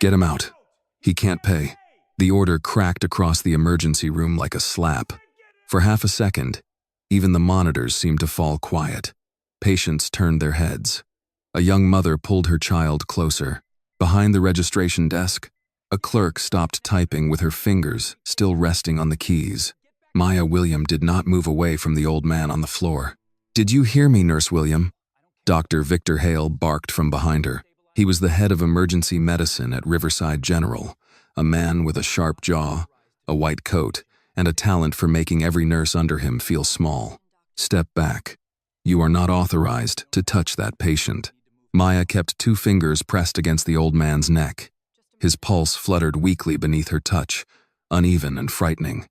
Get him out. He can't pay." The order cracked across the emergency room like a slap. For half a second, even the monitors seemed to fall quiet. Patients turned their heads. A young mother pulled her child closer. Behind the registration desk, a clerk stopped typing with her fingers still resting on the keys. Maya William did not move away from the old man on the floor. "Did you hear me, Nurse William?" Dr. Victor Hale barked from behind her. He was the head of emergency medicine at Riverside General, a man with a sharp jaw, a white coat, and a talent for making every nurse under him feel small. "Step back. You are not authorized to touch that patient." Maya kept 2 fingers pressed against the old man's neck. His pulse fluttered weakly beneath her touch, uneven and frightening.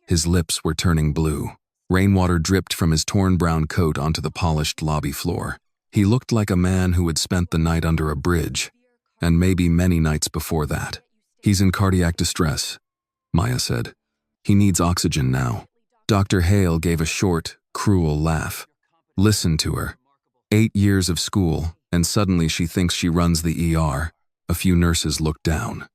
His lips were turning blue. Rainwater dripped from his torn brown coat onto the polished lobby floor. He looked like a man who had spent the night under a bridge, and maybe many nights before that. "He's in cardiac distress," Maya said. "He needs oxygen now." Dr. Hale gave a short, cruel laugh. Listen to her. 8 years of school, and suddenly she thinks she runs the ER. A few nurses looked down.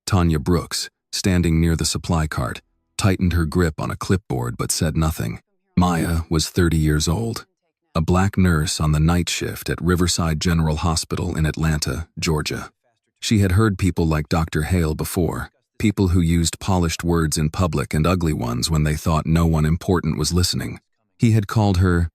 Tanya Brooks, standing near the supply cart, tightened her grip on a clipboard but said nothing. Maya was 30 years old, a black nurse on the night shift at Riverside General Hospital in Atlanta, Georgia. She had heard people like Dr. Hale before, people who used polished words in public and ugly ones when they thought no one important was listening. He had called her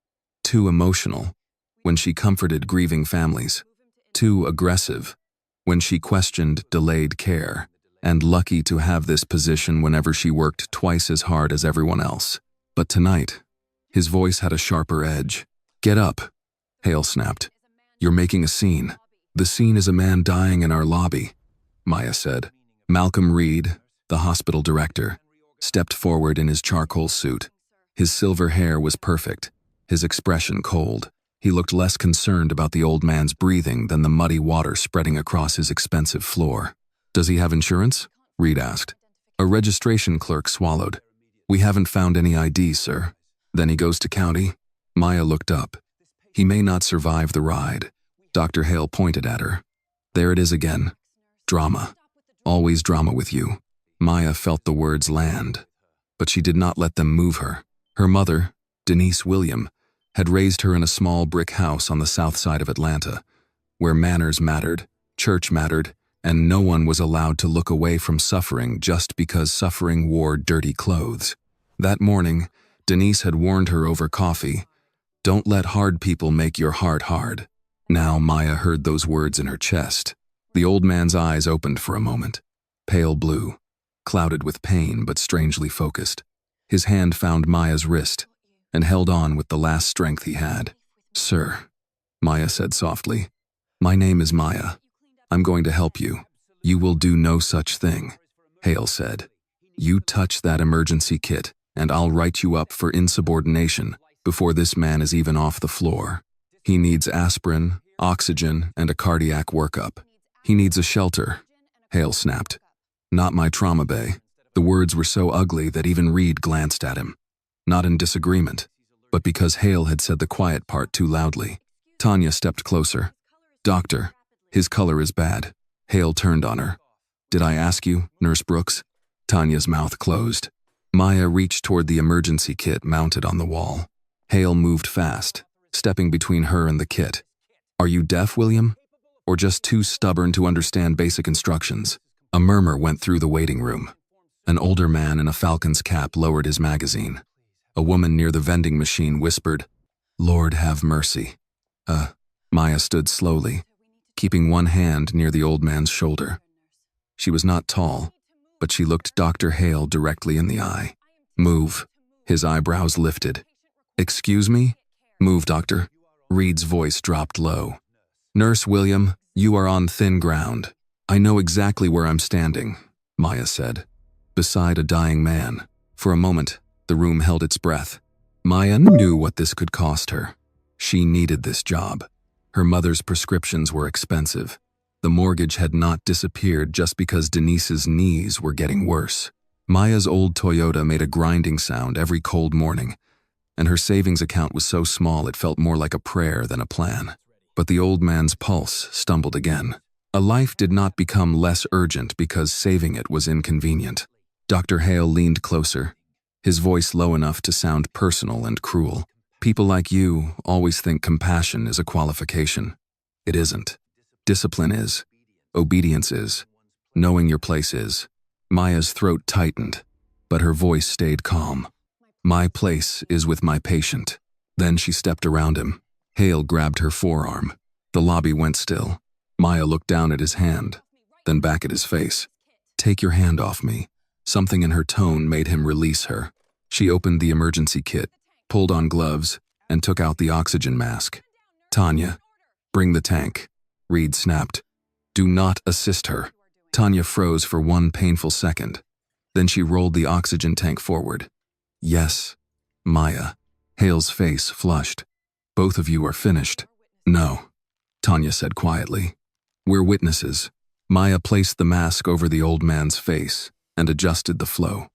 too emotional when she comforted grieving families, too aggressive when she questioned delayed care, and lucky to have this position whenever she worked twice as hard as everyone else. But tonight, his voice had a sharper edge. "Get up," Hale snapped. "You're making a scene. The scene is a man dying in our lobby," Maya said. Malcolm Reed, the hospital director, stepped forward in his charcoal suit. His silver hair was perfect, his expression cold. He looked less concerned about the old man's breathing than the muddy water spreading across his expensive floor. "Does he have insurance?" Reed asked. A registration clerk swallowed. "We haven't found any ID, sir." "Then he goes to county?" Maya looked up. "He may not survive the ride." Dr. Hale pointed at her. "There it is again. Drama. Always drama with you." Maya felt the words land, but she did not let them move her. Her mother, Denise William, had raised her in a small brick house on the south side of Atlanta, where manners mattered, church mattered, and no one was allowed to look away from suffering just because suffering wore dirty clothes. That morning, Denise had warned her over coffee, "Don't let hard people make your heart hard." Now Maya heard those words in her chest. The old man's eyes opened for a moment, pale blue, clouded with pain but strangely focused. His hand found Maya's wrist and held on with the last strength he had. "Sir," Maya said softly, "my name is Maya. I'm going to help you. You will do no such thing." Hale said, "You touch that emergency kit, and I'll write you up for insubordination before this man is even off the floor. He needs aspirin, oxygen, and a cardiac workup. He needs a shelter," Hale snapped. "Not my trauma bay." The words were so ugly that even Reed glanced at him. Not in disagreement, but because Hale had said the quiet part too loudly. Tanya stepped closer. "Doctor, his color is bad." Hale turned on her. "Did I ask you, Nurse Brooks?" Tanya's mouth closed. Maya reached toward the emergency kit mounted on the wall. Hale moved fast, stepping between her and the kit. "Are you deaf, William? Or just too stubborn to understand basic instructions?" A murmur went through the waiting room. An older man in a falcon's cap lowered his magazine. A woman near the vending machine whispered, "Lord have mercy." Maya stood slowly, keeping one hand near the old man's shoulder. She was not tall, but she looked Dr. Hale directly in the eye. "Move." His eyebrows lifted. "Excuse me?" "Move, doctor." Reed's voice dropped low. "Nurse William, you are on thin ground." "I know exactly where I'm standing," Maya said. Beside a dying man. For a moment, the room held its breath. Maya knew what this could cost her. She needed this job. Her mother's prescriptions were expensive. The mortgage had not disappeared just because Denise's knees were getting worse. Maya's old Toyota made a grinding sound every cold morning, and her savings account was so small it felt more like a prayer than a plan. But the old man's pulse stumbled again. A life did not become less urgent because saving it was inconvenient. Dr. Hale leaned closer, his voice low enough to sound personal and cruel. People like you always think compassion is a qualification. It isn't. Discipline is. Obedience is. Knowing your place is. Maya's throat tightened, but her voice stayed calm. My place is with my patient. Then she stepped around him. Hale grabbed her forearm. The lobby went still. Maya looked down at his hand, then back at his face. Take your hand off me. Something in her tone made him release her. She opened the emergency kit, pulled on gloves, and took out the oxygen mask. Tanya, bring the tank. Reed snapped. Do not assist her. Tanya froze for one painful second. Then she rolled the oxygen tank forward. Yes, Maya. Hale's face flushed. Both of you are finished. No, Tanya said quietly. We're witnesses. Maya placed the mask over the old man's face and adjusted the flow.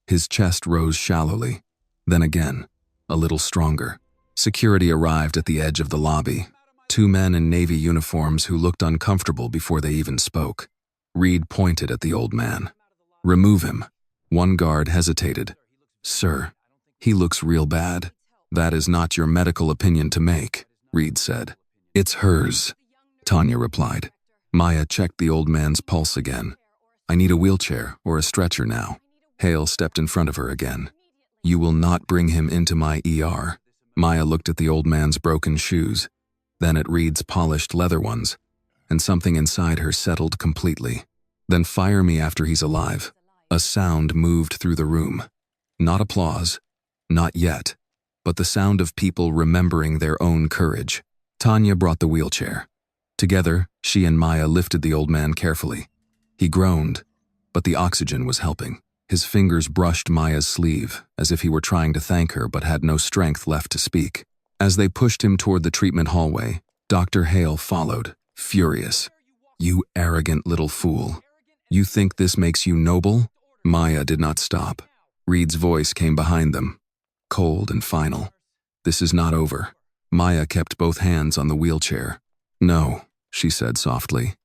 His chest rose shallowly, then again, a little stronger. Security arrived at the edge of the lobby. 2 men in Navy uniforms who looked uncomfortable before they even spoke. Reed pointed at the old man. Remove him. One guard hesitated. Sir, he looks real bad. That is not your medical opinion to make, Reed said. It's hers, Tanya replied. Maya checked the old man's pulse again. I need a wheelchair or a stretcher now. Hale stepped in front of her again. You will not bring him into my ER. Maya looked at the old man's broken shoes, then at Reed's polished leather ones, and something inside her settled completely. Then fire me after he's alive. A sound moved through the room. Not applause, not yet, but the sound of people remembering their own courage. Tanya brought the wheelchair. Together, she and Maya lifted the old man carefully. He groaned, but the oxygen was helping. His fingers brushed Maya's sleeve, as if he were trying to thank her but had no strength left to speak. As they pushed him toward the treatment hallway, Dr. Hale followed, furious. You arrogant little fool. You think this makes you noble? Maya did not stop. Reed's voice came behind them, cold and final. This is not over. Maya kept both hands on the wheelchair. No, she said softly.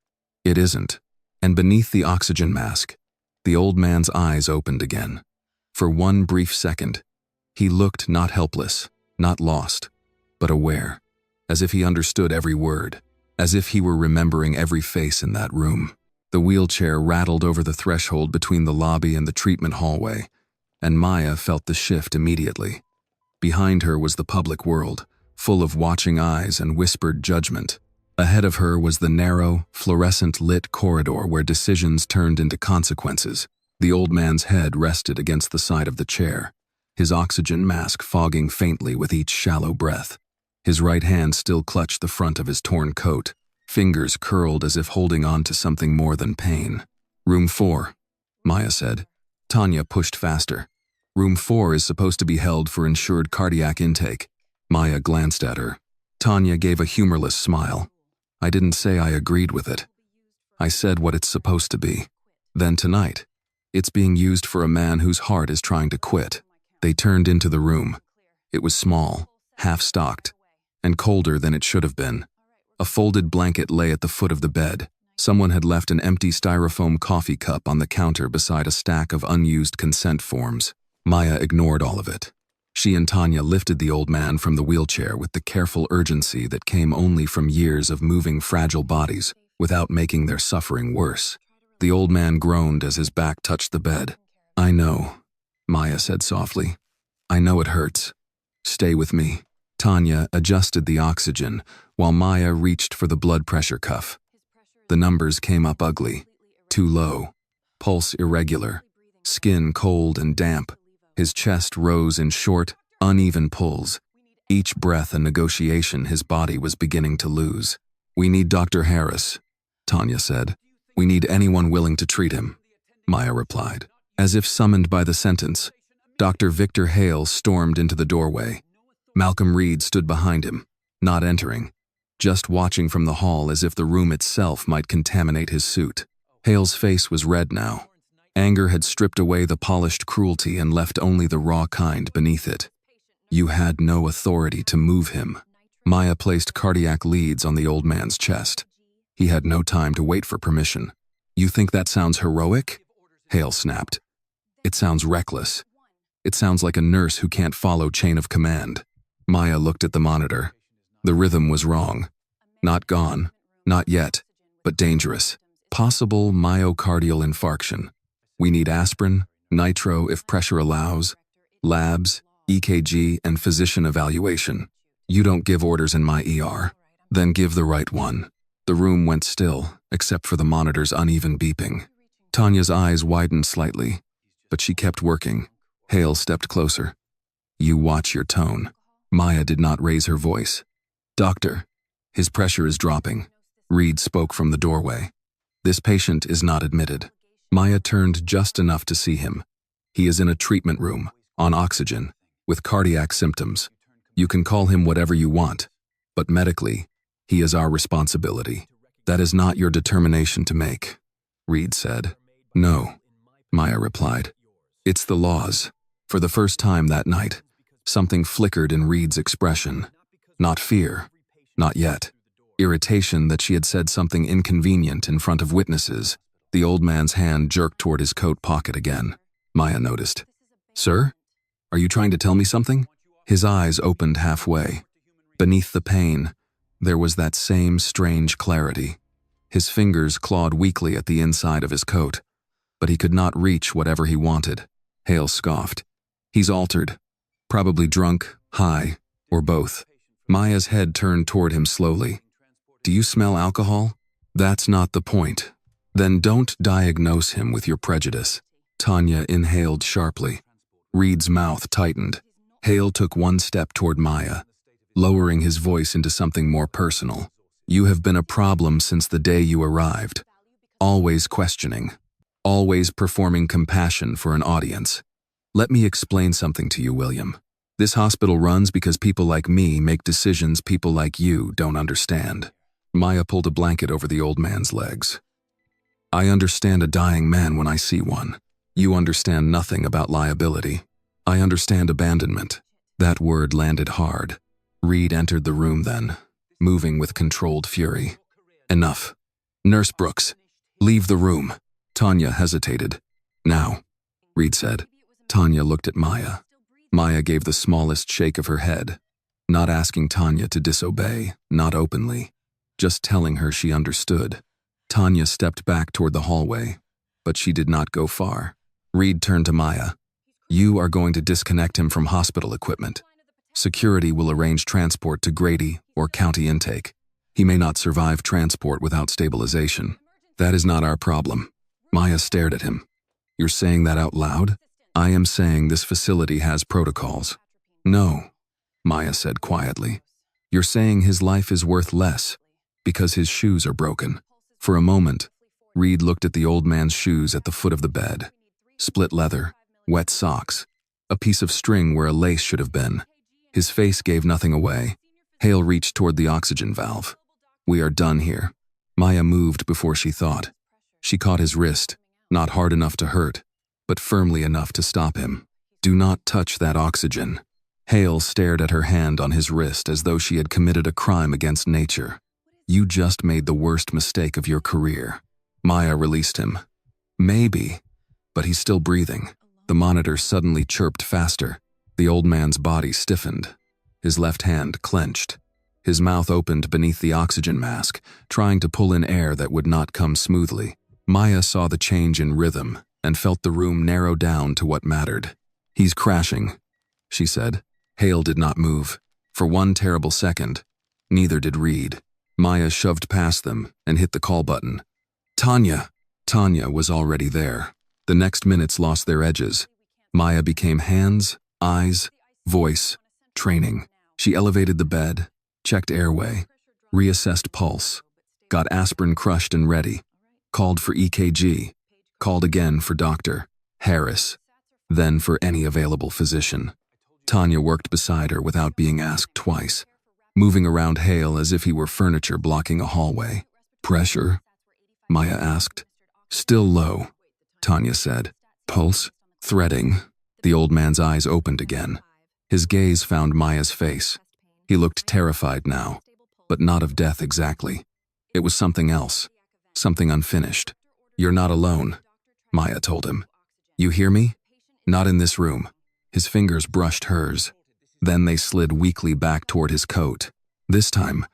It isn't. And beneath the oxygen mask, the old man's eyes opened again. For one brief second, he looked not helpless, not lost, but aware, as if he understood every word, as if he were remembering every face in that room. The wheelchair rattled over the threshold between the lobby and the treatment hallway, and Maya felt the shift immediately. Behind her was the public world, full of watching eyes and whispered judgment. Ahead of her was the narrow, fluorescent-lit corridor where decisions turned into consequences. The old man's head rested against the side of the chair, his oxygen mask fogging faintly with each shallow breath. His right hand still clutched the front of his torn coat, fingers curled as if holding on to something more than pain. Room 4, Maya said. Tanya pushed faster. Room 4 is supposed to be held for ensured cardiac intake. Maya glanced at her. Tanya gave a humorless smile. I didn't say I agreed with it. I said what it's supposed to be. Then tonight, it's being used for a man whose heart is trying to quit. They turned into the room. It was small, half-stocked, and colder than it should have been. A folded blanket lay at the foot of the bed. Someone had left an empty styrofoam coffee cup on the counter beside a stack of unused consent forms. Maya ignored all of it. She and Tanya lifted the old man from the wheelchair with the careful urgency that came only from years of moving fragile bodies without making their suffering worse. The old man groaned as his back touched the bed. I know, Maya said softly. I know it hurts. Stay with me. Tanya adjusted the oxygen while Maya reached for the blood pressure cuff. The numbers came up ugly, too low, pulse irregular, skin cold and damp. His chest rose in short, uneven pulls. Each breath a negotiation his body was beginning to lose. We need Dr. Harris, Tanya said. We need anyone willing to treat him, Maya replied. As if summoned by the sentence, Dr. Victor Hale stormed into the doorway. Malcolm Reed stood behind him, not entering, just watching from the hall as if the room itself might contaminate his suit. Hale's face was red now. Anger had stripped away the polished cruelty and left only the raw kind beneath it. You had no authority to move him. Maya placed cardiac leads on the old man's chest. He had no time to wait for permission. You think that sounds heroic? Hale snapped. It sounds reckless. It sounds like a nurse who can't follow chain of command. Maya looked at the monitor. The rhythm was wrong. Not gone, not yet, but dangerous. Possible myocardial infarction. We need aspirin, nitro if pressure allows, labs, EKG, and physician evaluation. You don't give orders in my ER. Then give the right one. The room went still, except for the monitor's uneven beeping. Tanya's eyes widened slightly, but she kept working. Hale stepped closer. You watch your tone. Maya did not raise her voice. Doctor, his pressure is dropping. Reed spoke from the doorway. This patient is not admitted. Maya turned just enough to see him. He is in a treatment room, on oxygen, with cardiac symptoms. You can call him whatever you want, but medically, he is our responsibility. That is not your determination to make, Reed said. No, Maya replied. It's the laws. For the first time that night, something flickered in Reed's expression. Not fear, not yet. Irritation that she had said something inconvenient in front of witnesses. The old man's hand jerked toward his coat pocket again. Maya noticed. Sir? Are you trying to tell me something? His eyes opened halfway. Beneath the pain, there was that same strange clarity. His fingers clawed weakly at the inside of his coat, but he could not reach whatever he wanted. Hale scoffed. He's altered. Probably drunk, high, or both. Maya's head turned toward him slowly. Do you smell alcohol? That's not the point. Then don't diagnose him with your prejudice. Tanya inhaled sharply. Reed's mouth tightened. Hale took one step toward Maya, lowering his voice into something more personal. You have been a problem since the day you arrived. Always questioning. Always performing compassion for an audience. Let me explain something to you, William. This hospital runs because people like me make decisions people like you don't understand. Maya pulled a blanket over the old man's legs. I understand a dying man when I see one. You understand nothing about liability. I understand abandonment. That word landed hard. Reed entered the room then, moving with controlled fury. Enough. Nurse Brooks, leave the room. Tanya hesitated. Now, Reed said. Tanya looked at Maya. Maya gave the smallest shake of her head, not asking Tanya to disobey, not openly, just telling her she understood. Tanya stepped back toward the hallway, but she did not go far. Reed turned to Maya. You are going to disconnect him from hospital equipment. Security will arrange transport to Grady or county intake. He may not survive transport without stabilization. That is not our problem. Maya stared at him. You're saying that out loud? I am saying this facility has protocols. No, Maya said quietly. You're saying his life is worth less because his shoes are broken. For a moment, Reed looked at the old man's shoes at the foot of the bed. Split leather, wet socks, a piece of string where a lace should have been. His face gave nothing away. Hale reached toward the oxygen valve. We are done here. Maya moved before she thought. She caught his wrist, not hard enough to hurt, but firmly enough to stop him. Do not touch that oxygen. Hale stared at her hand on his wrist as though she had committed a crime against nature. You just made the worst mistake of your career. Maya released him. Maybe, but he's still breathing. The monitor suddenly chirped faster. The old man's body stiffened. His left hand clenched. His mouth opened beneath the oxygen mask, trying to pull in air that would not come smoothly. Maya saw the change in rhythm and felt the room narrow down to what mattered. He's crashing, she said. Hale did not move. For one terrible second, neither did Reed. Maya shoved past them and hit the call button. Tanya! Tanya was already there. The next minutes lost their edges. Maya became hands, eyes, voice, training. She elevated the bed, checked airway, reassessed pulse, got aspirin crushed and ready, called for EKG, called again for Dr. Harris, then for any available physician. Tanya worked beside her without being asked twice, moving around Hale as if he were furniture blocking a hallway. Pressure? Maya asked. Still low, Tanya said. Pulse? Threading. The old man's eyes opened again. His gaze found Maya's face. He looked terrified now, but not of death exactly. It was something else. Something unfinished. "You're not alone," Maya told him. "You hear me? Not in this room." His fingers brushed hers. Then they slid weakly back toward his coat. This time,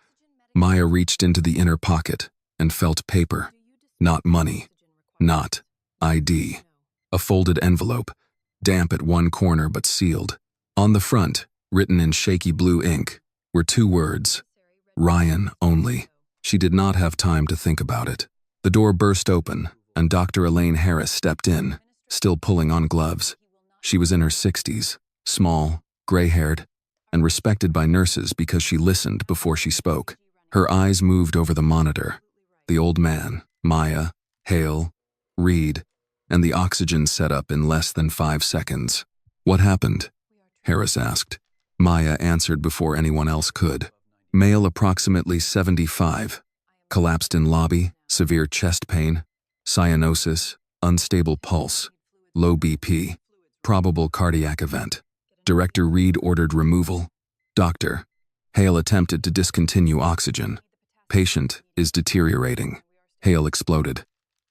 Maya reached into the inner pocket and felt paper. Not money. Not ID. A folded envelope, damp at one corner but sealed. On the front, written in shaky blue ink, were 2 words: Ryan only. She did not have time to think about it. The door burst open, and Dr. Elaine Harris stepped in, still pulling on gloves. She was in her 60s, small, gray-haired, and respected by nurses because she listened before she spoke. Her eyes moved over the monitor. The old man, Maya, Hale, Reed, and the oxygen setup in less than 5 seconds. "What happened?" Harris asked. Maya answered before anyone else could. "Male approximately 75. Collapsed in lobby, severe chest pain, cyanosis, unstable pulse, low BP, probable cardiac event. Director Reed ordered removal. Doctor." Hale attempted to discontinue oxygen. "Patient is deteriorating." Hale exploded.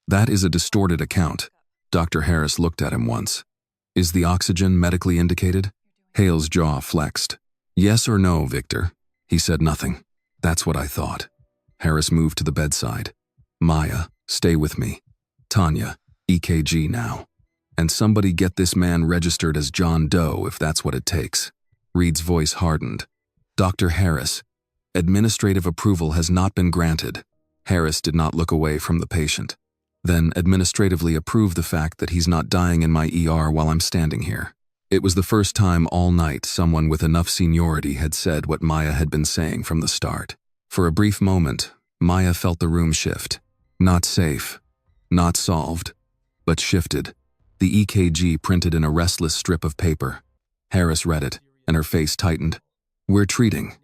"That is a distorted account." Dr. Harris looked at him once. "Is the oxygen medically indicated?" Hale's jaw flexed. "Yes or no, Victor?" He said nothing. "That's what I thought." Harris moved to the bedside. "Maya, stay with me. Tanya, EKG now. And somebody get this man registered as John Doe if that's what it takes." Reed's voice hardened. "Dr. Harris, administrative approval has not been granted." Harris did not look away from the patient. "Then administratively approve the fact that he's not dying in my ER while I'm standing here." It was the first time all night someone with enough seniority had said what Maya had been saying from the start. For a brief moment, Maya felt the room shift. Not safe, not solved, but shifted. The EKG printed in a restless strip of paper. Harris read it, and her face tightened. "We're treating."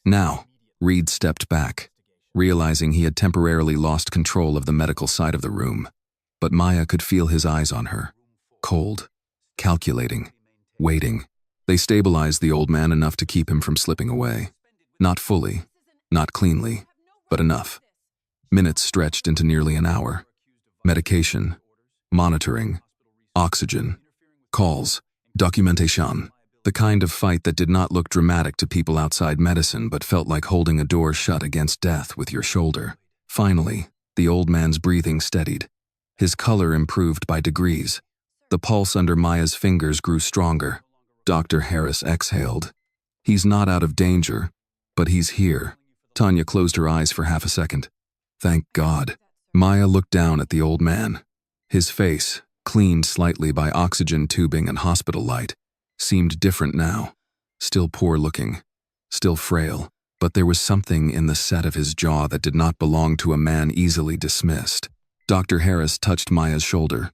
Now, Reed stepped back, realizing he had temporarily lost control of the medical side of the room. But Maya could feel his eyes on her. Cold, calculating, waiting. They stabilized the old man enough to keep him from slipping away. Not fully, not cleanly, but enough. Minutes stretched into nearly an hour. Medication, monitoring, oxygen, calls, documentation. The kind of fight that did not look dramatic to people outside medicine but felt like holding a door shut against death with your shoulder. Finally, the old man's breathing steadied. His color improved by degrees. The pulse under Maya's fingers grew stronger. Dr. Harris exhaled. "He's not out of danger, but he's here." Tanya closed her eyes for half a second. "Thank God." Maya looked down at the old man. His face, cleaned slightly by oxygen tubing and hospital light, seemed different now. Still poor-looking, still frail, but there was something in the set of his jaw that did not belong to a man easily dismissed. Dr. Harris touched Maya's shoulder.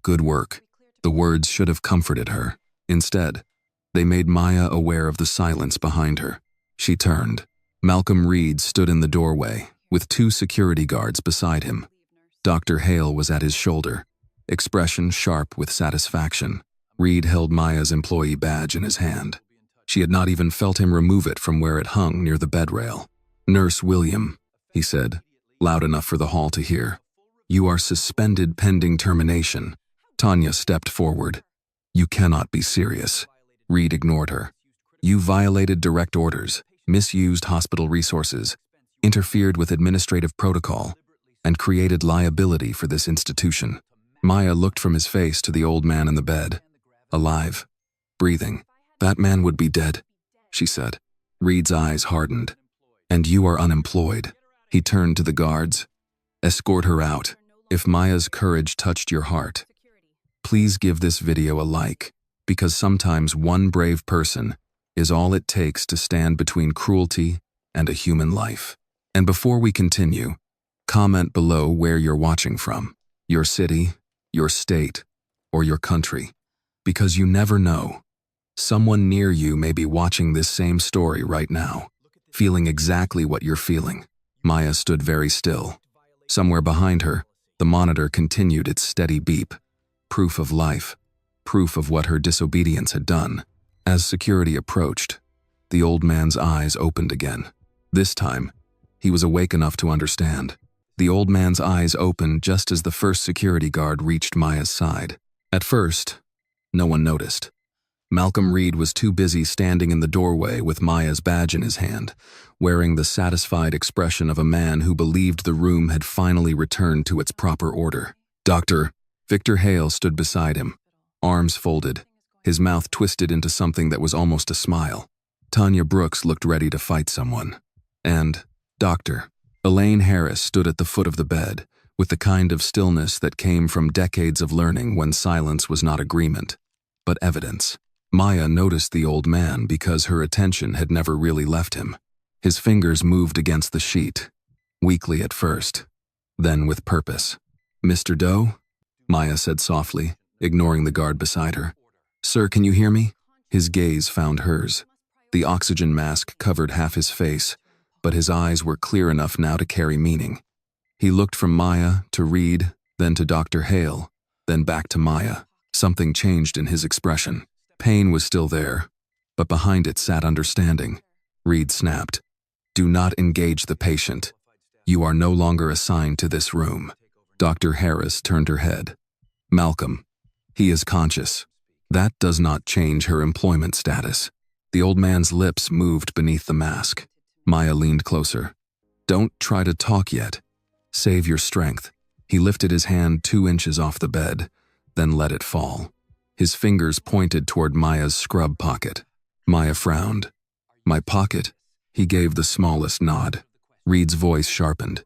"Good work." The words should have comforted her. Instead, they made Maya aware of the silence behind her. She turned. Malcolm Reed stood in the doorway, with 2 security guards beside him. Dr. Hale was at his shoulder, expression sharp with satisfaction. Reed held Maya's employee badge in his hand. She had not even felt him remove it from where it hung near the bed rail. "Nurse William," he said, loud enough for the hall to hear. "You are suspended pending termination." Tanya stepped forward. "You cannot be serious." Reed ignored her. "You violated direct orders, misused hospital resources, interfered with administrative protocol, and created liability for this institution." Maya looked from his face to the old man in the bed. Alive, breathing. "That man would be dead," she said. Reed's eyes hardened. "And you are unemployed." He turned to the guards. "Escort her out. If Maya's courage touched your heart, please give this video a like, because sometimes one brave person is all it takes to stand between cruelty and a human life." And before we continue, comment below where you're watching from, your city, your state, or your country, because you never know. Someone near you may be watching this same story right now, feeling exactly what you're feeling. Maya stood very still. Somewhere behind her, the monitor continued its steady beep. Proof of life, proof of what her disobedience had done. As security approached, the old man's eyes opened again. This time, He was awake enough to understand. The old man's eyes opened just as the first security guard reached Maya's side. At first, no one noticed. Malcolm Reed was too busy standing in the doorway with Maya's badge in his hand, wearing the satisfied expression of a man who believed the room had finally returned to its proper order. Dr. Victor Hale stood beside him, arms folded, his mouth twisted into something that was almost a smile. Tanya Brooks looked ready to fight someone. And Dr. Elaine Harris stood at the foot of the bed, with the kind of stillness that came from decades of learning when silence was not agreement, but evidence. Maya noticed the old man because her attention had never really left him. His fingers moved against the sheet, weakly at first, then with purpose. "Mr. Doe?" Maya said softly, ignoring the guard beside her. "Sir, can you hear me?" His gaze found hers. The oxygen mask covered half his face, but his eyes were clear enough now to carry meaning. He looked from Maya to Reed, then to Dr. Hale, then back to Maya. Something changed in his expression. Pain was still there, but behind it sat understanding. Reed snapped, "Do not engage the patient. You are no longer assigned to this room." Dr. Harris turned her head. "Malcolm, he is conscious. That does not change her employment status." The old man's lips moved beneath the mask. Maya leaned closer. "Don't try to talk yet. Save your strength." He lifted his hand 2 inches off the bed, then let it fall. His fingers pointed toward Maya's scrub pocket. Maya frowned. "My pocket?" He gave the smallest nod. Reed's voice sharpened.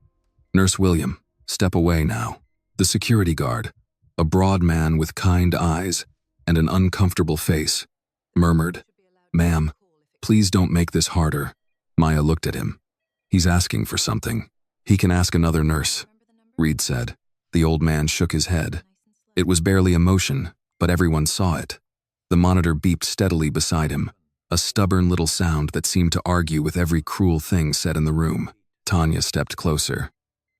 "Nurse William, step away now." The security guard, a broad man with kind eyes and an uncomfortable face, murmured, "Ma'am, please don't make this harder." Maya looked at him. "He's asking for something. He can ask another nurse," Reed said. The old man shook his head. It was barely emotion, but everyone saw it. The monitor beeped steadily beside him, a stubborn little sound that seemed to argue with every cruel thing said in the room. Tanya stepped closer.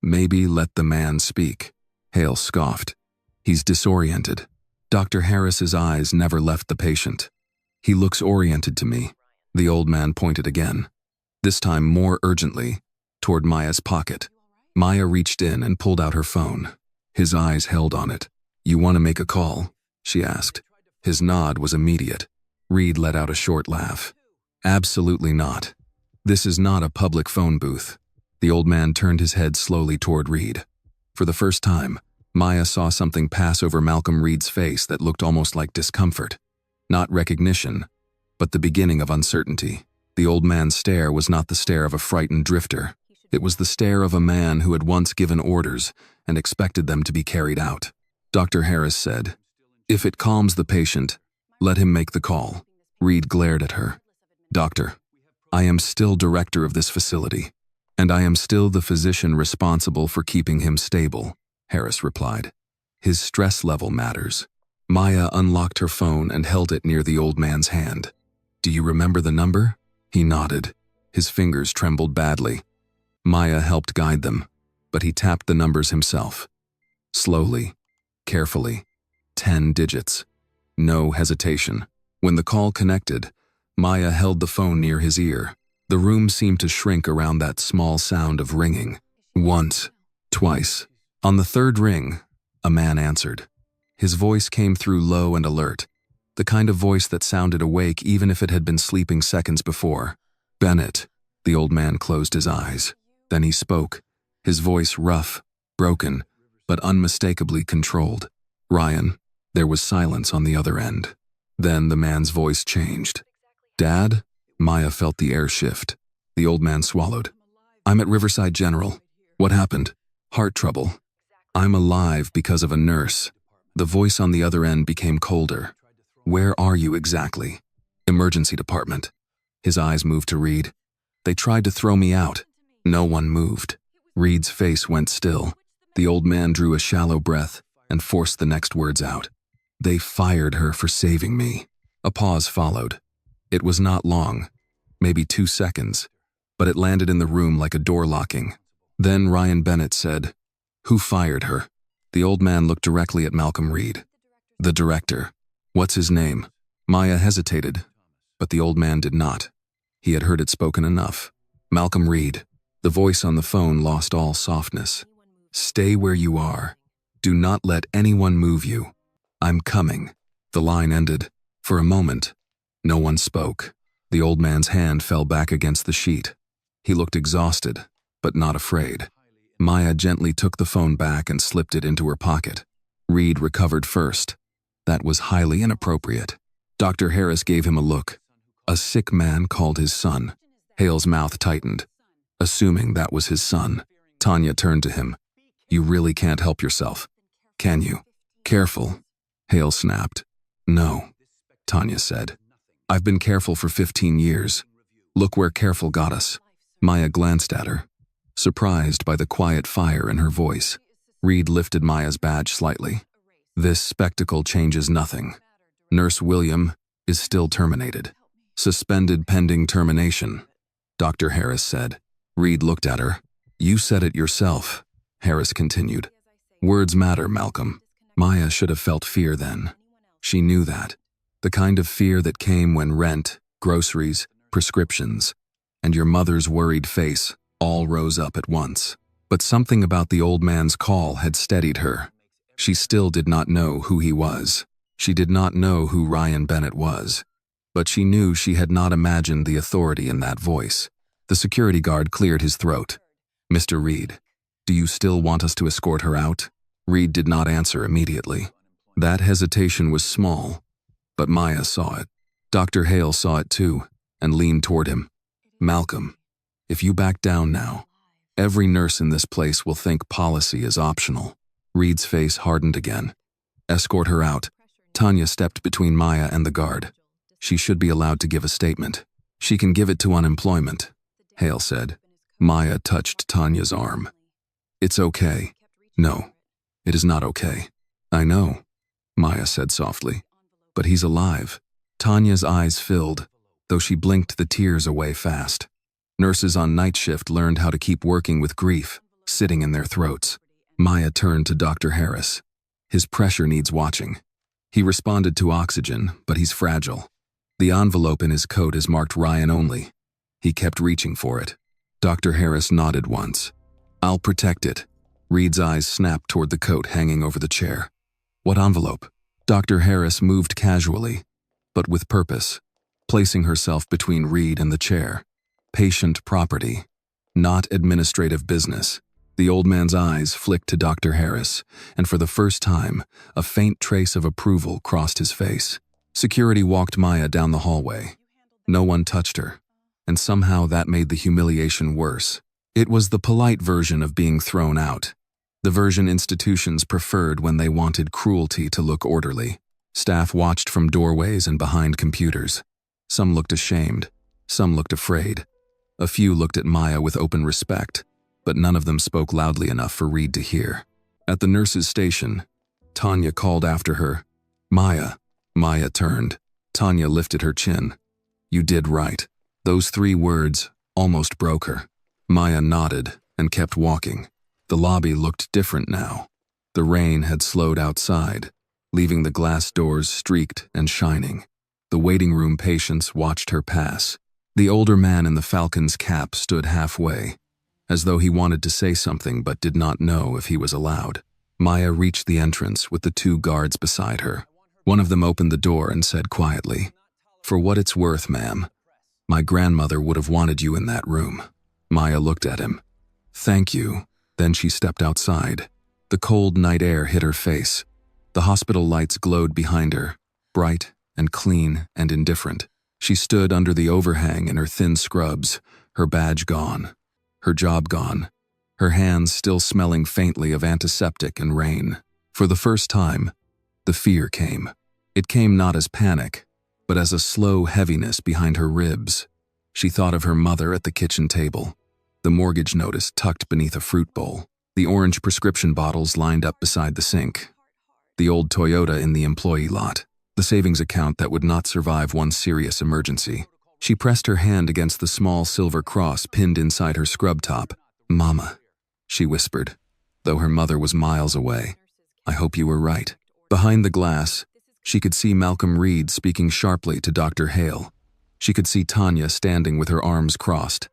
"Maybe let the man speak." Hale scoffed. "He's disoriented." Dr. Harris's eyes never left the patient. "He looks oriented to me." The old man pointed again, this time more urgently, toward Maya's pocket. Maya reached in and pulled out her phone. His eyes held on it. "You want to make a call?" she asked. His nod was immediate. Reed let out a short laugh. "Absolutely not. This is not a public phone booth." The old man turned his head slowly toward Reed. For the first time, Maya saw something pass over Malcolm Reed's face that looked almost like discomfort. Not recognition, but the beginning of uncertainty. The old man's stare was not the stare of a frightened drifter. It was the stare of a man who had once given orders and expected them to be carried out. Dr. Harris said, "If it calms the patient, let him make the call." Reed glared at her. "Doctor, I am still director of this facility, and I am still the physician responsible for keeping him stable," Harris replied. "His stress level matters." Maya unlocked her phone and held it near the old man's hand. "Do you remember the number?" He nodded. His fingers trembled badly. Maya helped guide them, but he tapped the numbers himself. Slowly, carefully, 10 digits. No hesitation. When the call connected, Maya held the phone near his ear. The room seemed to shrink around that small sound of ringing. Once, twice. On the third ring, a man answered. His voice came through low and alert, the kind of voice that sounded awake even if it had been sleeping seconds before. "Bennett." The old man closed his eyes. Then he spoke, his voice rough, broken, but unmistakably controlled. "Ryan." There was silence on the other end. Then the man's voice changed. "Dad?" Maya felt the air shift. The old man swallowed. "I'm at Riverside General. What happened?" "Heart trouble. I'm alive because of a nurse." The voice on the other end became colder. "Where are you exactly?" "Emergency department." His eyes moved to Reed. "They tried to throw me out." No one moved. Reed's face went still. The old man drew a shallow breath and forced the next words out. "They fired her for saving me." A pause followed. It was not long, maybe 2 seconds, but it landed in the room like a door locking. Then Ryan Bennett said, "Who fired her?" The old man looked directly at Malcolm Reed. "The director." "What's his name?" Maya hesitated, but the old man did not. He had heard it spoken enough. "Malcolm Reed." The voice on the phone lost all softness. "Stay where you are. Do not let anyone move you. I'm coming." The line ended. For a moment, no one spoke. The old man's hand fell back against the sheet. He looked exhausted, but not afraid. Maya gently took the phone back and slipped it into her pocket. Reed recovered first. That was highly inappropriate. Dr. Harris gave him a look. A sick man called his son. Hale's mouth tightened. Assuming that was his son, Tanya turned to him. "You really can't help yourself, can you?" "Careful," Hale snapped. "No," Tanya said. "I've been careful for 15 years. Look where careful got us." Maya glanced at her, surprised by the quiet fire in her voice. Reed lifted Maya's badge slightly. "This spectacle changes nothing. Nurse William is still terminated. Suspended pending termination," Dr. Harris said. Reed looked at her. "You said it yourself," Harris continued. "Words matter, Malcolm." Maya should have felt fear then. She knew that. The kind of fear that came when rent, groceries, prescriptions, and your mother's worried face all rose up at once. But something about the old man's call had steadied her. She still did not know who he was. She did not know who Ryan Bennett was. But she knew she had not imagined the authority in that voice. The security guard cleared his throat. "Mr. Reed, do you still want us to escort her out?" Reed did not answer immediately. That hesitation was small, but Maya saw it. Dr. Hale saw it too, and leaned toward him. "Malcolm, if you back down now, every nurse in this place will think policy is optional." Reed's face hardened again. "Escort her out." Tanya stepped between Maya and the guard. "She should be allowed to give a statement." "She can give it to unemployment," Hale said. Maya touched Tanya's arm. "It's okay." "No, it is not okay." "I know," Maya said softly. "But he's alive." Tanya's eyes filled, though she blinked the tears away fast. Nurses on night shift learned how to keep working with grief sitting in their throats. Maya turned to Dr. Harris. "His pressure needs watching. He responded to oxygen, but he's fragile. The envelope in his coat is marked Ryan only. He kept reaching for it." Dr. Harris nodded once. "I'll protect it." Reed's eyes snapped toward the coat hanging over the chair. "What envelope?" Dr. Harris moved casually, but with purpose, placing herself between Reed and the chair. "Patient property, not administrative business." The old man's eyes flicked to Dr. Harris, and for the first time, a faint trace of approval crossed his face. Security walked Maya down the hallway. No one touched her, and somehow that made the humiliation worse. It was the polite version of being thrown out, the version institutions preferred when they wanted cruelty to look orderly. Staff watched from doorways and behind computers. Some looked ashamed, some looked afraid. A few looked at Maya with open respect, but none of them spoke loudly enough for Reed to hear. At the nurse's station, Tanya called after her, "Maya." Maya turned. Tanya lifted her chin. "You did right." Those 3 words almost broke her. Maya nodded and kept walking. The lobby looked different now. The rain had slowed outside, leaving the glass doors streaked and shining. The waiting room patients watched her pass. The older man in the Falcon's cap stood halfway, as though he wanted to say something but did not know if he was allowed. Maya reached the entrance with the 2 guards beside her. One of them opened the door and said quietly, "For what it's worth, ma'am, my grandmother would have wanted you in that room." Maya looked at him. "Thank you." Then she stepped outside. The cold night air hit her face. The hospital lights glowed behind her, bright and clean and indifferent. She stood under the overhang in her thin scrubs, her badge gone, her job gone, her hands still smelling faintly of antiseptic and rain. For the first time, the fear came. It came not as panic, but as a slow heaviness behind her ribs. She thought of her mother at the kitchen table, the mortgage notice tucked beneath a fruit bowl, the orange prescription bottles lined up beside the sink, the old Toyota in the employee lot, the savings account that would not survive one serious emergency. She pressed her hand against the small silver cross pinned inside her scrub top. "Mama," she whispered, though her mother was miles away. "I hope you were right." Behind the glass, she could see Malcolm Reed speaking sharply to Dr. Hale. She could see Tanya standing with her arms crossed,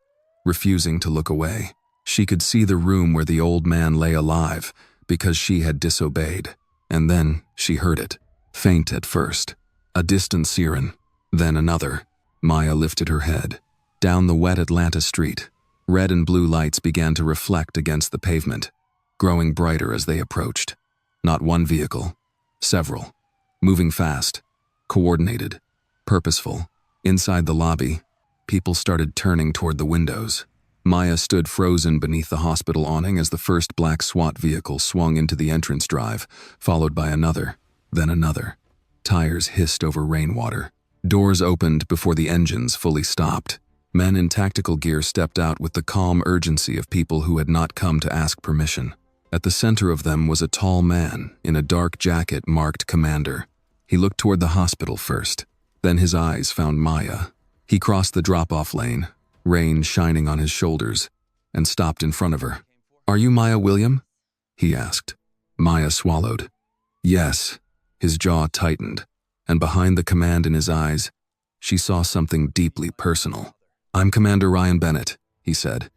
refusing to look away. She could see the room where the old man lay alive because she had disobeyed. And then she heard it, faint at first. A distant siren, then another. Maya lifted her head. Down the wet Atlanta street, red and blue lights began to reflect against the pavement, growing brighter as they approached. Not one vehicle, several. Moving fast, coordinated, purposeful. Inside the lobby, people started turning toward the windows. Maya stood frozen beneath the hospital awning as the first black SWAT vehicle swung into the entrance drive, followed by another, then another. Tires hissed over rainwater. Doors opened before the engines fully stopped. Men in tactical gear stepped out with the calm urgency of people who had not come to ask permission. At the center of them was a tall man in a dark jacket marked Commander. He looked toward the hospital first. Then his eyes found Maya. He crossed the drop-off lane, rain shining on his shoulders, and stopped in front of her. "Are you Maya William?" he asked. Maya swallowed. "Yes." His jaw tightened, and behind the command in his eyes, she saw something deeply personal. "I'm Commander Ryan Bennett," he said.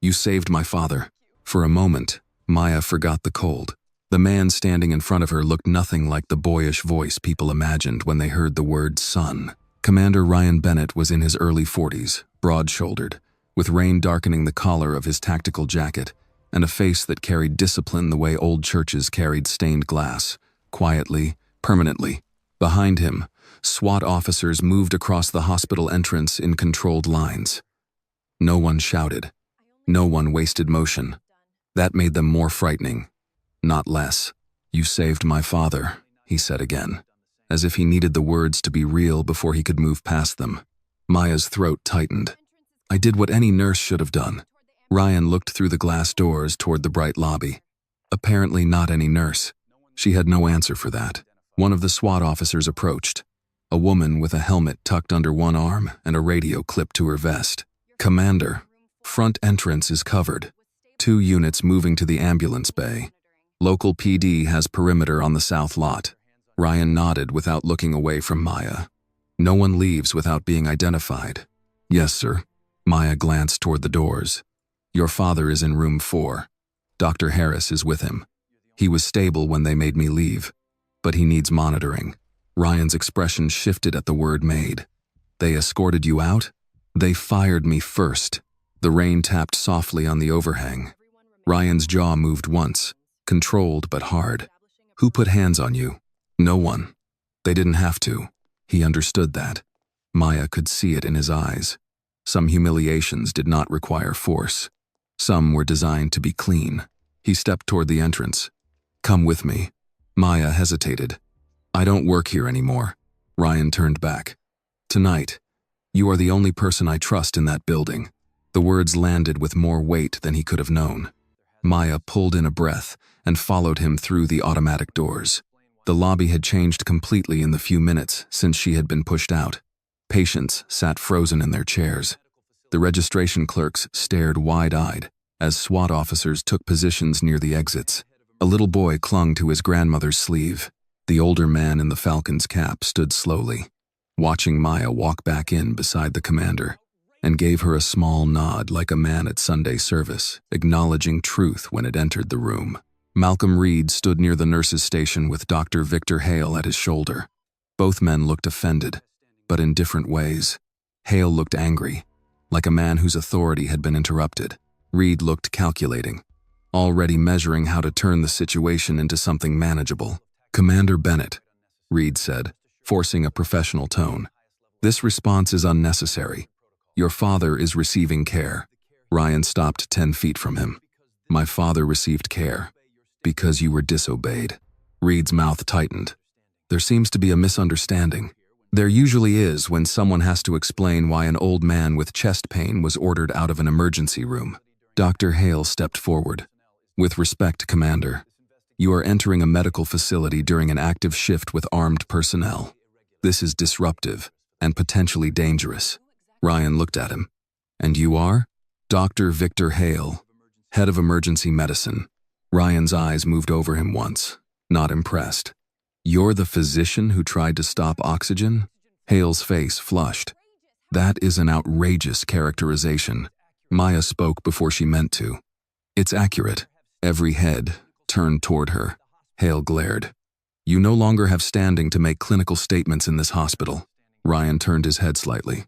"You saved my father." For a moment, Maya forgot the cold. The man standing in front of her looked nothing like the boyish voice people imagined when they heard the word son. Commander Ryan Bennett was in his early 40s, broad-shouldered, with rain darkening the collar of his tactical jacket, and a face that carried discipline the way old churches carried stained glass, quietly, permanently. Behind him, SWAT officers moved across the hospital entrance in controlled lines. No one shouted. No one wasted motion. That made them more frightening, not less. "You saved my father," he said again, as if he needed the words to be real before he could move past them. Maya's throat tightened. "I did what any nurse should have done." Ryan looked through the glass doors toward the bright lobby. Apparently not any nurse. She had no answer for that. One of the SWAT officers approached, a woman with a helmet tucked under one arm and a radio clipped to her vest. "Commander, front entrance is covered. 2 units moving to the ambulance bay. Local PD has perimeter on the south lot." Ryan nodded without looking away from Maya. "No one leaves without being identified." "Yes, sir." Maya glanced toward the doors. "Your father is in room 4. Dr. Harris is with him. He was stable when they made me leave, but he needs monitoring." Ryan's expression shifted at the word made. "They escorted you out?" "They fired me first." The rain tapped softly on the overhang. Ryan's jaw moved once, controlled but hard. "Who put hands on you?" "No one. They didn't have to." He understood that. Maya could see it in his eyes. Some humiliations did not require force. Some were designed to be clean. He stepped toward the entrance. "Come with me." Maya hesitated. "I don't work here anymore." Ryan turned back. "Tonight, you are the only person I trust in that building." The words landed with more weight than he could have known. Maya pulled in a breath and followed him through the automatic doors. The lobby had changed completely in the few minutes since she had been pushed out. Patients sat frozen in their chairs. The registration clerks stared wide-eyed as SWAT officers took positions near the exits. A little boy clung to his grandmother's sleeve. The older man in the Falcon's cap stood slowly, watching Maya walk back in beside the commander, and gave her a small nod like a man at Sunday service, acknowledging truth when it entered the room. Malcolm Reed stood near the nurse's station with Dr. Victor Hale at his shoulder. Both men looked offended, but in different ways. Hale looked angry, like a man whose authority had been interrupted. Reed looked calculating, already measuring how to turn the situation into something manageable. "Commander Bennett," Reed said, forcing a professional tone. "This response is unnecessary. Your father is receiving care." Ryan stopped 10 feet from him. "My father received care because you were disobeyed." Reed's mouth tightened. "There seems to be a misunderstanding." There usually is when someone has to explain why an old man with chest pain was ordered out of an emergency room. Dr. Hale stepped forward. "With respect, Commander, you are entering a medical facility during an active shift with armed personnel. This is disruptive and potentially dangerous." Ryan looked at him. "And you are?" "Dr. Victor Hale, head of emergency medicine." Ryan's eyes moved over him once, not impressed. "You're the physician who tried to stop oxygen?" Hale's face flushed. "That is an outrageous characterization." Maya spoke before she meant to. It's accurate. Every head turned toward her. Hale glared. You no longer have standing to make clinical statements in this hospital. Ryan turned his head slightly.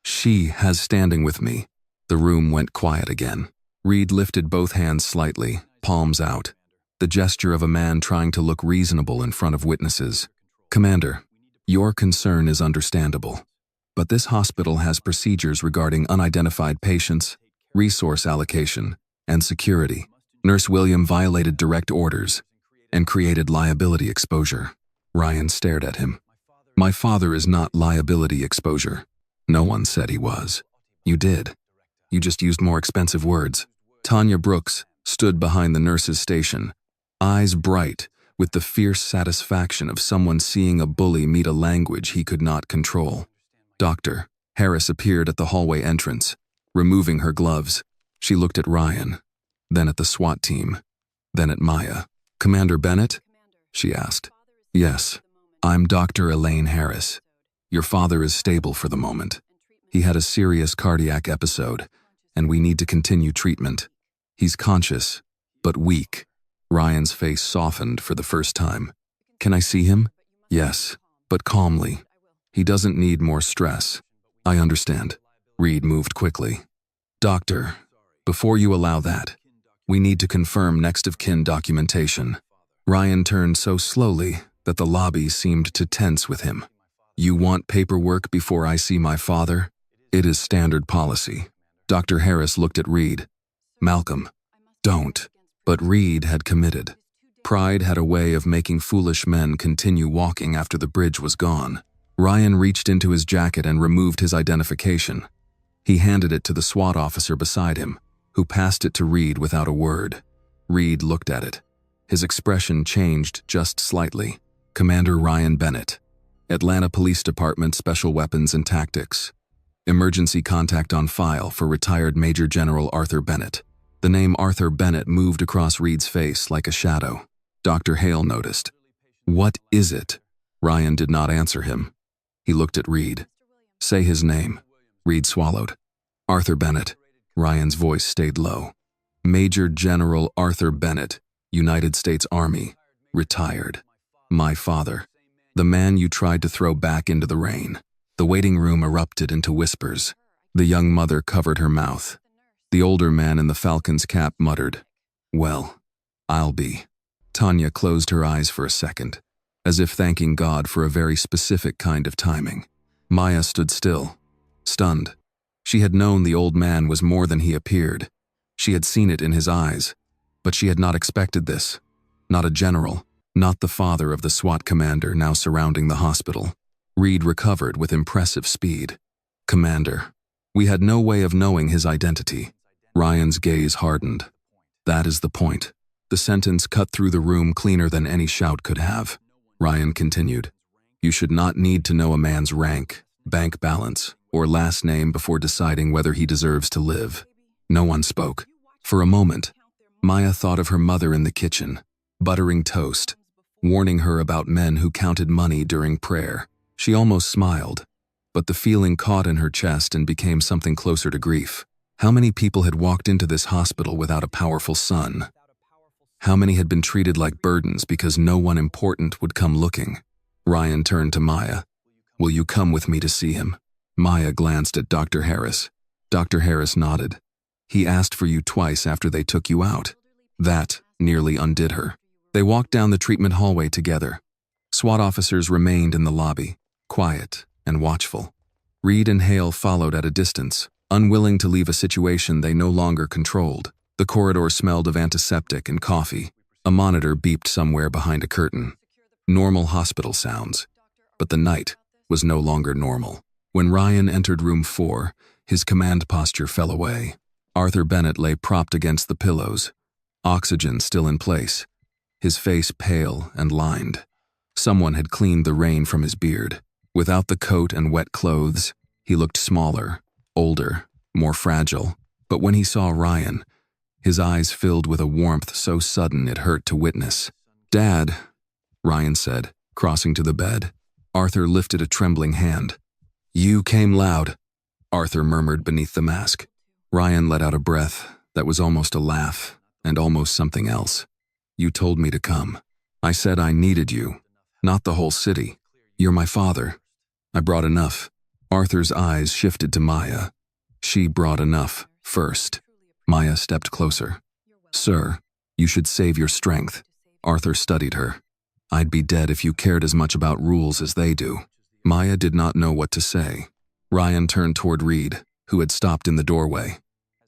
She has standing with me. The room went quiet again. Reed lifted both hands slightly, palms out. The gesture of a man trying to look reasonable in front of witnesses. Commander, your concern is understandable. But this hospital has procedures regarding unidentified patients, resource allocation, and security. Nurse William violated direct orders and created liability exposure. Ryan stared at him. My father is not liability exposure. No one said he was. You did. You just used more expensive words. Tanya Brooks stood behind the nurse's station, eyes bright with the fierce satisfaction of someone seeing a bully meet a language he could not control. Dr. Harris appeared at the hallway entrance, removing her gloves. She looked at Ryan, then at the SWAT team, then at Maya. Commander Bennett? She asked. Yes, I'm Dr. Elaine Harris. Your father is stable for the moment. He had a serious cardiac episode, and we need to continue treatment. He's conscious, but weak. Ryan's face softened for the first time. Can I see him? Yes, but calmly. He doesn't need more stress. I understand. Reed moved quickly. Doctor, before you allow that, we need to confirm next of kin documentation. Ryan turned so slowly that the lobby seemed to tense with him. You want paperwork before I see my father? It is standard policy. Dr. Harris looked at Reed. Malcolm, don't. But Reed had committed. Pride had a way of making foolish men continue walking after the bridge was gone. Ryan reached into his jacket and removed his identification. He handed it to the SWAT officer beside him, who passed it to Reed without a word. Reed looked at it. His expression changed just slightly. Commander Ryan Bennett, Atlanta Police Department Special Weapons and Tactics. Emergency contact on file for retired Major General Arthur Bennett. The name Arthur Bennett moved across Reed's face like a shadow. Dr. Hale noticed. What is it? Ryan did not answer him. He looked at Reed. Say his name. Reed swallowed. Arthur Bennett. Ryan's voice stayed low. Major General Arthur Bennett, United States Army, retired. My father. The man you tried to throw back into the rain. The waiting room erupted into whispers. The young mother covered her mouth. The older man in the falcon's cap muttered, Well, I'll be. Tanya closed her eyes for a second, as if thanking God for a very specific kind of timing. Maya stood still, stunned. She had known the old man was more than he appeared. She had seen it in his eyes, but she had not expected this. Not a general, not the father of the SWAT commander now surrounding the hospital. Reed recovered with impressive speed. Commander, we had no way of knowing his identity. Ryan's gaze hardened. That is the point. The sentence cut through the room cleaner than any shout could have. Ryan continued. You should not need to know a man's rank, bank balance, or last name before deciding whether he deserves to live. No one spoke. For a moment, Maya thought of her mother in the kitchen, buttering toast, warning her about men who counted money during prayer. She almost smiled, but the feeling caught in her chest and became something closer to grief. How many people had walked into this hospital without a powerful son? How many had been treated like burdens because no one important would come looking? Ryan turned to Maya. Will you come with me to see him? Maya glanced at Dr. Harris. Dr. Harris nodded. He asked for you twice after they took you out. That nearly undid her. They walked down the treatment hallway together. SWAT officers remained in the lobby, quiet and watchful. Reed and Hale followed at a distance, unwilling to leave a situation they no longer controlled. The corridor smelled of antiseptic and coffee. A monitor beeped somewhere behind a curtain. Normal hospital sounds. But the night was no longer normal. When Ryan entered room 4, his command posture fell away. Arthur Bennett lay propped against the pillows, oxygen still in place, his face pale and lined. Someone had cleaned the rain from his beard. Without the coat and wet clothes, he looked smaller, older, more fragile. But when he saw Ryan, his eyes filled with a warmth so sudden it hurt to witness. Dad, Ryan said, crossing to the bed. Arthur lifted a trembling hand. You came loud, Arthur murmured beneath the mask. Ryan let out a breath that was almost a laugh. and almost something else. You told me to come. I said I needed you, not the whole city. You're my father. I brought enough. Arthur's eyes shifted to Maya. She brought enough first. Maya stepped closer. Sir, you should save your strength. Arthur studied her. I'd be dead if you cared as much about rules as they do. Maya did not know what to say. Ryan turned toward Reed, who had stopped in the doorway.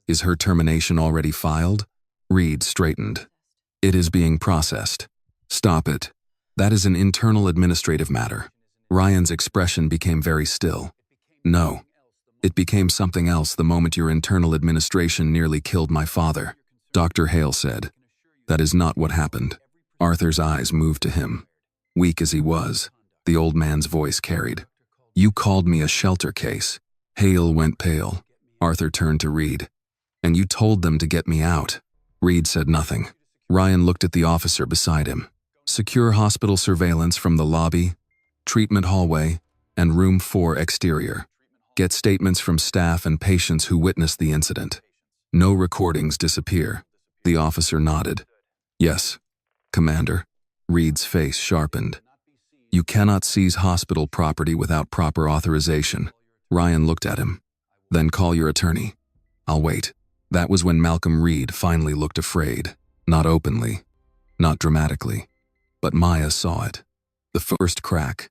Is her termination already filed? Reed straightened. It is being processed. Stop it. That is an internal administrative matter. Ryan's expression became very still. No. It became something else the moment your internal administration nearly killed my father, Dr. Hale said. That is not what happened. Arthur's eyes moved to him. Weak as he was, the old man's voice carried. You called me a shelter case. Hale went pale. Arthur turned to Reed. And you told them to get me out. Reed said nothing. Ryan looked at the officer beside him. Secure hospital surveillance from the lobby, treatment hallway, and room 4 exterior. Get statements from staff and patients who witnessed the incident. No recordings disappear. The officer nodded. Yes, Commander. Reed's face sharpened. You cannot seize hospital property without proper authorization. Ryan looked at him. Then call your attorney. I'll wait. That was when Malcolm Reed finally looked afraid. Not openly, not dramatically, but Maya saw it. The first crack.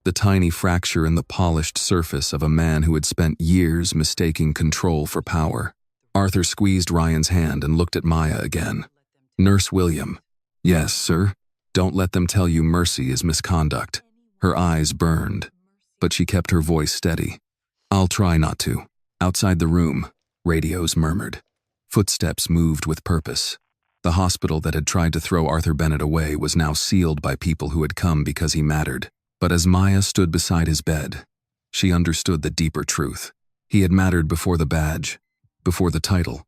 The tiny fracture in the polished surface of a man who had spent years mistaking control for power. Arthur squeezed Ryan's hand and looked at Maya again. Nurse William. Yes, sir. Don't let them tell you mercy is misconduct. Her eyes burned, but she kept her voice steady. I'll try not to. Outside the room, radios murmured. Footsteps moved with purpose. The hospital that had tried to throw Arthur Bennett away was now sealed by people who had come because he mattered. But as Maya stood beside his bed, she understood the deeper truth. He had mattered before the badge, before the title,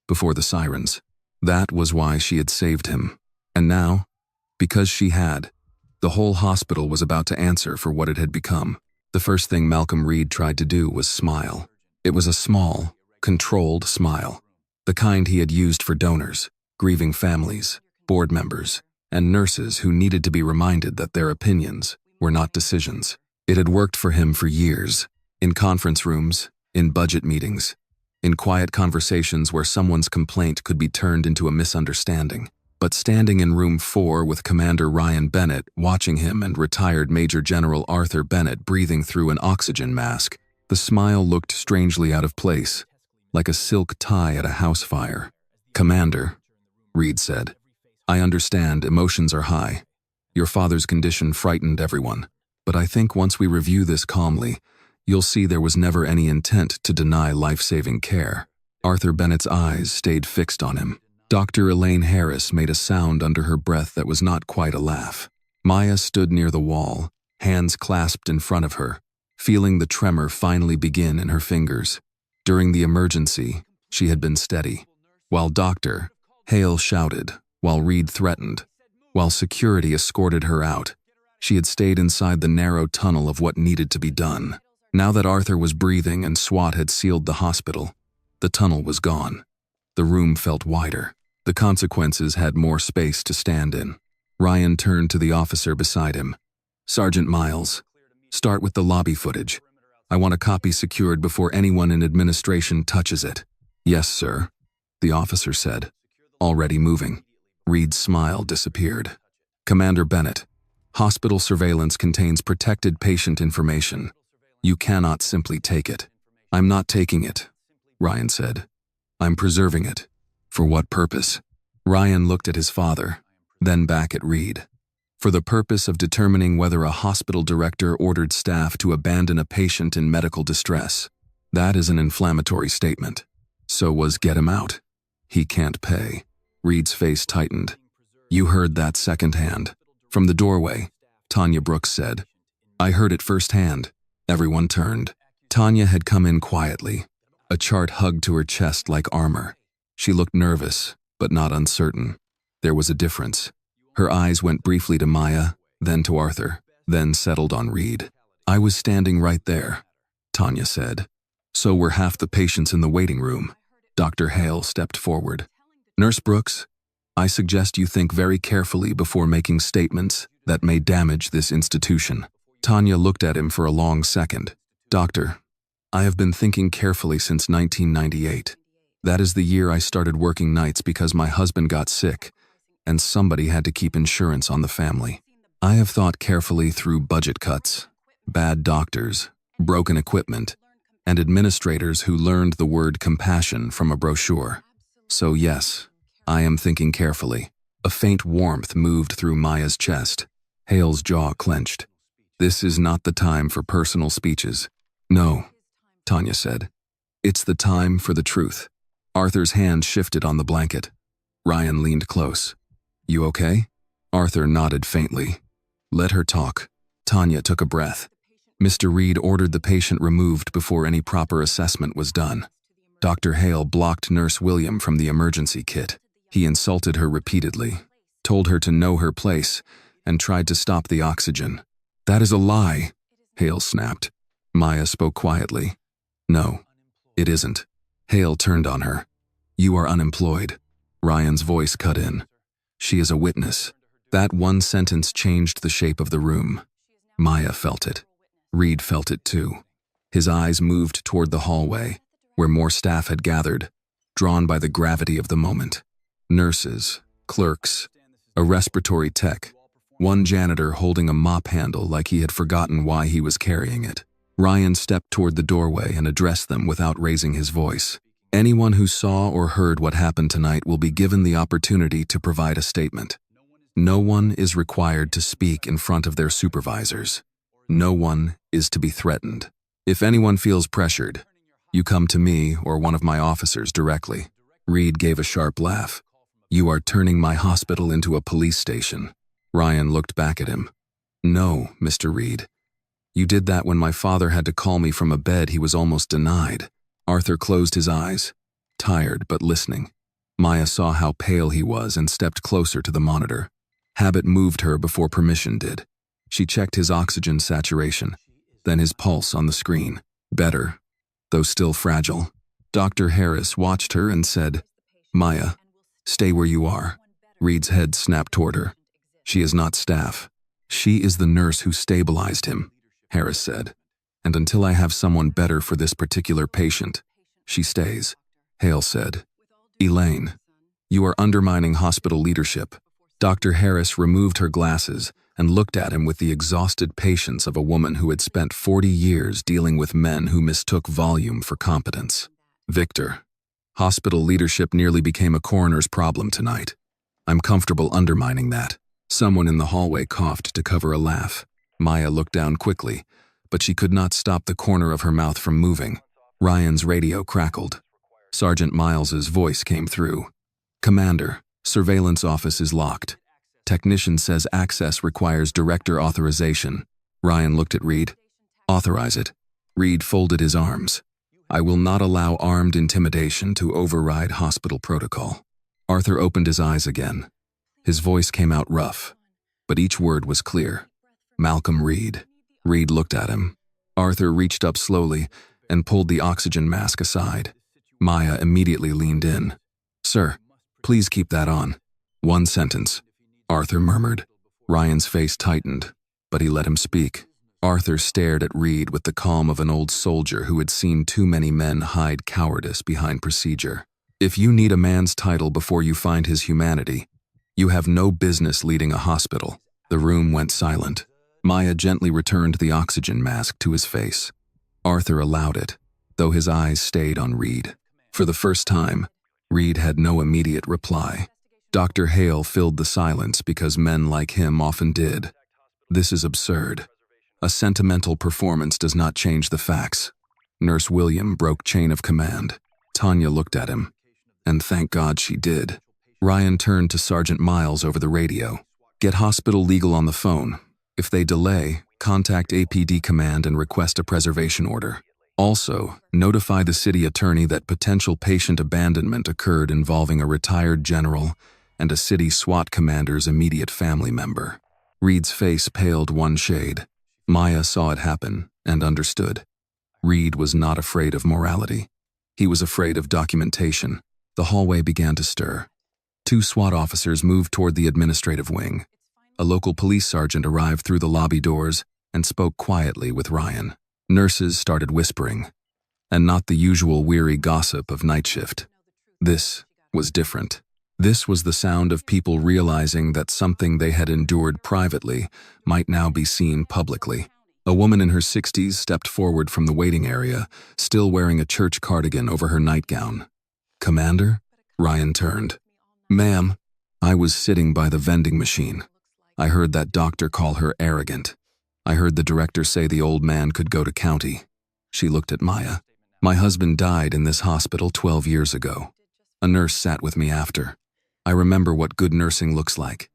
before the sirens. That was why she had saved him. And now, because she had, the whole hospital was about to answer for what it had become. The first thing Malcolm Reed tried to do was smile. It was a small, controlled smile. The kind he had used for donors, grieving families, board members, and nurses who needed to be reminded that their opinions were not decisions. It had worked for him for years, in conference rooms, in budget meetings, in quiet conversations where someone's complaint could be turned into a misunderstanding. But standing in room 4 with Commander Ryan Bennett watching him and retired Major General Arthur Bennett breathing through an oxygen mask, the smile looked strangely out of place, like a silk tie at a house fire. Commander, Reed said, I understand emotions are high. Your father's condition frightened everyone, but I think once we review this calmly, you'll see there was never any intent to deny life-saving care. Arthur Bennett's eyes stayed fixed on him. Dr. Elaine Harris made a sound under her breath that was not quite a laugh. Maya stood near the wall, hands clasped in front of her, feeling the tremor finally begin in her fingers. During the emergency, she had been steady. While Dr. Hale shouted, while Reed threatened, while security escorted her out, she had stayed inside the narrow tunnel of what needed to be done. Now that Arthur was breathing and SWAT had sealed the hospital, the tunnel was gone. The room felt wider. The consequences had more space to stand in. Ryan turned to the officer beside him. Sergeant Miles, start with the lobby footage. I want a copy secured before anyone in administration touches it. Yes, sir, the officer said, already moving. Reed's smile disappeared. Commander Bennett, hospital surveillance contains protected patient information. You cannot simply take it. I'm not taking it, Ryan said. I'm preserving it. For what purpose? Ryan looked at his father, then back at Reed. For the purpose of determining whether a hospital director ordered staff to abandon a patient in medical distress. That is an inflammatory statement. So was get him out. He can't pay. Reed's face tightened. You heard that secondhand. From the doorway, Tanya Brooks said. I heard it firsthand. Everyone turned. Tanya had come in quietly, a chart hugged to her chest like armor. She looked nervous, but not uncertain. There was a difference. Her eyes went briefly to Maya, then to Arthur, then settled on Reed. I was standing right there, Tanya said. So were half the patients in the waiting room. Dr. Hale stepped forward. Nurse Brooks, I suggest you think very carefully before making statements that may damage this institution. Tanya looked at him for a long second. Doctor, I have been thinking carefully since 1998. That is the year I started working nights because my husband got sick, and somebody had to keep insurance on the family. I have thought carefully through budget cuts, bad doctors, broken equipment, and administrators who learned the word compassion from a brochure. So yes, I am thinking carefully. A faint warmth moved through Maya's chest. Hale's jaw clenched. This is not the time for personal speeches. No, Tanya said. It's the time for the truth. Arthur's hand shifted on the blanket. Ryan leaned close. You okay? Arthur nodded faintly. Let her talk. Tanya took a breath. Mr. Reed ordered the patient removed before any proper assessment was done. Dr. Hale blocked Nurse William from the emergency kit. He insulted her repeatedly, told her to know her place, and tried to stop the oxygen. That is a lie, Hale snapped. Maya spoke quietly. No, it isn't. Hale turned on her. You are unemployed. Ryan's voice cut in. She is a witness. That one sentence changed the shape of the room. Maya felt it. Reed felt it too. His eyes moved toward the hallway, where more staff had gathered, drawn by the gravity of the moment. Nurses, clerks, a respiratory tech, one janitor holding a mop handle like he had forgotten why he was carrying it. Ryan stepped toward the doorway and addressed them without raising his voice. Anyone who saw or heard what happened tonight will be given the opportunity to provide a statement. No one is required to speak in front of their supervisors. No one is to be threatened. If anyone feels pressured, you come to me or one of my officers directly. Reed gave a sharp laugh. You are turning my hospital into a police station. Ryan looked back at him. No, Mr. Reed. You did that when my father had to call me from a bed he was almost denied. Arthur closed his eyes, tired but listening. Maya saw how pale he was and stepped closer to the monitor. Habit moved her before permission did. She checked his oxygen saturation, then his pulse on the screen. Better, though still fragile. Dr. Harris watched her and said, Maya, stay where you are. Reed's head snapped toward her. She is not staff. She is the nurse who stabilized him, Harris said. And until I have someone better for this particular patient, she stays, Hale said. Elaine, you are undermining hospital leadership. Dr. Harris removed her glasses and looked at him with the exhausted patience of a woman who had spent 40 years dealing with men who mistook volume for competence. Victor, hospital leadership nearly became a coroner's problem tonight. I'm comfortable undermining that. Someone in the hallway coughed to cover a laugh. Maya looked down quickly, but she could not stop the corner of her mouth from moving. Ryan's radio crackled. Sergeant Miles's voice came through. Commander, surveillance office is locked. Technician says access requires director authorization. Ryan looked at Reed. Authorize it. Reed folded his arms. I will not allow armed intimidation to override hospital protocol. Arthur opened his eyes again. His voice came out rough, but each word was clear. Malcolm Reed. Reed looked at him. Arthur reached up slowly and pulled the oxygen mask aside. Maya immediately leaned in. Sir, please keep that on. One sentence. Arthur murmured. Ryan's face tightened, but he let him speak. Arthur stared at Reed with the calm of an old soldier who had seen too many men hide cowardice behind procedure. If you need a man's title before you find his humanity, you have no business leading a hospital. The room went silent. Maya gently returned the oxygen mask to his face. Arthur allowed it, though his eyes stayed on Reed. For the first time, Reed had no immediate reply. Dr. Hale filled the silence because men like him often did. This is absurd. A sentimental performance does not change the facts. Nurse William broke chain of command. Tanya looked at him. And thank God she did. Ryan turned to Sergeant Miles over the radio. Get hospital legal on the phone. If they delay, contact APD command and request a preservation order. Also, notify the city attorney that potential patient abandonment occurred involving a retired general and a city SWAT commander's immediate family member. Reed's face paled one shade. Maya saw it happen and understood. Reed was not afraid of morality. He was afraid of documentation. The hallway began to stir. Two SWAT officers moved toward the administrative wing. A local police sergeant arrived through the lobby doors and spoke quietly with Ryan. Nurses started whispering, and not the usual weary gossip of night shift. This was different. This was the sound of people realizing that something they had endured privately might now be seen publicly. A woman in her 60s stepped forward from the waiting area, still wearing a church cardigan over her nightgown. "Commander?" Ryan turned. "Ma'am, I was sitting by the vending machine. I heard that doctor call her arrogant. I heard the director say the old man could go to county." She looked at Maya. "My husband died in this hospital 12 years ago. A nurse sat with me after. I remember what good nursing looks like.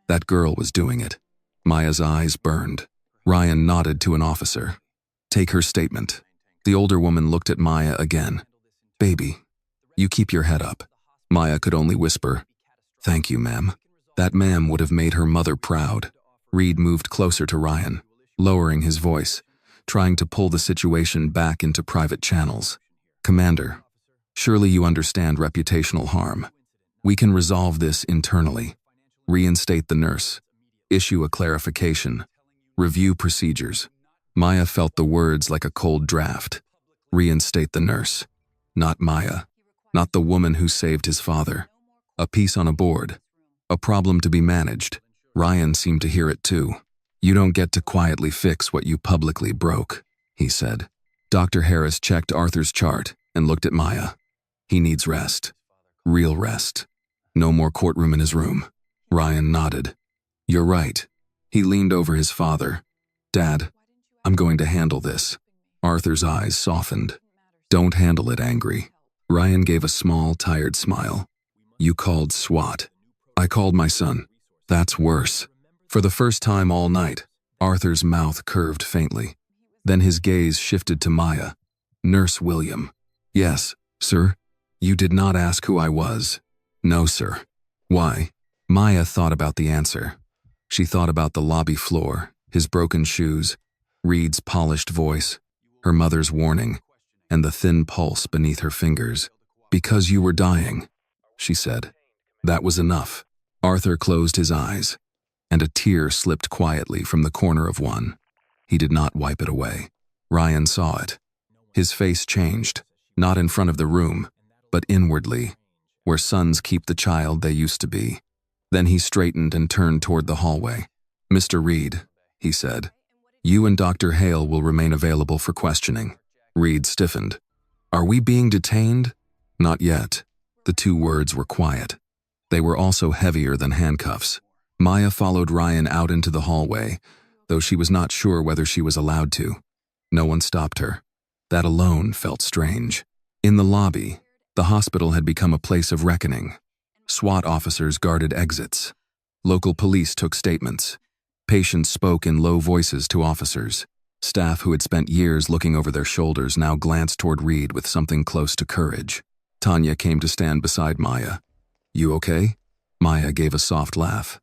That girl was doing it." Maya's eyes burned. Ryan nodded to an officer. "Take her statement." The older woman looked at Maya again. "Baby, you keep your head up." Maya could only whisper, "Thank you, ma'am." That ma'am would have made her mother proud. Reed moved closer to Ryan, lowering his voice, trying to pull the situation back into private channels. "Commander, surely you understand reputational harm. We can resolve this internally. Reinstate the nurse. Issue a clarification. Review procedures." Maya felt the words like a cold draft. Reinstate the nurse. Not Maya. Not the woman who saved his father. A piece on a board. A problem to be managed. Ryan seemed to hear it too. "You don't get to quietly fix what you publicly broke," he said. Dr. Harris checked Arthur's chart and looked at Maya. "He needs rest. Real rest. No more courtroom in his room." Ryan nodded. "You're right." He leaned over his father. "Dad, I'm going to handle this." Arthur's eyes softened. "Don't handle it angry." Ryan gave a small, tired smile. "You called SWAT. I called my son. That's worse." For the first time all night, Arthur's mouth curved faintly. Then his gaze shifted to Maya. "Nurse William." "Yes, sir." "You did not ask who I was." "No, sir." "Why?" Maya thought about the answer. She thought about the lobby floor, his broken shoes, Reed's polished voice, her mother's warning, and the thin pulse beneath her fingers. "Because you were dying," she said. That was enough. Arthur closed his eyes, and a tear slipped quietly from the corner of one. He did not wipe it away. Ryan saw it. His face changed, not in front of the room, but inwardly, where sons keep the child they used to be. Then he straightened and turned toward the hallway. "Mr. Reed," he said, "you and Dr. Hale will remain available for questioning." Reed stiffened. "Are we being detained?" "Not yet." The two words were quiet. They were also heavier than handcuffs. Maya followed Ryan out into the hallway, though she was not sure whether she was allowed to. No one stopped her. That alone felt strange. In the lobby, the hospital had become a place of reckoning. SWAT officers guarded exits. Local police took statements. Patients spoke in low voices to officers. Staff who had spent years looking over their shoulders now glanced toward Reed with something close to courage. Tanya came to stand beside Maya. "You okay?" Maya gave a soft laugh,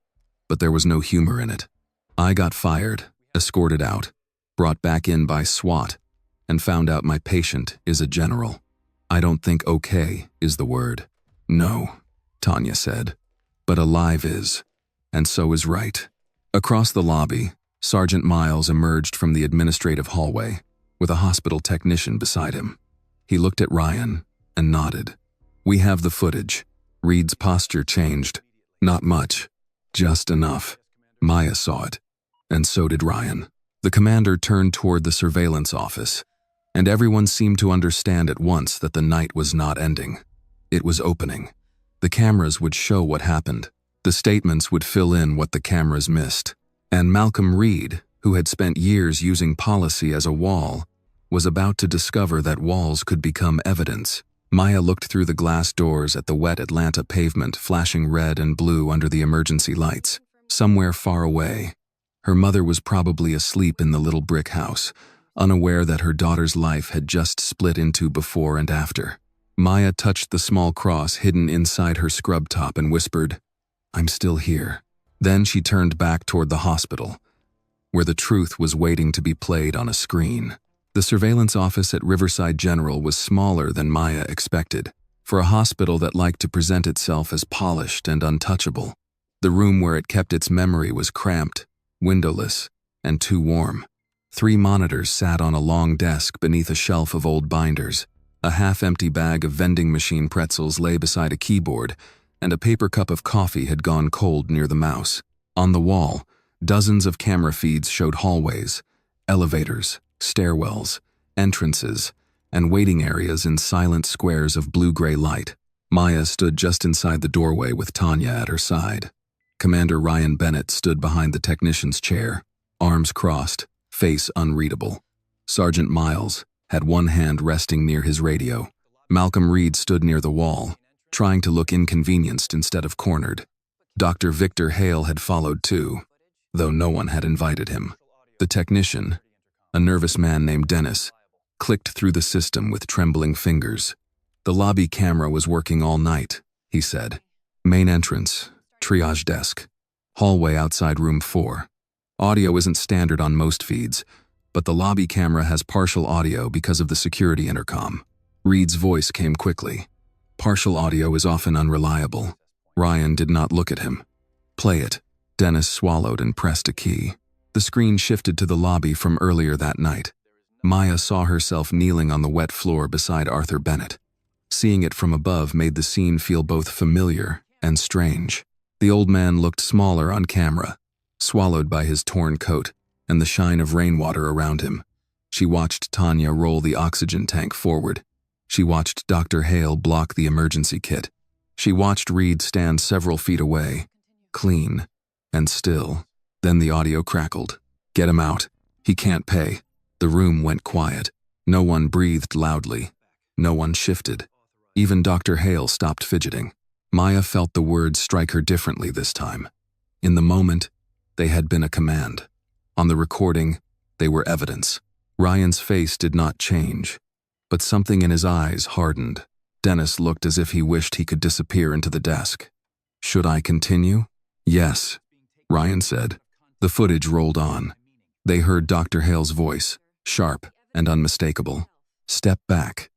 but there was no humor in it. "I got fired, escorted out, brought back in by SWAT, and found out my patient is a general. I don't think okay is the word." "No," Tanya said, "but alive is, and so is right." Across the lobby, Sergeant Miles emerged from the administrative hallway with a hospital technician beside him. He looked at Ryan and nodded. "We have the footage." Reed's posture changed. Not much, just enough. Maya saw it, and so did Ryan. The commander turned toward the surveillance office, and everyone seemed to understand at once that the night was not ending. It was opening. The cameras would show what happened. The statements would fill in what the cameras missed. And Malcolm Reed, who had spent years using policy as a wall, was about to discover that walls could become evidence. Maya looked through the glass doors at the wet Atlanta pavement flashing red and blue under the emergency lights. Somewhere far away, her mother was probably asleep in the little brick house, unaware that her daughter's life had just split into before and after. Maya touched the small cross hidden inside her scrub top and whispered, "I'm still here." Then she turned back toward the hospital, where the truth was waiting to be played on a screen. The surveillance office at Riverside General was smaller than Maya expected. For a hospital that liked to present itself as polished and untouchable, the room where it kept its memory was cramped, windowless, and too warm. 3 monitors sat on a long desk beneath a shelf of old binders. A half-empty bag of vending machine pretzels lay beside a keyboard, and a paper cup of coffee had gone cold near the mouse. On the wall, dozens of camera feeds showed hallways, elevators, stairwells, entrances, and waiting areas in silent squares of blue-gray light. Maya stood just inside the doorway with Tanya at her side. Commander Ryan Bennett stood behind the technician's chair, arms crossed, face unreadable. Sergeant Miles had one hand resting near his radio. Malcolm Reed stood near the wall, trying to look inconvenienced instead of cornered. Dr. Victor Hale had followed too, though no one had invited him. The technician, a nervous man named Dennis, clicked through the system with trembling fingers. The lobby camera was working all night, he said. Main entrance, triage desk, hallway outside room 4. Audio isn't standard on most feeds, but the lobby camera has partial audio because of the security intercom. Reed's voice came quickly. Partial audio is often unreliable. Ryan did not look at him. Play it. Dennis swallowed and pressed a key. The screen shifted to the lobby from earlier that night. Maya saw herself kneeling on the wet floor beside Arthur Bennett. Seeing it from above made the scene feel both familiar and strange. The old man looked smaller on camera, swallowed by his torn coat and the shine of rainwater around him. She watched Tanya roll the oxygen tank forward. She watched Dr. Hale block the emergency kit. She watched Reed stand several feet away, clean and still. Then the audio crackled. Get him out. He can't pay. The room went quiet. No one breathed loudly. No one shifted. Even Dr. Hale stopped fidgeting. Maya felt the words strike her differently this time. In the moment, they had been a command. On the recording, they were evidence. Ryan's face did not change, but something in his eyes hardened. Dennis looked as if he wished he could disappear into the desk. Should I continue? Yes, Ryan said. The footage rolled on. They heard Dr. Hale's voice, sharp and unmistakable. Step back.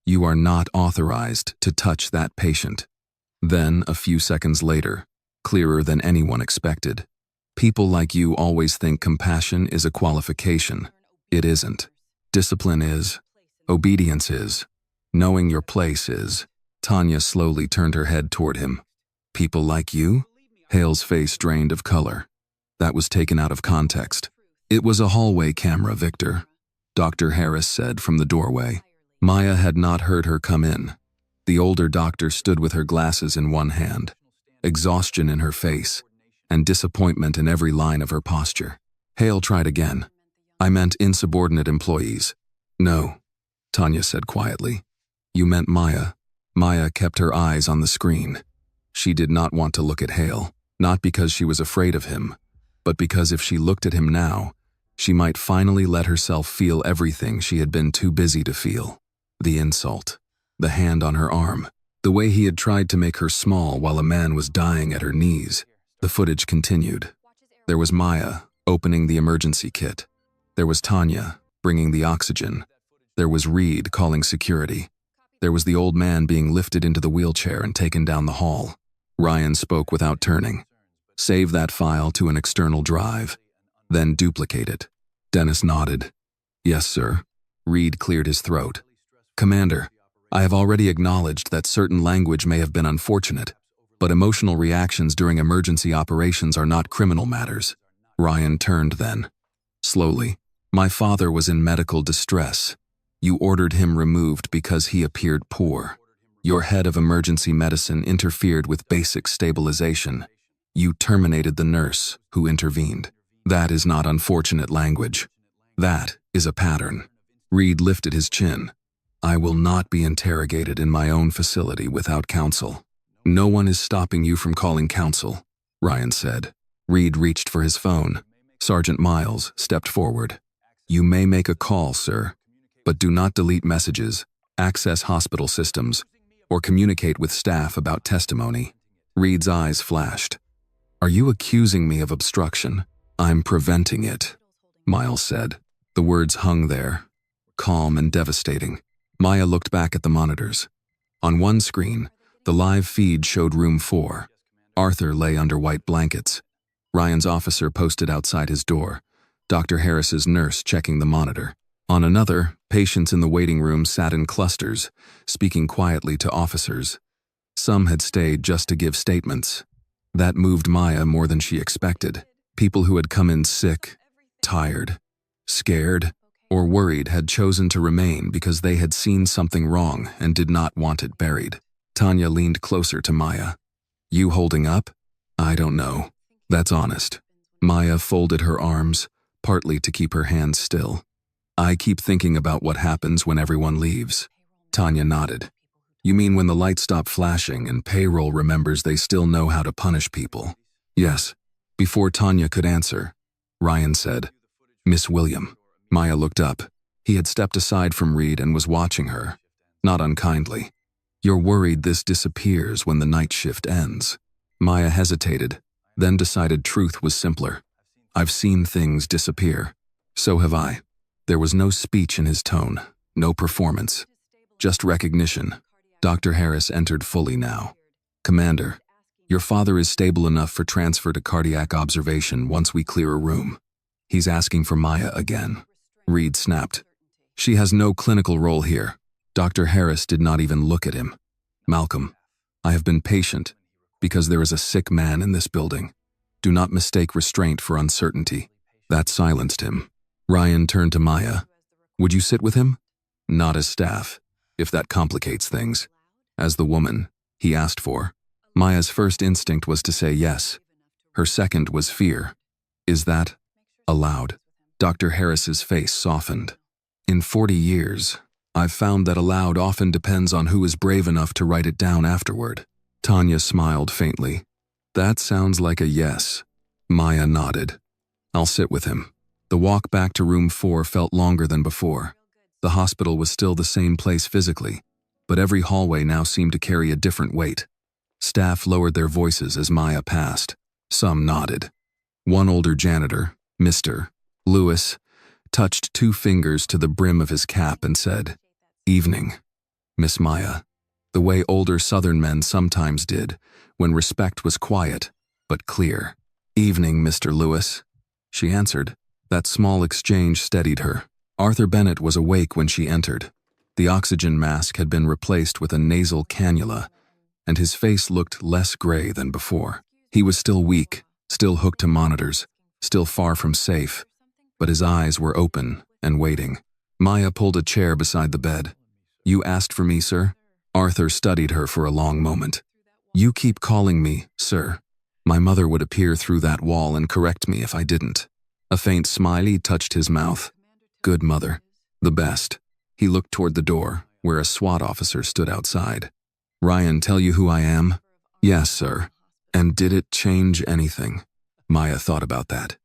You are not authorized to touch that patient. Then, a few seconds later, clearer than anyone expected. People like you always think compassion is a qualification. It isn't. Discipline is. Obedience is. Knowing your place is. Tanya slowly turned her head toward him. People like you? Hale's face drained of color. That was taken out of context. It was a hallway camera, Victor, Dr. Harris said from the doorway. Maya had not heard her come in. The older doctor stood with her glasses in one hand, exhaustion in her face, and disappointment in every line of her posture. Hale tried again. I meant insubordinate employees. No, Tanya said quietly. You meant Maya. Maya kept her eyes on the screen. She did not want to look at Hale, not because she was afraid of him, but because if she looked at him now, she might finally let herself feel everything she had been too busy to feel. The insult, the hand on her arm, the way he had tried to make her small while a man was dying at her knees. The footage continued. There was Maya opening the emergency kit. There was Tanya bringing the oxygen. There was Reed calling security. There was the old man being lifted into the wheelchair and taken down the hall. Ryan spoke without turning. Save that file to an external drive, then duplicate it. Dennis nodded. Yes, sir. Reed cleared his throat. Commander, I have already acknowledged that certain language may have been unfortunate, but emotional reactions during emergency operations are not criminal matters. Ryan turned then. Slowly. My father was in medical distress. You ordered him removed because he appeared poor. Your head of emergency medicine interfered with basic stabilization. You terminated the nurse who intervened. That is not unfortunate language. That is a pattern. Reed lifted his chin. I will not be interrogated in my own facility without counsel. No one is stopping you from calling counsel, Ryan said. Reed reached for his phone. Sergeant Miles stepped forward. You may make a call, sir, but do not delete messages, access hospital systems, or communicate with staff about testimony. Reed's eyes flashed. Are you accusing me of obstruction? I'm preventing it, Miles said. The words hung there, calm and devastating. Maya looked back at the monitors. On one screen, the live feed showed room 4. Arthur lay under white blankets. Ryan's officer posted outside his door. Dr. Harris's nurse checking the monitor. On another, patients in the waiting room sat in clusters, speaking quietly to officers. Some had stayed just to give statements. That moved Maya more than she expected. People who had come in sick, tired, scared, or worried had chosen to remain because they had seen something wrong and did not want it buried. Tanya leaned closer to Maya. You holding up? I don't know. That's honest. Maya folded her arms, partly to keep her hands still. I keep thinking about what happens when everyone leaves. Tanya nodded. You mean when the lights stop flashing and payroll remembers they still know how to punish people? Yes. Before Tanya could answer, Ryan said, Miss William. Maya looked up. He had stepped aside from Reed and was watching her, not unkindly. You're worried this disappears when the night shift ends. Maya hesitated, then decided truth was simpler. I've seen things disappear. So have I. There was no speech in his tone, no performance, just recognition. Dr. Harris entered fully now. Commander, your father is stable enough for transfer to cardiac observation once we clear a room. He's asking for Maya again. Reed snapped. She has no clinical role here. Dr. Harris did not even look at him. Malcolm, I have been patient because there is a sick man in this building. Do not mistake restraint for uncertainty. That silenced him. Ryan turned to Maya. Would you sit with him? Not as staff, if that complicates things. As the woman he asked for. Maya's first instinct was to say yes. Her second was fear. Is that allowed? Dr. Harris's face softened. In 40 years, I've found that allowed often depends on who is brave enough to write it down afterward. Tanya smiled faintly. That sounds like a yes. Maya nodded. I'll sit with him. The walk back to room 4 felt longer than before. The hospital was still the same place physically, but every hallway now seemed to carry a different weight. Staff lowered their voices as Maya passed. Some nodded. One older janitor, Mr. Lewis, touched 2 fingers to the brim of his cap and said, Evening, Miss Maya, the way older Southern men sometimes did, when respect was quiet, but clear. Evening, Mr. Lewis, she answered. That small exchange steadied her. Arthur Bennett was awake when she entered. The oxygen mask had been replaced with a nasal cannula, and his face looked less gray than before. He was still weak, still hooked to monitors, still far from safe, but his eyes were open and waiting. Maya pulled a chair beside the bed. You asked for me, sir? Arthur studied her for a long moment. You keep calling me, sir. My mother would appear through that wall and correct me if I didn't. A faint smiley touched his mouth. Good mother. The best. He looked toward the door, where a SWAT officer stood outside. Ryan tell you who I am? Yes, sir. And did it change anything? Maya thought about that.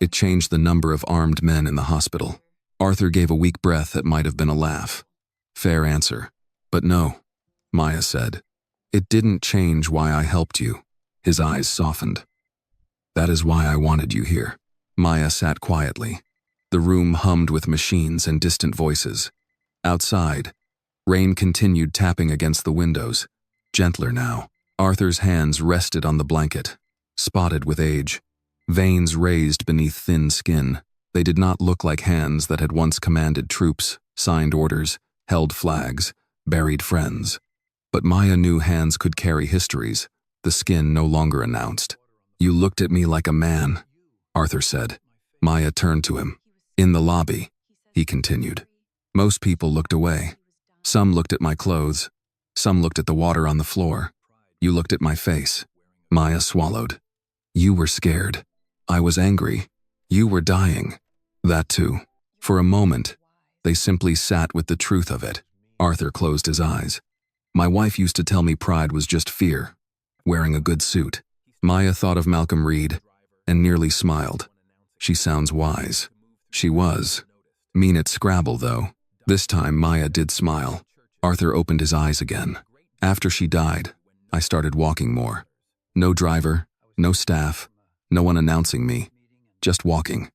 It changed the number of armed men in the hospital. Arthur gave a weak breath that might have been a laugh. Fair answer. But no, Maya said. It didn't change why I helped you. His eyes softened. That is why I wanted you here. Maya sat quietly. The room hummed with machines and distant voices. Outside, rain continued tapping against the windows, gentler now. Arthur's hands rested on the blanket, spotted with age. Veins raised beneath thin skin. They did not look like hands that had once commanded troops, signed orders, held flags, buried friends. But Maya knew hands could carry histories. The skin no longer announced. You looked at me like a man, Arthur said. Maya turned to him. In the lobby, he continued. Most people looked away. Some looked at my clothes. Some looked at the water on the floor. You looked at my face. Maya swallowed. You were scared. I was angry. You were dying. That too. For a moment, they simply sat with the truth of it. Arthur closed his eyes. My wife used to tell me pride was just fear. Wearing a good suit. Maya thought of Malcolm Reed and nearly smiled. She sounds wise. She was. Mean at Scrabble, though. This time Maya did smile. Arthur opened his eyes again. After she died, I started walking more. No driver, no staff, no one announcing me. Just walking.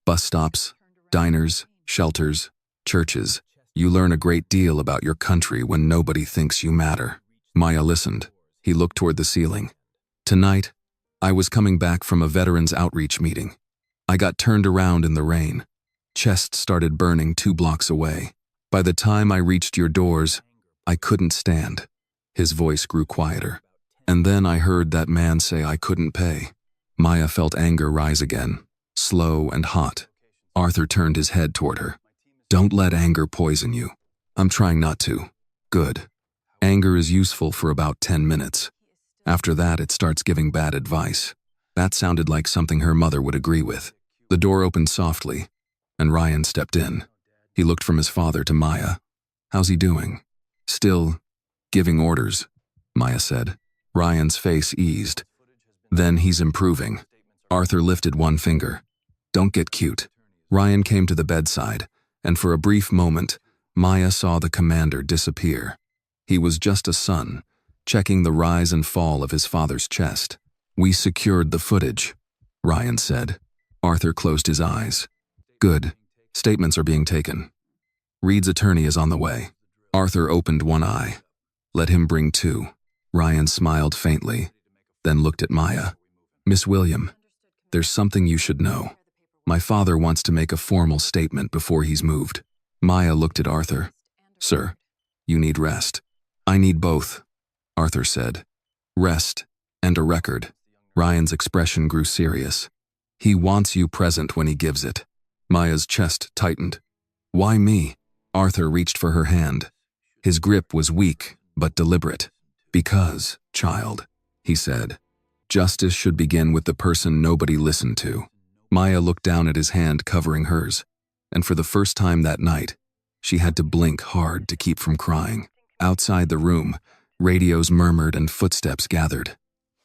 Bus stops, diners, shelters, churches. You learn a great deal about your country when nobody thinks you matter. Maya listened. He looked toward the ceiling. Tonight, I was coming back from a veterans outreach meeting. I got turned around in the rain. Chest started burning 2 blocks away. By the time I reached your doors, I couldn't stand. His voice grew quieter. And then I heard that man say I couldn't pay. Maya felt anger rise again, slow and hot. Arthur turned his head toward her. Don't let anger poison you. I'm trying not to. Good. Anger is useful for about 10 minutes. After that, it starts giving bad advice. That sounded like something her mother would agree with. The door opened softly, and Ryan stepped in. He looked from his father to Maya. How's he doing? Still giving orders, Maya said. Ryan's face eased. Then he's improving. Arthur lifted one finger. Don't get cute. Ryan came to the bedside, and for a brief moment, Maya saw the commander disappear. He was just a son, checking the rise and fall of his father's chest. We secured the footage, Ryan said. Arthur closed his eyes. Good. Statements are being taken. Reed's attorney is on the way. Arthur opened one eye. Let him bring 2. Ryan smiled faintly, then looked at Maya. Miss William, there's something you should know. My father wants to make a formal statement before he's moved. Maya looked at Arthur. Sir, you need rest. I need both, Arthur said. Rest and a record. Ryan's expression grew serious. He wants you present when he gives it. Maya's chest tightened. Why me? Arthur reached for her hand. His grip was weak, but deliberate. Because, child, he said, justice should begin with the person nobody listened to. Maya looked down at his hand covering hers, and for the first time that night, she had to blink hard to keep from crying. Outside the room, radios murmured and footsteps gathered.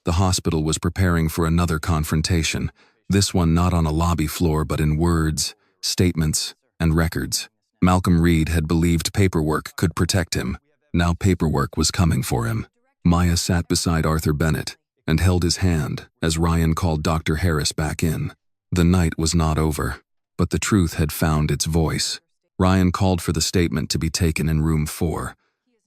The hospital was preparing for another confrontation, this one not on a lobby floor but in words, statements, and records. Malcolm Reed had believed paperwork could protect him. Now paperwork was coming for him. Maya sat beside Arthur Bennett and held his hand as Ryan called Dr. Harris back in. The night was not over, but the truth had found its voice. Ryan called for the statement to be taken in room 4,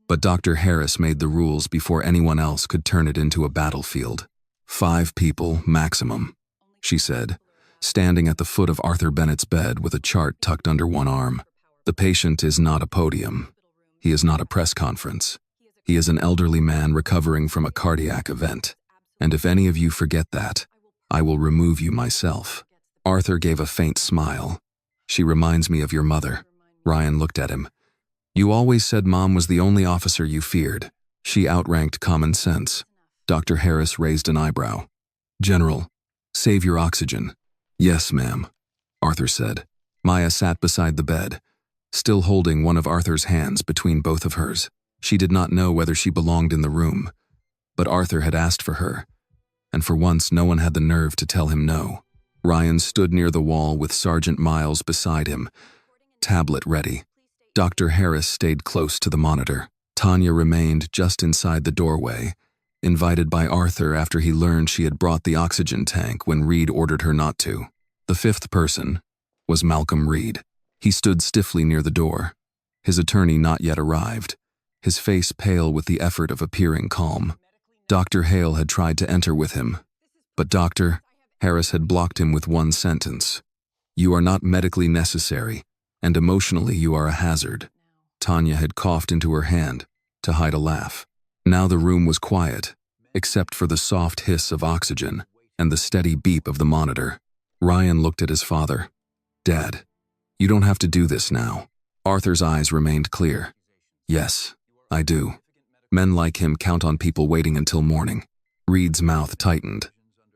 but Dr. Harris made the rules before anyone else could turn it into a battlefield. 5 people maximum, she said, standing at the foot of Arthur Bennett's bed with a chart tucked under one arm. The patient is not a podium. He is not a press conference. He is an elderly man recovering from a cardiac event. And if any of you forget that, I will remove you myself. Arthur gave a faint smile. She reminds me of your mother. Ryan looked at him. You always said Mom was the only officer you feared. She outranked common sense. Dr. Harris raised an eyebrow. General, save your oxygen. Yes, ma'am, Arthur said. Maya sat beside the bed, still holding one of Arthur's hands between both of hers. She did not know whether she belonged in the room, but Arthur had asked for her, and for once no one had the nerve to tell him no. Ryan stood near the wall with Sergeant Miles beside him, tablet ready. Dr. Harris stayed close to the monitor. Tanya remained just inside the doorway, invited by Arthur after he learned she had brought the oxygen tank when Reed ordered her not to. The 5th person was Malcolm Reed. He stood stiffly near the door, his attorney not yet arrived, his face pale with the effort of appearing calm. Dr. Hale had tried to enter with him, but Dr. Harris had blocked him with one sentence. You are not medically necessary, and emotionally you are a hazard. Tanya had coughed into her hand to hide a laugh. Now the room was quiet, except for the soft hiss of oxygen and the steady beep of the monitor. Ryan looked at his father. Dad, you don't have to do this now. Arthur's eyes remained clear. Yes, I do. Men like him count on people waiting until morning. Reed's mouth tightened.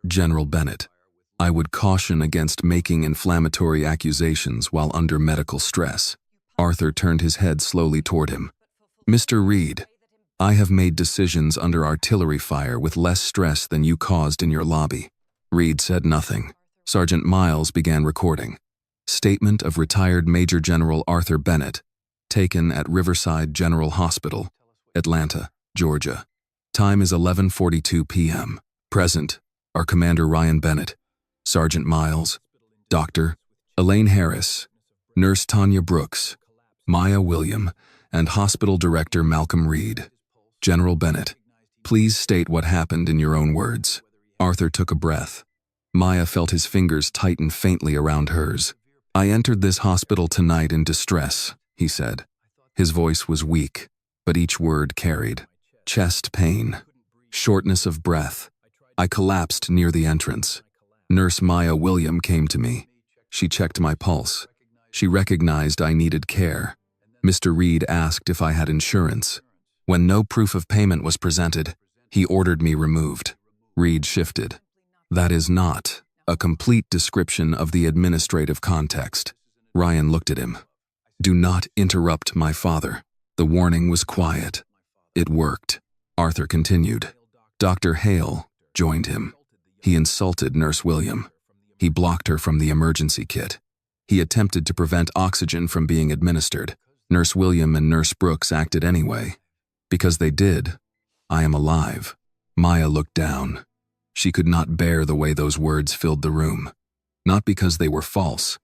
General Bennett, I would caution against making inflammatory accusations while under medical stress. Arthur turned his head slowly toward him. Mr. Reed, I have made decisions under artillery fire with less stress than you caused in your lobby. Reed said nothing. Sergeant Miles began recording. Statement of retired Major General Arthur Bennett, taken at Riverside General Hospital, Atlanta, Georgia. Time is 11:42 p.m. Present are Commander Ryan Bennett, Sergeant Miles, Dr. Elaine Harris, Nurse Tanya Brooks, Maya William, and Hospital Director Malcolm Reed. General Bennett, please state what happened in your own words. Arthur took a breath. Maya felt his fingers tighten faintly around hers. I entered this hospital tonight in distress, he said. His voice was weak, but each word carried. Chest pain, shortness of breath. I collapsed near the entrance. Nurse Maya William came to me. She checked my pulse. She recognized I needed care. Mr. Reed asked if I had insurance. When no proof of payment was presented, he ordered me removed. Reed shifted. That is not a complete description of the administrative context. Ryan looked at him. Do not interrupt my father. The warning was quiet. It worked. Arthur continued. Dr. Hale joined him. He insulted Nurse William. He blocked her from the emergency kit. He attempted to prevent oxygen from being administered. Nurse William and Nurse Brooks acted anyway. Because they did, I am alive. Maya looked down. She could not bear the way those words filled the room. Not because they were false,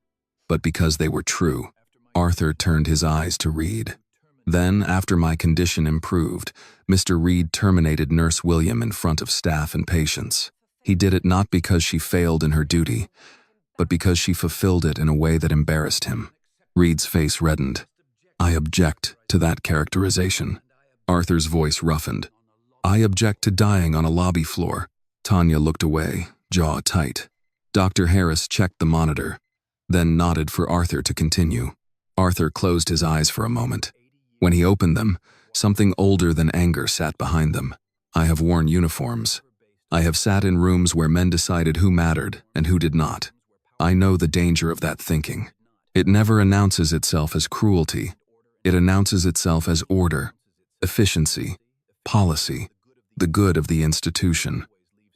but because they were true. Arthur turned his eyes to Reed. Then, after my condition improved, Mr. Reed terminated Nurse William in front of staff and patients. He did it not because she failed in her duty, but because she fulfilled it in a way that embarrassed him. Reed's face reddened. I object to that characterization. Arthur's voice roughened. I object to dying on a lobby floor. Tanya looked away, jaw tight. Dr. Harris checked the monitor, then nodded for Arthur to continue. Arthur closed his eyes for a moment. When he opened them, something older than anger sat behind them. I have worn uniforms. I have sat in rooms where men decided who mattered and who did not. I know the danger of that thinking. It never announces itself as cruelty. It announces itself as order, efficiency, policy, the good of the institution.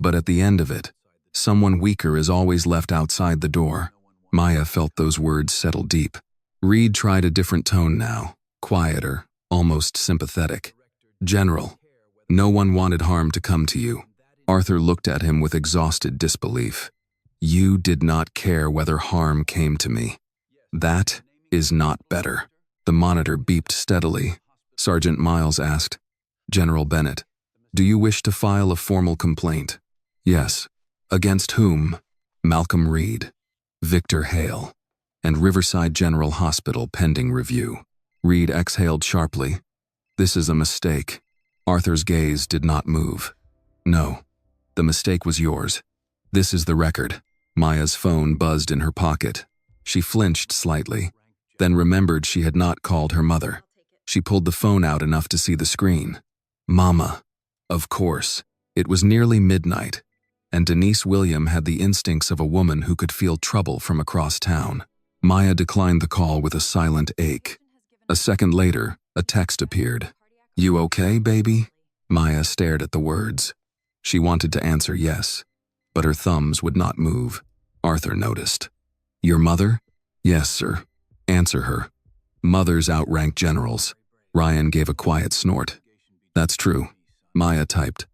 But at the end of it, someone weaker is always left outside the door. Maya felt those words settle deep. Reed tried a different tone now, quieter, almost sympathetic. General, no one wanted harm to come to you. Arthur looked at him with exhausted disbelief. You did not care whether harm came to me. That is not better. The monitor beeped steadily. Sergeant Miles asked, General Bennett, do you wish to file a formal complaint? Yes. Against whom? Malcolm Reed, Victor Hale, and Riverside General Hospital pending review. Reed exhaled sharply. This is a mistake. Arthur's gaze did not move. No, the mistake was yours. This is the record. Maya's phone buzzed in her pocket. She flinched slightly, then remembered she had not called her mother. She pulled the phone out enough to see the screen. Mama. Of course. It was nearly midnight, and Denise William had the instincts of a woman who could feel trouble from across town. Maya declined the call with a silent ache. A second later, a text appeared. You okay, baby? Maya stared at the words. She wanted to answer yes, but her thumbs would not move. Arthur noticed. Your mother? Yes, sir. Answer her. Mothers outrank generals. Ryan gave a quiet snort. That's true. Maya typed.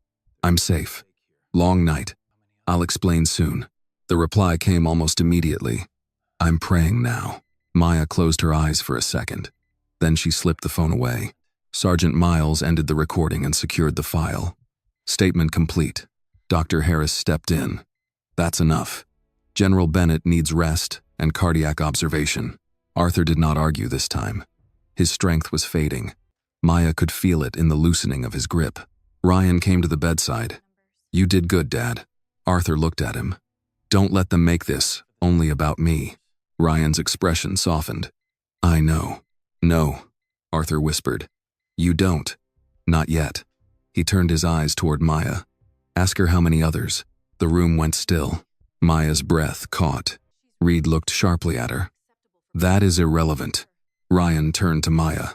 I'm safe. Long night. I'll explain soon. The reply came almost immediately. I'm praying now. Maya closed her eyes for a second. Then she slipped the phone away. Sergeant Miles ended the recording and secured the file. Statement complete. Dr. Harris stepped in. That's enough. General Bennett needs rest and cardiac observation. Arthur did not argue this time. His strength was fading. Maya could feel it in the loosening of his grip. Ryan came to the bedside. You did good, Dad. Arthur looked at him. Don't let them make this only about me. Ryan's expression softened. I know. No, Arthur whispered. You don't. Not yet. He turned his eyes toward Maya. Ask her how many others. The room went still. Maya's breath caught. Reed looked sharply at her. That is irrelevant. Ryan turned to Maya.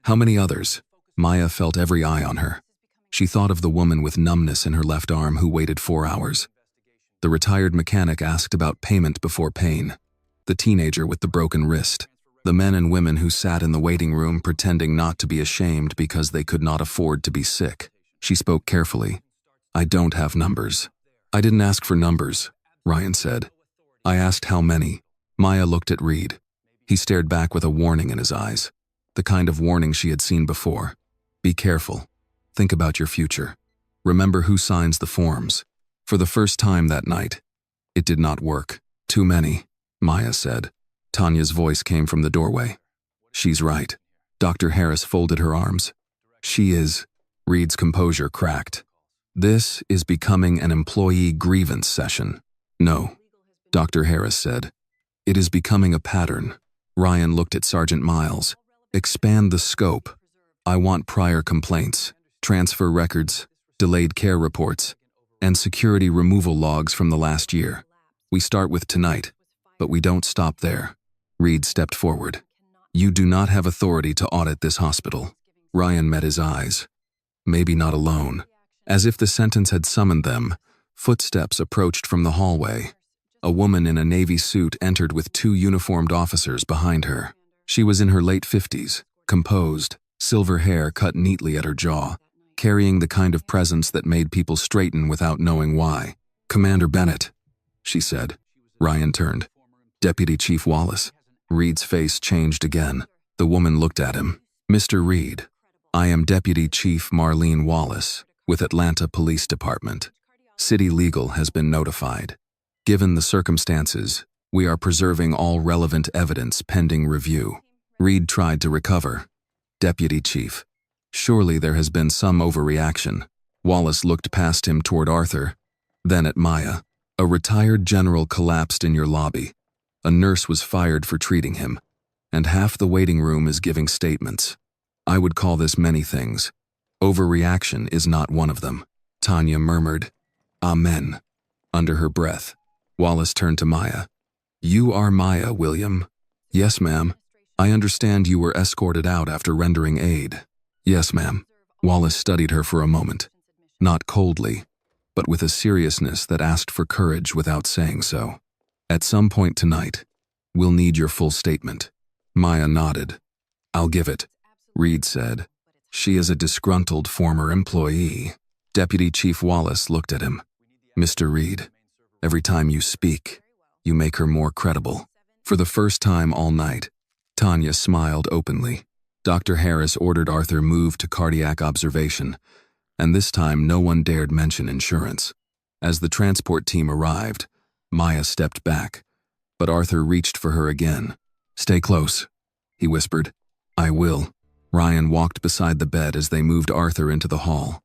How many others? Maya felt every eye on her. She thought of the woman with numbness in her left arm who waited 4 hours. The retired mechanic asked about payment before pain. The teenager with the broken wrist. The men and women who sat in the waiting room pretending not to be ashamed because they could not afford to be sick. She spoke carefully. I don't have numbers. I didn't ask for numbers, Ryan said. I asked how many. Maya looked at Reed. He stared back with a warning in his eyes. the kind of warning she had seen before. Be careful. Think about your future. Remember who signs the forms. For the first time that night, it did not work. Too many, Maya said. Tanya's voice came from the doorway. She's right. Dr. Harris folded her arms. She is. Reed's composure cracked. This is becoming an employee grievance session. No, Dr. Harris said. It is becoming a pattern. Ryan looked at Sergeant Miles. Expand the scope. I want prior complaints, transfer records, delayed care reports, and security removal logs from the last year. We start with tonight, but we don't stop there. Reed stepped forward. You do not have authority to audit this hospital. Ryan met his eyes. Maybe not alone. As if the sentence had summoned them, footsteps approached from the hallway. A woman in a navy suit entered with 2 uniformed officers behind her. She was in her late 50s, composed, silver hair cut neatly at her jaw, carrying the kind of presence that made people straighten without knowing why. Commander Bennett, she said. Ryan turned. Deputy Chief Wallace. Reed's face changed again. The woman looked at him. Mr. Reed, I am Deputy Chief Marlene Wallace with Atlanta Police Department. City Legal has been notified. Given the circumstances, we are preserving all relevant evidence pending review. Reed tried to recover. Deputy Chief, surely there has been some overreaction. Wallace looked past him toward Arthur, then at Maya. A retired general collapsed in your lobby. A nurse was fired for treating him, and half the waiting room is giving statements. I would call this many things. Overreaction is not one of them. Tanya murmured, Amen, under her breath. Wallace turned to Maya. You are Maya, William. Yes, ma'am. I understand you were escorted out after rendering aid. Yes, ma'am. Wallace studied her for a moment. Not coldly, but with a seriousness that asked for courage without saying so. At some point tonight, we'll need your full statement. Maya nodded. I'll give it, Reed said. She is a disgruntled former employee. Deputy Chief Wallace looked at him. Mr. Reed, every time you speak, you make her more credible. For the first time all night, Tanya smiled openly. Dr. Harris ordered Arthur moved to cardiac observation, and this time no one dared mention insurance. As the transport team arrived, Maya stepped back, but Arthur reached for her again. Stay close, he whispered. I will. Ryan walked beside the bed as they moved Arthur into the hall.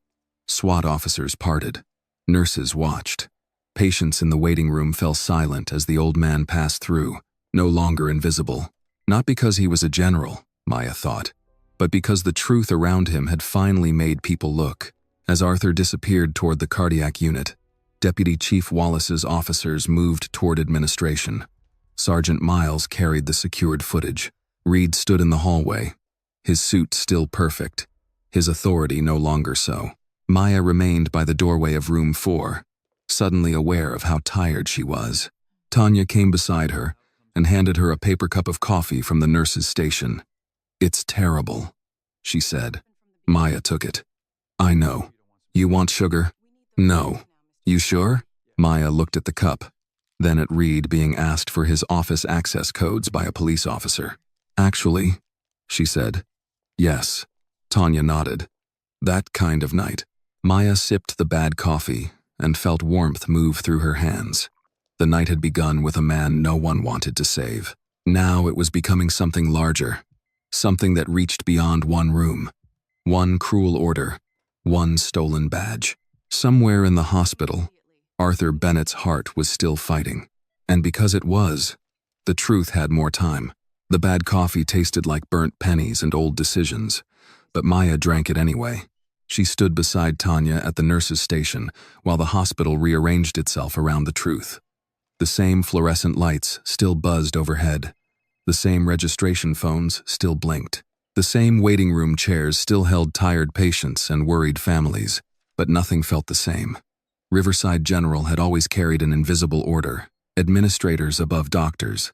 SWAT officers parted. Nurses watched. Patients in the waiting room fell silent as the old man passed through, no longer invisible. Not because he was a general, Maya thought, but because the truth around him had finally made people look. As Arthur disappeared toward the cardiac unit, Deputy Chief Wallace's officers moved toward administration. Sergeant Miles carried the secured footage. Reed stood in the hallway, his suit still perfect, his authority no longer so. Maya remained by the doorway of room 4, suddenly aware of how tired she was. Tanya came beside her and handed her a paper cup of coffee from the nurse's station. It's terrible, she said. Maya took it. I know. You want sugar? No. You sure? Maya looked at the cup, then at Reed being asked for his office access codes by a police officer. Actually, she said. Yes. Tanya nodded. That kind of night. Maya sipped the bad coffee and felt warmth move through her hands. The night had begun with a man no one wanted to save. Now it was becoming something larger, something that reached beyond one room, one cruel order, one stolen badge. Somewhere in the hospital, Arthur Bennett's heart was still fighting. And because it was, the truth had more time. The bad coffee tasted like burnt pennies and old decisions, but Maya drank it anyway. She stood beside Tanya at the nurse's station while the hospital rearranged itself around the truth. The same fluorescent lights still buzzed overhead. The same registration phones still blinked. The same waiting room chairs still held tired patients and worried families, but nothing felt the same. Riverside General had always carried an invisible order, administrators above doctors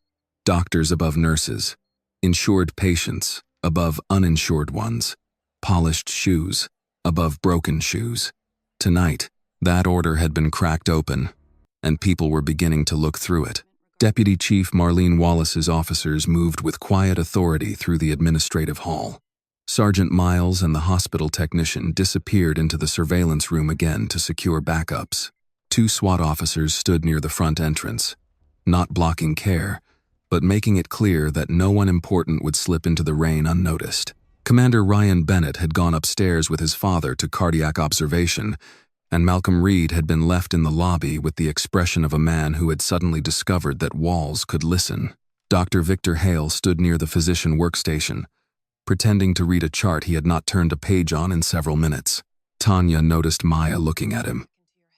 above nurses, insured patients above uninsured ones, polished shoes above broken shoes. Tonight, that order had been cracked open, and people were beginning to look through it. Deputy Chief Marlene Wallace's officers moved with quiet authority through the administrative hall. Sergeant Miles and the hospital technician disappeared into the surveillance room again to secure backups. 2 SWAT officers stood near the front entrance, not blocking care, but making it clear that no one important would slip into the rain unnoticed. Commander Ryan Bennett had gone upstairs with his father to cardiac observation, and Malcolm Reed had been left in the lobby with the expression of a man who had suddenly discovered that walls could listen. Dr. Victor Hale stood near the physician workstation, pretending to read a chart he had not turned a page on in several minutes. Tanya noticed Maya looking at him.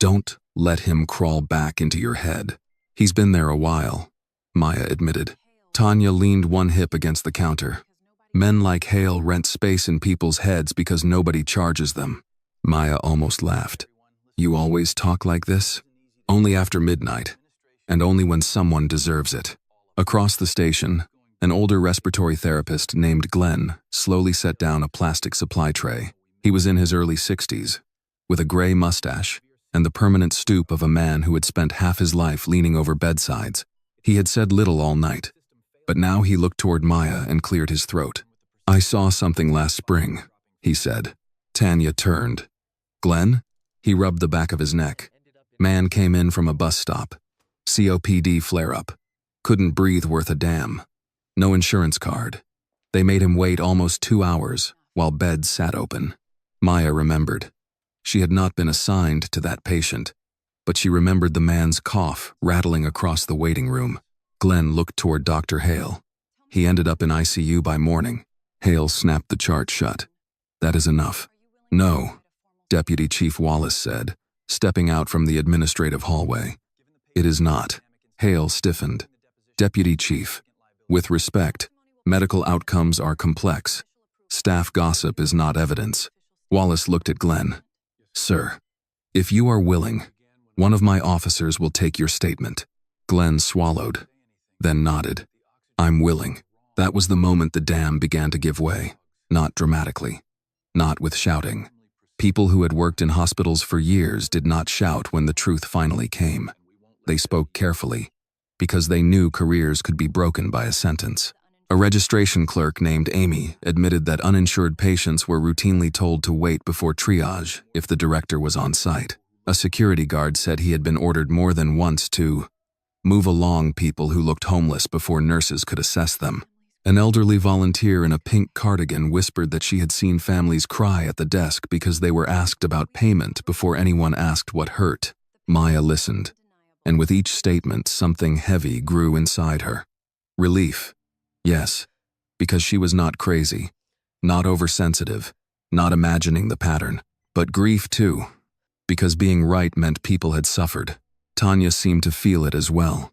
"Don't let him crawl back into your head. He's been there a while," Maya admitted. Tanya leaned one hip against the counter. "Men like Hale rent space in people's heads because nobody charges them." Maya almost laughed. "You always talk like this?" "Only after midnight, and only when someone deserves it." Across the station, an older respiratory therapist named Glenn slowly set down a plastic supply tray. He was in his early 60s, with a gray mustache and the permanent stoop of a man who had spent half his life leaning over bedsides. He had said little all night, but now he looked toward Maya and cleared his throat. "I saw something last spring," he said. Tanya turned. "Glenn?" He rubbed the back of his neck. "Man came in from a bus stop. COPD flare-up. Couldn't breathe worth a damn. No insurance card. They made him wait almost 2 hours while beds sat open." Maya remembered. She had not been assigned to that patient, but she remembered the man's cough rattling across the waiting room. Glenn looked toward Dr. Hale. "He ended up in ICU by morning." Hale snapped the chart shut. "That is enough." "No," Deputy Chief Wallace said, stepping out from the administrative hallway. "It is not." Hale stiffened. "Deputy Chief, with respect, medical outcomes are complex. Staff gossip is not evidence." Wallace looked at Glenn. "Sir, if you are willing, one of my officers will take your statement." Glenn swallowed, then nodded. "I'm willing." That was the moment the dam began to give way, not dramatically, not with shouting. People who had worked in hospitals for years did not shout when the truth finally came. They spoke carefully, because they knew careers could be broken by a sentence. A registration clerk named Amy admitted that uninsured patients were routinely told to wait before triage if the director was on site. A security guard said he had been ordered more than once to move along people who looked homeless before nurses could assess them. An elderly volunteer in a pink cardigan whispered that she had seen families cry at the desk because they were asked about payment before anyone asked what hurt. Maya listened, and with each statement something heavy grew inside her. Relief. Yes, because she was not crazy, not oversensitive, not imagining the pattern, but grief too, because being right meant people had suffered. Tanya seemed to feel it as well.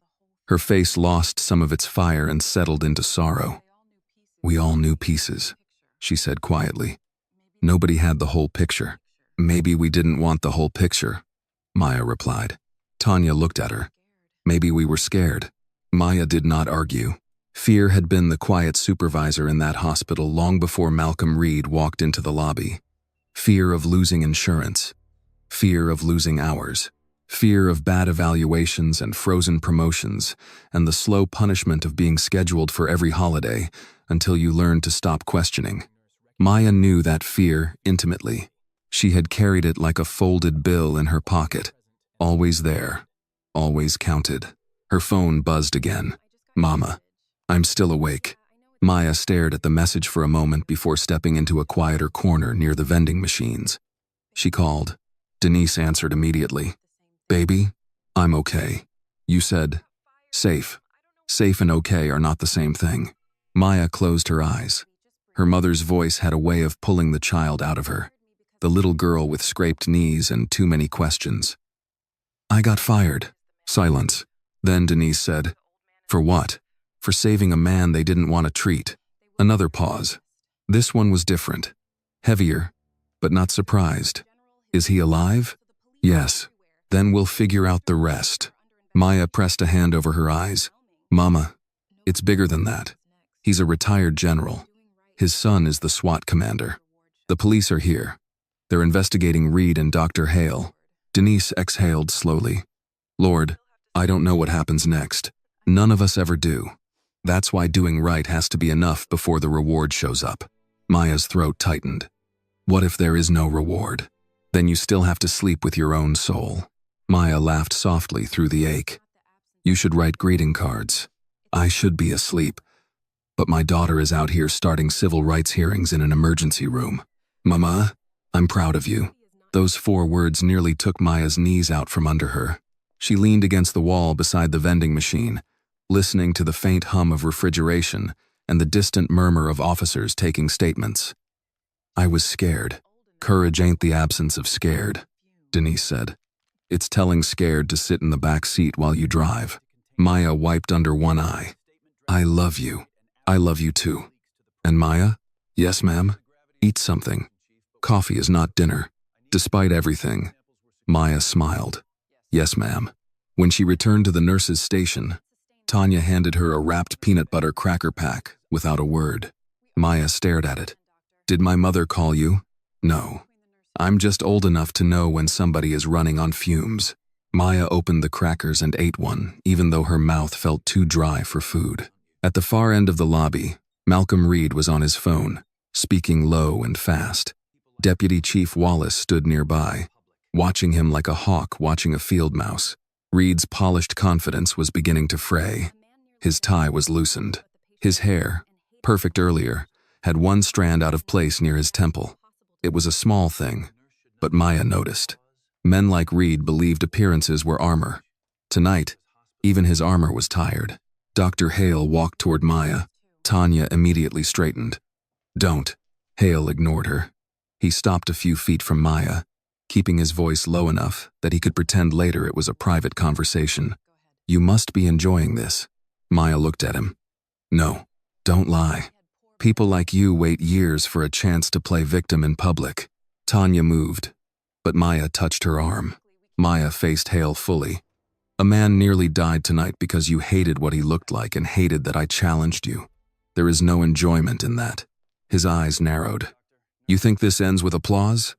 Her face lost some of its fire and settled into sorrow. "We all knew pieces," she said quietly. "Nobody had the whole picture." "Maybe we didn't want the whole picture," Maya replied. Tanya looked at her. "Maybe we were scared." Maya did not argue. Fear had been the quiet supervisor in that hospital long before Malcolm Reed walked into the lobby. Fear of losing insurance. Fear of losing hours. Fear of bad evaluations and frozen promotions, and the slow punishment of being scheduled for every holiday until you learned to stop questioning. Maya knew that fear intimately. She had carried it like a folded bill in her pocket, always there, always counted. Her phone buzzed again. "Mama, I'm still awake." Maya stared at the message for a moment before stepping into a quieter corner near the vending machines. She called. Denise answered immediately. "Baby, I'm okay." "You said safe. Safe and okay are not the same thing." Maya closed her eyes. Her mother's voice had a way of pulling the child out of her, the little girl with scraped knees and too many questions. "I got fired." Silence. Then Denise said, "For what?" "For saving a man they didn't want to treat." Another pause. This one was different. Heavier, but not surprised. "Is he alive?" "Yes." "Then we'll figure out the rest." Maya pressed a hand over her eyes. "Mama, it's bigger than that. He's a retired general. His son is the SWAT commander. The police are here. They're investigating Reed and Dr. Hale." Denise exhaled slowly. "Lord, I don't know what happens next. None of us ever do. That's why doing right has to be enough before the reward shows up. Maya's throat tightened. What if there is no reward? Then you still have to sleep with your own soul. Maya laughed softly through the ache. You should write greeting cards. I should be asleep. But my daughter is out here starting civil rights hearings in an emergency room. Mama, I'm proud of you. Those 4 words nearly took Maya's knees out from under her. She leaned against the wall beside the vending machine, listening to the faint hum of refrigeration and the distant murmur of officers taking statements. I was scared. Courage ain't the absence of scared, Denise said. It's telling scared to sit in the back seat while you drive. Maya wiped under one eye. I love you. I love you too. And Maya? Yes, ma'am. Eat something. Coffee is not dinner. Despite everything. Maya smiled. Yes, ma'am. When she returned to the nurse's station, Tanya handed her a wrapped peanut butter cracker pack without a word. Maya stared at it. Did my mother call you? No. I'm just old enough to know when somebody is running on fumes. Maya opened the crackers and ate one, even though her mouth felt too dry for food. At the far end of the lobby, Malcolm Reed was on his phone, speaking low and fast. Deputy Chief Wallace stood nearby, watching him like a hawk watching a field mouse. Reed's polished confidence was beginning to fray. His tie was loosened. His hair, perfect earlier, had one strand out of place near his temple. It was a small thing, but Maya noticed. Men like Reed believed appearances were armor. Tonight, even his armor was tired. Dr. Hale walked toward Maya. Tanya immediately straightened. Don't. Hale ignored her. He stopped a few feet from Maya, keeping his voice low enough that he could pretend later it was a private conversation. You must be enjoying this. Maya looked at him. No, don't lie. People like you wait years for a chance to play victim in public. Tanya moved, but Maya touched her arm. Maya faced Hale fully. A man nearly died tonight because you hated what he looked like and hated that I challenged you. There is no enjoyment in that. His eyes narrowed. You think this ends with applause?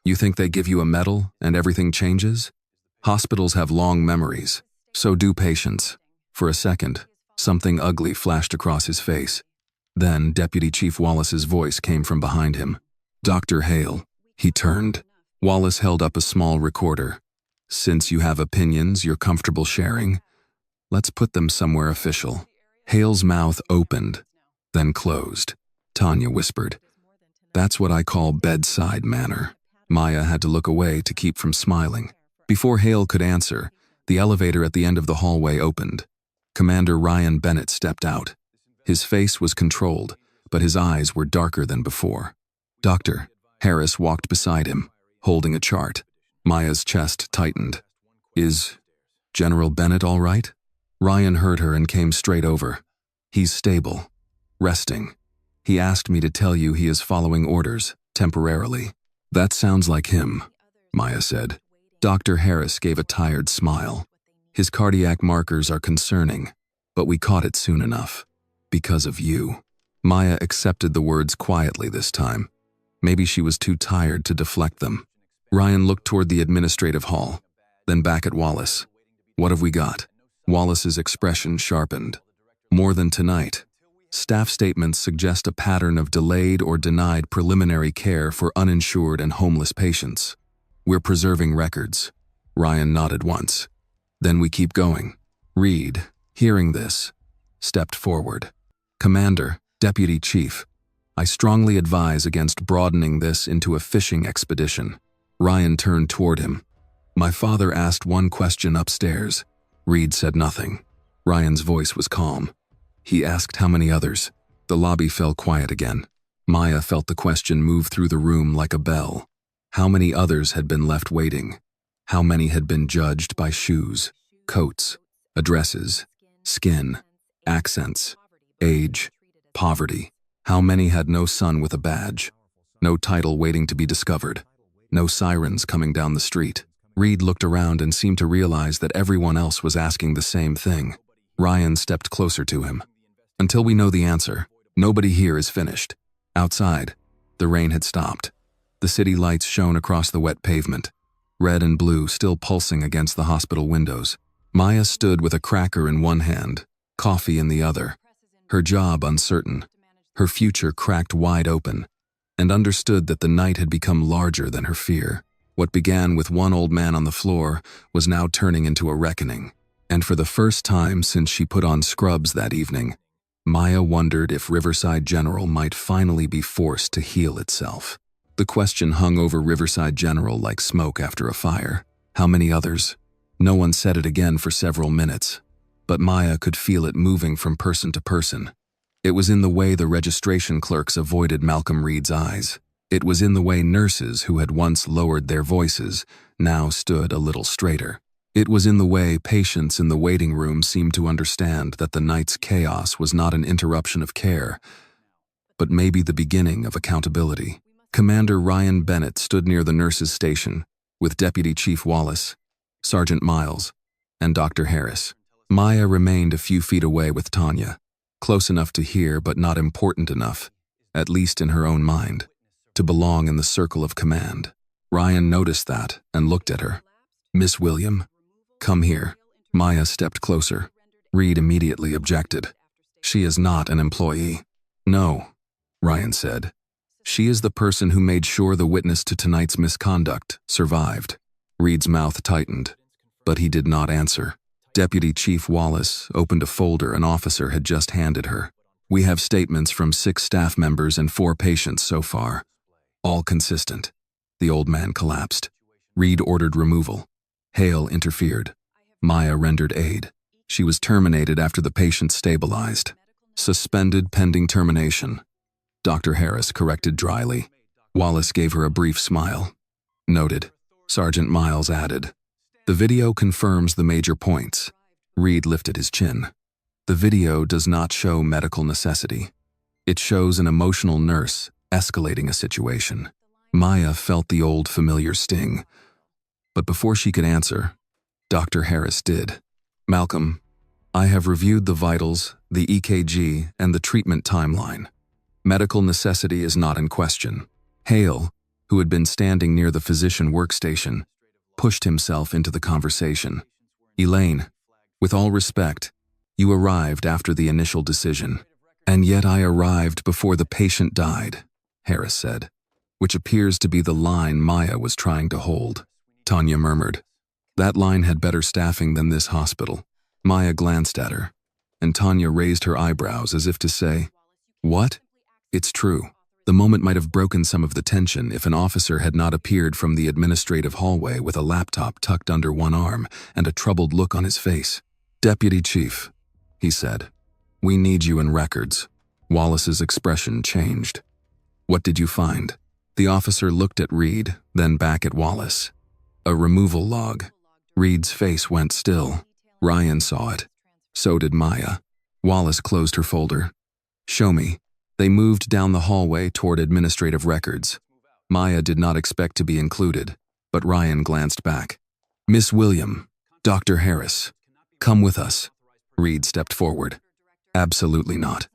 You think they give you a medal and everything changes? Hospitals have long memories. So do patients. For a second, something ugly flashed across his face. Then Deputy Chief Wallace's voice came from behind him. Dr. Hale. He turned. Wallace held up a small recorder. Since you have opinions you're comfortable sharing, let's put them somewhere official. Hale's mouth opened, then closed. Tanya whispered. That's what I call bedside manner. Maya had to look away to keep from smiling. Before Hale could answer, the elevator at the end of the hallway opened. Commander Ryan Bennett stepped out. His face was controlled, but his eyes were darker than before. Dr. Harris walked beside him, holding a chart. Maya's chest tightened. Is General Bennett all right? Ryan heard her and came straight over. He's stable. Resting. He asked me to tell you he is following orders, temporarily. That sounds like him, Maya said. Dr. Harris gave a tired smile. His cardiac markers are concerning, but we caught it soon enough. Because of you. Maya accepted the words quietly this time. Maybe she was too tired to deflect them. Ryan looked toward the administrative hall, then back at Wallace. What have we got? Wallace's expression sharpened. More than tonight. Staff statements suggest a pattern of delayed or denied preliminary care for uninsured and homeless patients. We're preserving records. Ryan nodded once. Then we keep going. Reed, hearing this, stepped forward. Commander, Deputy Chief, I strongly advise against broadening this into a fishing expedition. Ryan turned toward him. My father asked one question upstairs. Reed said nothing. Ryan's voice was calm. He asked how many others. The lobby fell quiet again. Maya felt the question move through the room like a bell. How many others had been left waiting? How many had been judged by shoes, coats, addresses, skin, accents, age, poverty? How many had no son with a badge? No title waiting to be discovered? No sirens coming down the street? Reed looked around and seemed to realize that everyone else was asking the same thing. Ryan stepped closer to him. Until we know the answer, nobody here is finished. Outside, the rain had stopped. The city lights shone across the wet pavement, red and blue still pulsing against the hospital windows. Maya stood with a cracker in one hand, coffee in the other, her job uncertain, her future cracked wide open, and understood that the night had become larger than her fear. What began with one old man on the floor was now turning into a reckoning, and for the first time since she put on scrubs that evening, Maya wondered if Riverside General might finally be forced to heal itself. The question hung over Riverside General like smoke after a fire. How many others? No one said it again for several minutes, but Maya could feel it moving from person to person. It was in the way the registration clerks avoided Malcolm Reed's eyes. It was in the way nurses who had once lowered their voices now stood a little straighter. It was in the way patients in the waiting room seemed to understand that the night's chaos was not an interruption of care, but maybe the beginning of accountability. Commander Ryan Bennett stood near the nurses' station with Deputy Chief Wallace, Sergeant Miles, and Dr. Harris. Maya remained a few feet away with Tanya, close enough to hear but not important enough, at least in her own mind, to belong in the circle of command. Ryan noticed that and looked at her. "Miss William, come here." Maya stepped closer. Reed immediately objected. "She is not an employee." "No," Ryan said. "She is the person who made sure the witness to tonight's misconduct survived." Reed's mouth tightened, but he did not answer. Deputy Chief Wallace opened a folder an officer had just handed her. "We have statements from 6 staff members and 4 patients so far. All consistent." The old man collapsed. Reed ordered removal. Hale interfered. Maya rendered aid. She was terminated after the patient stabilized. "Suspended pending termination," Dr. Harris corrected dryly. Wallace gave her a brief smile. "Noted," Sergeant Miles added. "The video confirms the major points." Reed lifted his chin. "The video does not show medical necessity. It shows an emotional nurse escalating a situation." Maya felt the old familiar sting, but before she could answer, Dr. Harris did. "Malcolm, I have reviewed the vitals, the EKG, and the treatment timeline. Medical necessity is not in question." Hale, who had been standing near the physician workstation, pushed himself into the conversation. "Elaine, with all respect, you arrived after the initial decision. And yet I arrived before the patient died," Harris said, which appears to be the line Maya was trying to hold. Tanya murmured, "That line had better staffing than this hospital." Maya glanced at her, and Tanya raised her eyebrows as if to say, "What?" It's true. The moment might have broken some of the tension if an officer had not appeared from the administrative hallway with a laptop tucked under one arm and a troubled look on his face. "Deputy Chief," he said, "we need you in records." Wallace's expression changed. "What did you find?" The officer looked at Reed, then back at Wallace. "A removal log." Reed's face went still. Ryan saw it. So did Maya. Wallace closed her folder. "Show me." They moved down the hallway toward administrative records. Maya did not expect to be included, but Ryan glanced back. "Miss William, Dr. Harris, come with us." Reed stepped forward. "Absolutely not.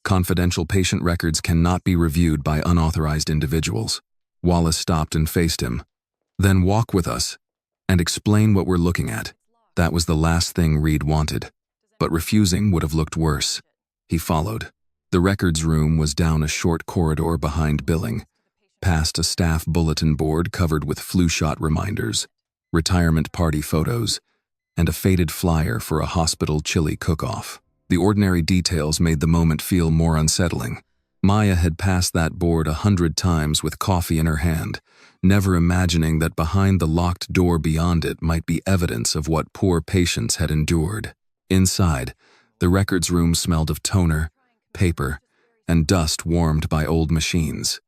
Confidential patient records cannot be reviewed by unauthorized individuals." Wallace stopped and faced him. "Then walk with us and explain what we're looking at." That was the last thing Reed wanted, but refusing would have looked worse. He followed. The records room was down a short corridor behind billing, past a staff bulletin board covered with flu shot reminders, retirement party photos, and a faded flyer for a hospital chili cook-off. The ordinary details made the moment feel more unsettling. Maya had passed that board 100 times with coffee in her hand, never imagining that behind the locked door beyond it might be evidence of what poor patients had endured. Inside, the records room smelled of toner, paper, and dust warmed by old machines.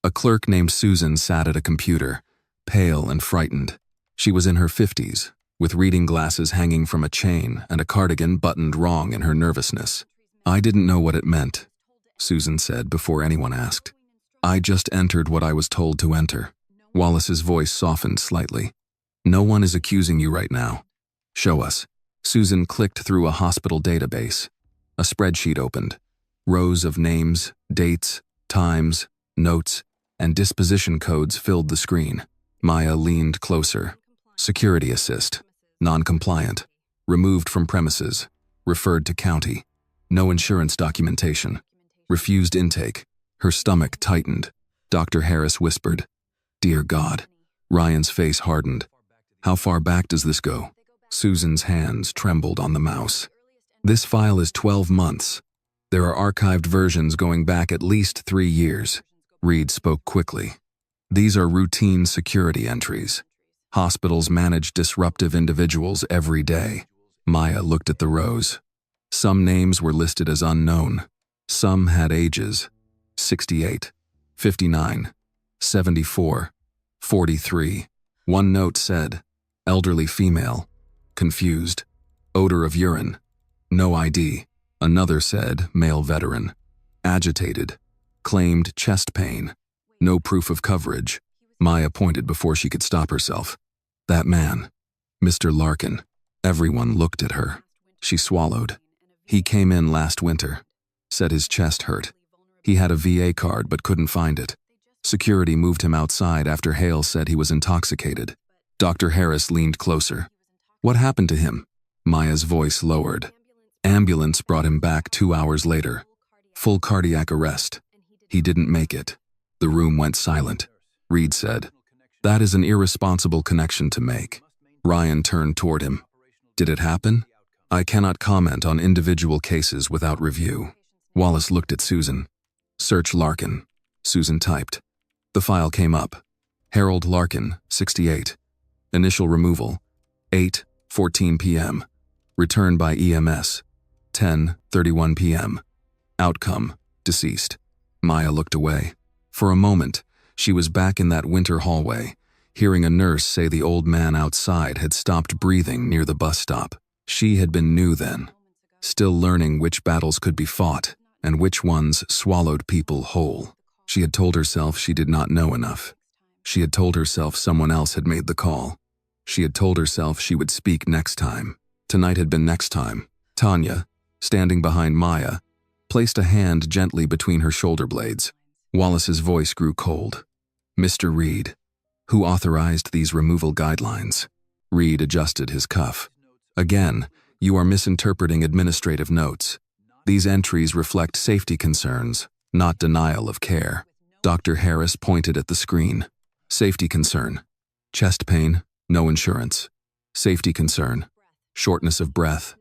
A clerk named Susan sat at a computer, pale and frightened. She was in her 50s, with reading glasses hanging from a chain and a cardigan buttoned wrong in her nervousness. "I didn't know what it meant," Susan said before anyone asked. "I just entered what I was told to enter." Wallace's voice softened slightly. "No one is accusing you right now. Show us." Susan clicked through a hospital database. A spreadsheet opened. Rows of names, dates, times, notes, and disposition codes filled the screen. Maya leaned closer. "Security assist. Non-compliant. Removed from premises. Referred to county. No insurance documentation. Refused intake. Her stomach tightened. Dr. Harris whispered, "Dear God." Ryan's face hardened. "How far back does this go?" Susan's hands trembled on the mouse. "This file is 12 months. There are archived versions going back at least 3 years." Reed spoke quickly. "These are routine security entries. Hospitals manage disruptive individuals every day." Maya looked at the rows. Some names were listed as unknown. Some had ages: 68, 59, 74, 43. One note said, "Elderly female. Confused. Odor of urine. No ID." Another said, "Male veteran. Agitated. Claimed chest pain. No proof of coverage." Maya pointed before she could stop herself. "That man. Mr. Larkin." Everyone looked at her. She swallowed. "He came in last winter. Said his chest hurt. He had a VA card but couldn't find it. Security moved him outside after Hale said he was intoxicated." Dr. Harris leaned closer. "What happened to him?" Maya's voice lowered. "Ambulance brought him back 2 hours later. Full cardiac arrest. He didn't make it." The room went silent. Reed said, "That is an irresponsible connection to make." Ryan turned toward him. "Did it happen?" "I cannot comment on individual cases without review." Wallace looked at Susan. "Search Larkin." Susan typed. The file came up. Harold Larkin, 68. Initial removal, 8:14 p.m. Return by EMS, 10:31 p.m. Outcome, deceased. Maya looked away. For a moment, she was back in that winter hallway, hearing a nurse say the old man outside had stopped breathing near the bus stop. She had been new then, still learning which battles could be fought and which ones swallowed people whole. She had told herself she did not know enough. She had told herself someone else had made the call. She had told herself she would speak next time. Tonight had been next time. Tanya, standing behind Maya, placed a hand gently between her shoulder blades. Wallace's voice grew cold. "Mr. Reed, who authorized these removal guidelines?" Reed adjusted his cuff. "Again, you are misinterpreting administrative notes. These entries reflect safety concerns, not denial of care." Dr. Harris pointed at the screen. "Safety concern. Chest pain, no insurance. Safety concern. Shortness of breath,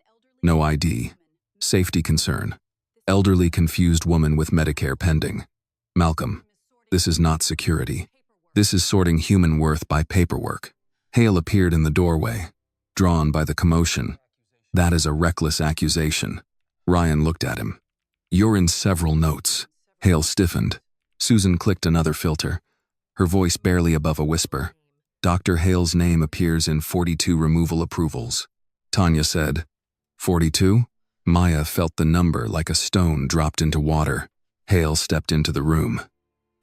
no ID. Safety concern. Elderly confused woman with Medicare pending. Malcolm, this is not security. This is sorting human worth by paperwork." Hale appeared in the doorway, drawn by the commotion. "That is a reckless accusation." Ryan looked at him. "You're in several notes." Hale stiffened. Susan clicked another filter, her voice barely above a whisper. "Dr. Hale's name appears in 42 removal approvals." Tanya said, 42? Maya felt the number like a stone dropped into water. Hale stepped into the room.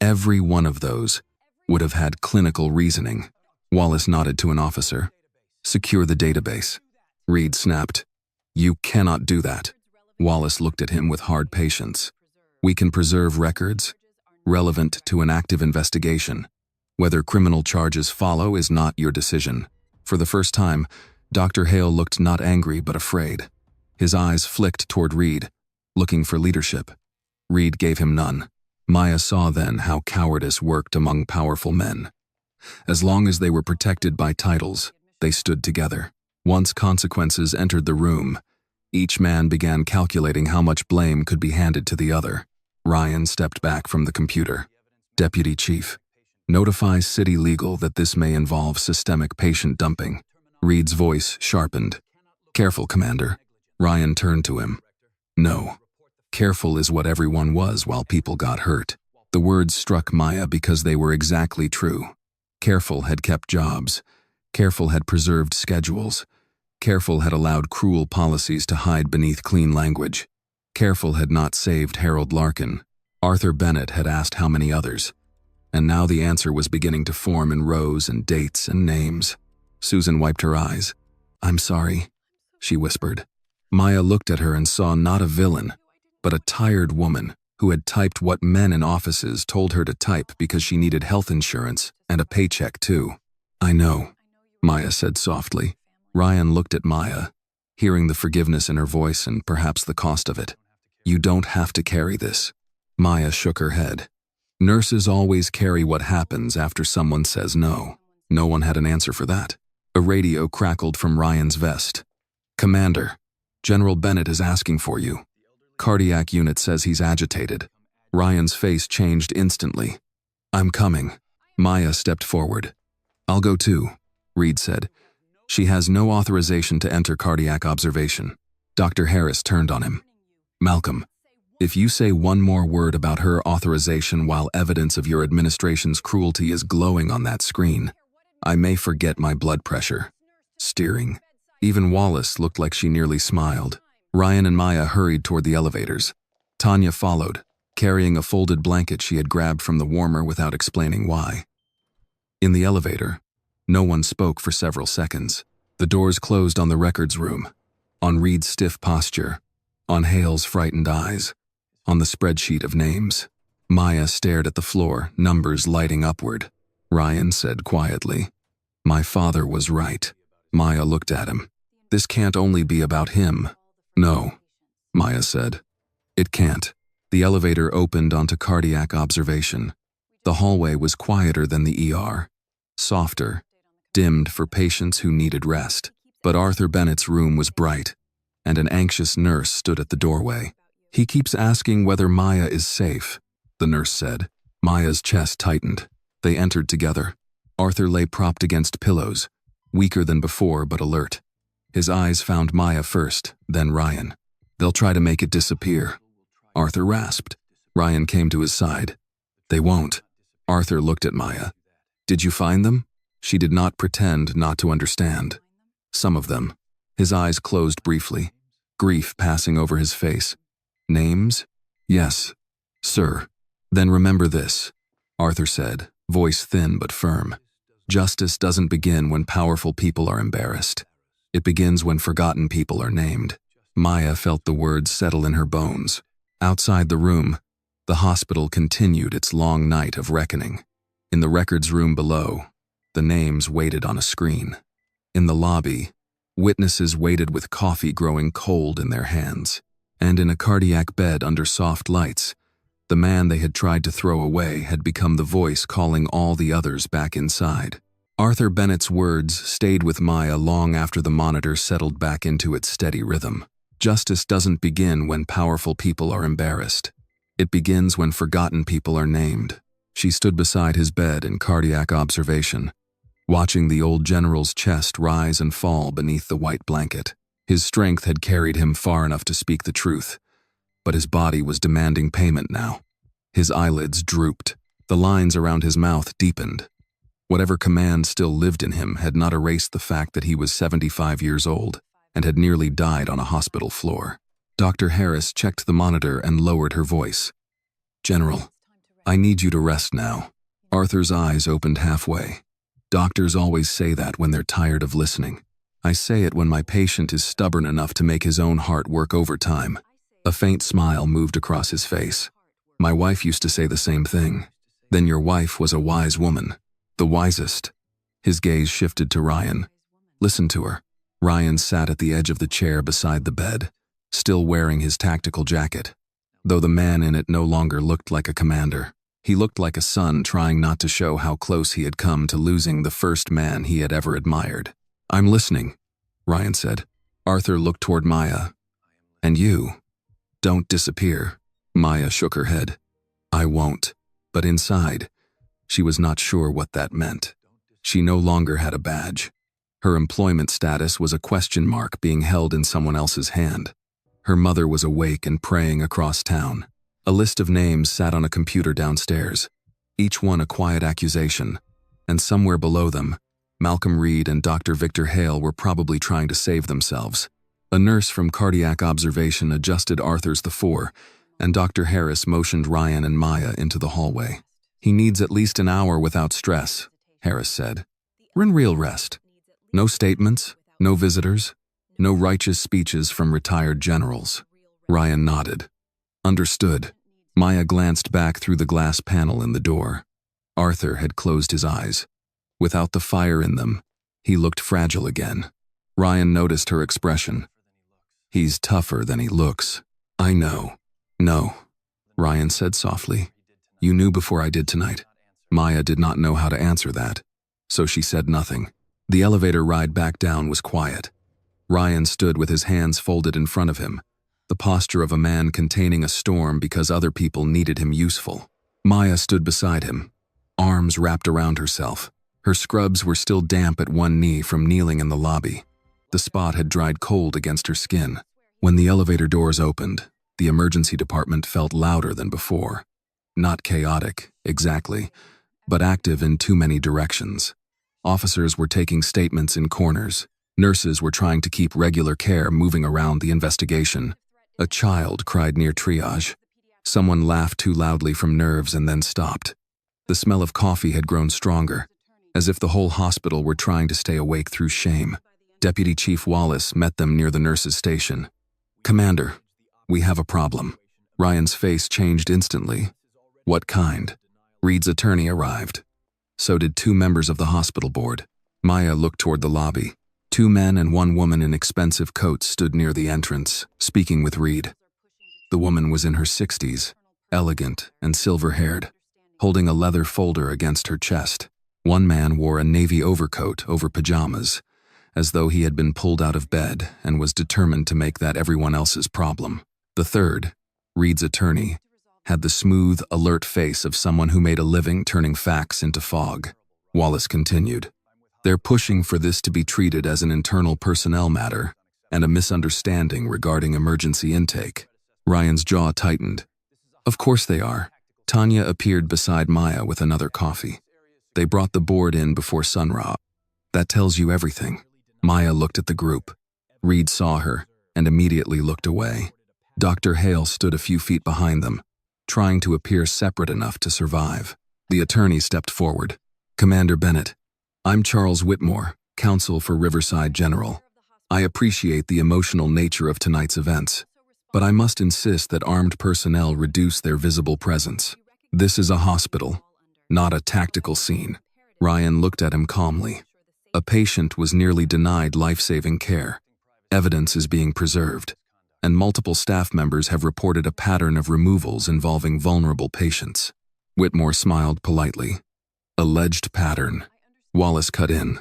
Every one of those would have had clinical reasoning. Wallace nodded to an officer. "Secure the database." Reed snapped. "You cannot do that." Wallace looked at him with hard patience. "We can preserve records relevant to an active investigation. Whether criminal charges follow is not your decision." For the first time, Dr. Hale looked not angry but afraid. His eyes flicked toward Reed, looking for leadership. Reed gave him none. Maya saw then how cowardice worked among powerful men. As long as they were protected by titles, they stood together. Once consequences entered the room, each man began calculating how much blame could be handed to the other. Ryan stepped back from the computer. "Deputy Chief, notify City Legal that this may involve systemic patient dumping." Reed's voice sharpened. "Careful, Commander." Ryan turned to him. "No. Careful is what everyone was while people got hurt." The words struck Maya because they were exactly true. Careful had kept jobs. Careful had preserved schedules. Careful had allowed cruel policies to hide beneath clean language. Careful had not saved Harold Larkin. Arthur Bennett had asked how many others. And now the answer was beginning to form in rows and dates and names. Susan wiped her eyes. "I'm sorry," she whispered. Maya looked at her and saw not a villain, but a tired woman who had typed what men in offices told her to type because she needed health insurance and a paycheck too. "I know," Maya said softly. Ryan looked at Maya. hearing the forgiveness in her voice and perhaps the cost of it. "You don't have to carry this." Maya shook her head. "Nurses always carry what happens after someone says no." No one had an answer for that. A radio crackled from Ryan's vest. "Commander, General Bennett is asking for you. Cardiac unit says he's agitated." Ryan's face changed instantly. "I'm coming." Maya stepped forward. "I'll go too," Reed said. "She has no authorization to enter cardiac observation." Dr. Harris turned on him. "Malcolm, if you say one more word about her authorization while evidence of your administration's cruelty is glowing on that screen, I may forget my blood pressure." Steering. Even Wallace looked like she nearly smiled. Ryan and Maya hurried toward the elevators. Tanya followed, carrying a folded blanket she had grabbed from the warmer without explaining why. In the elevator, no one spoke for several seconds. The doors closed on the records room, on Reed's stiff posture, on Hale's frightened eyes, on the spreadsheet of names. Maya stared at the floor, numbers lighting upward. Ryan said quietly, "My father was right." Maya looked at him. "This can't only be about him." "No," Maya said. "It can't." The elevator opened onto cardiac observation. The hallway was quieter than the ER, softer, dimmed for patients who needed rest. But Arthur Bennett's room was bright, and an anxious nurse stood at the doorway. "He keeps asking whether Maya is safe," the nurse said. Maya's chest tightened. They entered together. Arthur lay propped against pillows, weaker than before but alert. His eyes found Maya first, then Ryan. "They'll try to make it disappear," Arthur rasped. Ryan came to his side. "They won't." Arthur looked at Maya. "Did you find them?" She did not pretend not to understand. "Some of them." His eyes closed briefly, grief passing over his face. "Names?" "Yes, sir." "Then remember this," Arthur said, voice thin but firm. "Justice doesn't begin when powerful people are embarrassed. It begins when forgotten people are named." Maya felt the words settle in her bones. Outside the room, the hospital continued its long night of reckoning. In the records room below, the names waited on a screen. In the lobby, witnesses waited with coffee growing cold in their hands. And in a cardiac bed under soft lights, the man they had tried to throw away had become the voice calling all the others back inside. Arthur Bennett's words stayed with Maya long after the monitor settled back into its steady rhythm. Justice doesn't begin when powerful people are embarrassed. It begins when forgotten people are named. She stood beside his bed in cardiac observation, watching the old general's chest rise and fall beneath the white blanket. His strength had carried him far enough to speak the truth, but his body was demanding payment now. His eyelids drooped. The lines around his mouth deepened. Whatever command still lived in him had not erased the fact that he was 75 years old and had nearly died on a hospital floor. Dr. Harris checked the monitor and lowered her voice. "General, I need you to rest now." Arthur's eyes opened halfway. "Doctors always say that when they're tired of listening. I say it when my patient is stubborn enough to make his own heart work overtime." A faint smile moved across his face. "My wife used to say the same thing. Then your wife was a wise woman. The wisest." His gaze shifted to Ryan. "Listen to her." Ryan sat at the edge of the chair beside the bed, still wearing his tactical jacket, though the man in it no longer looked like a commander. He looked like a son trying not to show how close he had come to losing the first man he had ever admired. "I'm listening," Ryan said. Arthur looked toward Maya. "And you, don't disappear." Maya shook her head. "I won't." But inside, she was not sure what that meant. She no longer had a badge. Her employment status was a question mark being held in someone else's hand. Her mother was awake and praying across town. A list of names sat on a computer downstairs, each one a quiet accusation, and somewhere below them, Malcolm Reed and Dr. Victor Hale were probably trying to save themselves. A nurse from cardiac observation adjusted Arthur's the four, and Dr. Harris motioned Ryan and Maya into the hallway. "He needs at least an hour without stress," Harris said. "We're in real rest. No statements, no visitors, no righteous speeches from retired generals." Ryan nodded. "Understood." Maya glanced back through the glass panel in the door. Arthur had closed his eyes. Without the fire in them, he looked fragile again. Ryan noticed her expression. He's tougher than he looks. I know. No, Ryan said softly. You knew before I did tonight. Maya did not know how to answer that, so she said nothing. The elevator ride back down was quiet. Ryan stood with his hands folded in front of him, the posture of a man containing a storm because other people needed him useful. Maya stood beside him, arms wrapped around herself. Her scrubs were still damp at one knee from kneeling in the lobby. The spot had dried cold against her skin. When the elevator doors opened, the emergency department felt louder than before. Not chaotic, exactly, but active in too many directions. Officers were taking statements in corners. Nurses were trying to keep regular care moving around the investigation. A child cried near triage. Someone laughed too loudly from nerves and then stopped. The smell of coffee had grown stronger, as if the whole hospital were trying to stay awake through shame. Deputy Chief Wallace met them near the nurses' station. Commander, we have a problem. Ryan's face changed instantly. What kind? Reed's attorney arrived. So did two members of the hospital board. Maya looked toward the lobby. Two men and one woman in expensive coats stood near the entrance, speaking with Reed. The woman was in her 60s, elegant and silver-haired, holding a leather folder against her chest. One man wore a navy overcoat over pajamas, as though he had been pulled out of bed and was determined to make that everyone else's problem. The third, Reed's attorney, had the smooth, alert face of someone who made a living turning facts into fog. Wallace continued. They're pushing for this to be treated as an internal personnel matter and a misunderstanding regarding emergency intake. Ryan's jaw tightened. Of course they are. Tanya appeared beside Maya with another coffee. They brought the board in before sunrise. That tells you everything. Maya looked at the group. Reed saw her and immediately looked away. Dr. Hale stood a few feet behind them, trying to appear separate enough to survive. The attorney stepped forward. Commander Bennett, I'm Charles Whitmore, counsel for Riverside General. I appreciate the emotional nature of tonight's events, but I must insist that armed personnel reduce their visible presence. This is a hospital, not a tactical scene. Ryan looked at him calmly. A patient was nearly denied life-saving care. Evidence is being preserved, and multiple staff members have reported a pattern of removals involving vulnerable patients. Whitmore smiled politely. Alleged pattern. Wallace cut in.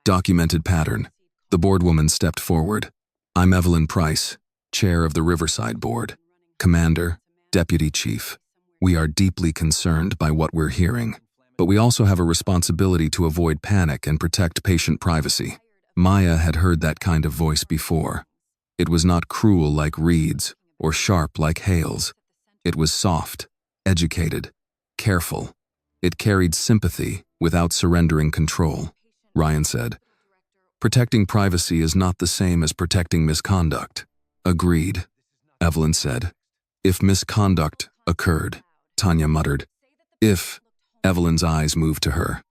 Documented pattern. The boardwoman stepped forward. I'm Evelyn Price, chair of the Riverside Board. Commander, Deputy Chief. We are deeply concerned by what we're hearing, but we also have a responsibility to avoid panic and protect patient privacy. Maya had heard that kind of voice before. It was not cruel like Reed's or sharp like Hale's. It was soft, educated, careful. It carried sympathy without surrendering control. Ryan said, Protecting privacy is not the same as protecting misconduct. Agreed, Evelyn said. If misconduct occurred, Tanya muttered. If, Evelyn's eyes moved to her.